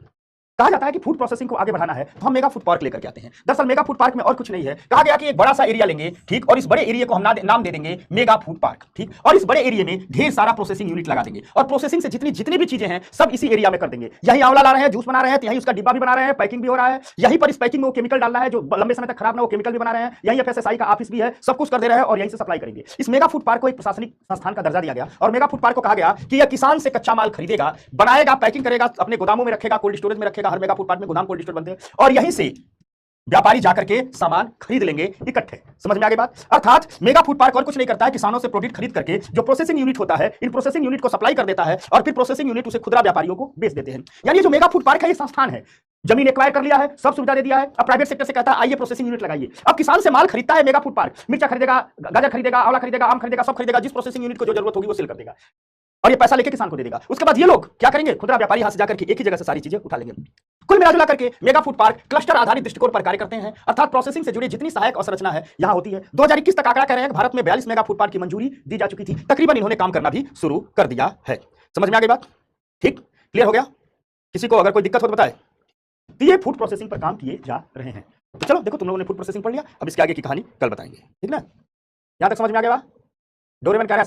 कहा जाता है कि फूड प्रोसेसिंग को आगे बढ़ाना है तो हम मेगा फूड पार्क लेकर के आते हैं। दरअसल मेगा फूड पार्क में और कुछ नहीं है, कहा गया कि एक बड़ा सा एरिया लेंगे, ठीक, और इस बड़े एरिया को हम नाम दे देंगे मेगा फूड पार्क, ठीक, और इस बड़े एरिया में ढेर सारा प्रोसेसिंग यूनिट लगा देंगे और प्रोसेसिंग से जितनी भी चीजें हैं सब इसी एरिया में कर देंगे। यही आंवला ला रहे हैं, जूस बना रहे हैं, यही उसका डिब्बा भी बना रहे हैं, पैकिंग भी हो रहा है, यहीं पर इस पैकिंग में वो केमिकल डालना है जो लंबे समय तक खराब ना हो, केमिकल भी बना रहे हैं, यहीं FSSAI का ऑफिस भी है, सब कुछ कर दे रहे हैं और यहीं से सप्लाई करेंगे। इस मेगा फूड पार्क को एक प्रशासनिक संस्थान का दर्जा दिया गया और मेगा फूड पार्क को कहा गया कि यह किसान से कच्चा माल खरीदेगा, बनाएगा, पैकिंग करेगा, अपने गोदामों में रखेगा, कोल्ड स्टोरेज में रखेगा। हर मेगा फूड पार्क में गोदाम कोल्ड स्टोर बनते हैं और यहीं से व्यापारी जाकर के सामान खरीद लेंगे इकट्ठे। समझ में आ गई बात? अर्थात मेगा फूड पार्क और कुछ नहीं करता है, किसानों से प्रोडक्ट खरीद करके जो प्रोसेसिंग यूनिट होता है इन प्रोसेसिंग यूनिट को सप्लाई कर देता है और फिर प्रोसेसिंग यूनिट उसे खुदरा व्यापारियों को बेच देते हैं। यानी जो मेगा फूड पार्क है ये संस्थान है, जमीन एक्वायर कर लिया है, सब सुविधा दे दिया है, अब प्राइवेट सेक्टर से कहता है आइए प्रोसेसिंग यूनिट लगाइए। अब किसान से माल खरीदता है मेगा फूड पार्क, मिर्चा खरीदेगा, गाजर खरीदेगा, आंवला खरीदेगा, आम खरीदेगा, सब खरीदेगा, जिस प्रोसेसिंग यूनिट को जो जरूरत होगी वो सेल कर देगा और ये पैसा लेके किसान को दे देगा। उसके बाद ये लोग क्या करेंगे, खुदरा व्यापारी हाथ से जाकर के एक ही जगह से सारी चीजें उठा लेंगे। कुल मिला करके मेगा फूड पार्क क्लस्टर आधारित दृष्टिकोण पर कार्य करते हैं, अर्थात प्रोसेसिंग से जुड़ी जितनी सहायक अवसंरचना है यहां होती है। 2021 तक आंकड़ा कह रहे हैं भारत में 42 मेगा फूड पार्क की मंजूरी दी जा चुकी थी। तकरीबन इन्होंने काम करना भी शुरू कर दिया है। समझ में आ गई बात? ठीक, क्लियर हो गया? किसी को अगर कोई दिक्कत हो तो बताए। तो ये फूड प्रोसेसिंग पर काम किए जा रहे हैं। तो चलो देखो, तुम लोगों ने फूड प्रोसेसिंग पढ़ लिया, अब इसके आगे की कहानी कल बताएंगे, ठीक ना? यहां तक समझ में आ गया? डोरेमन कह रहा है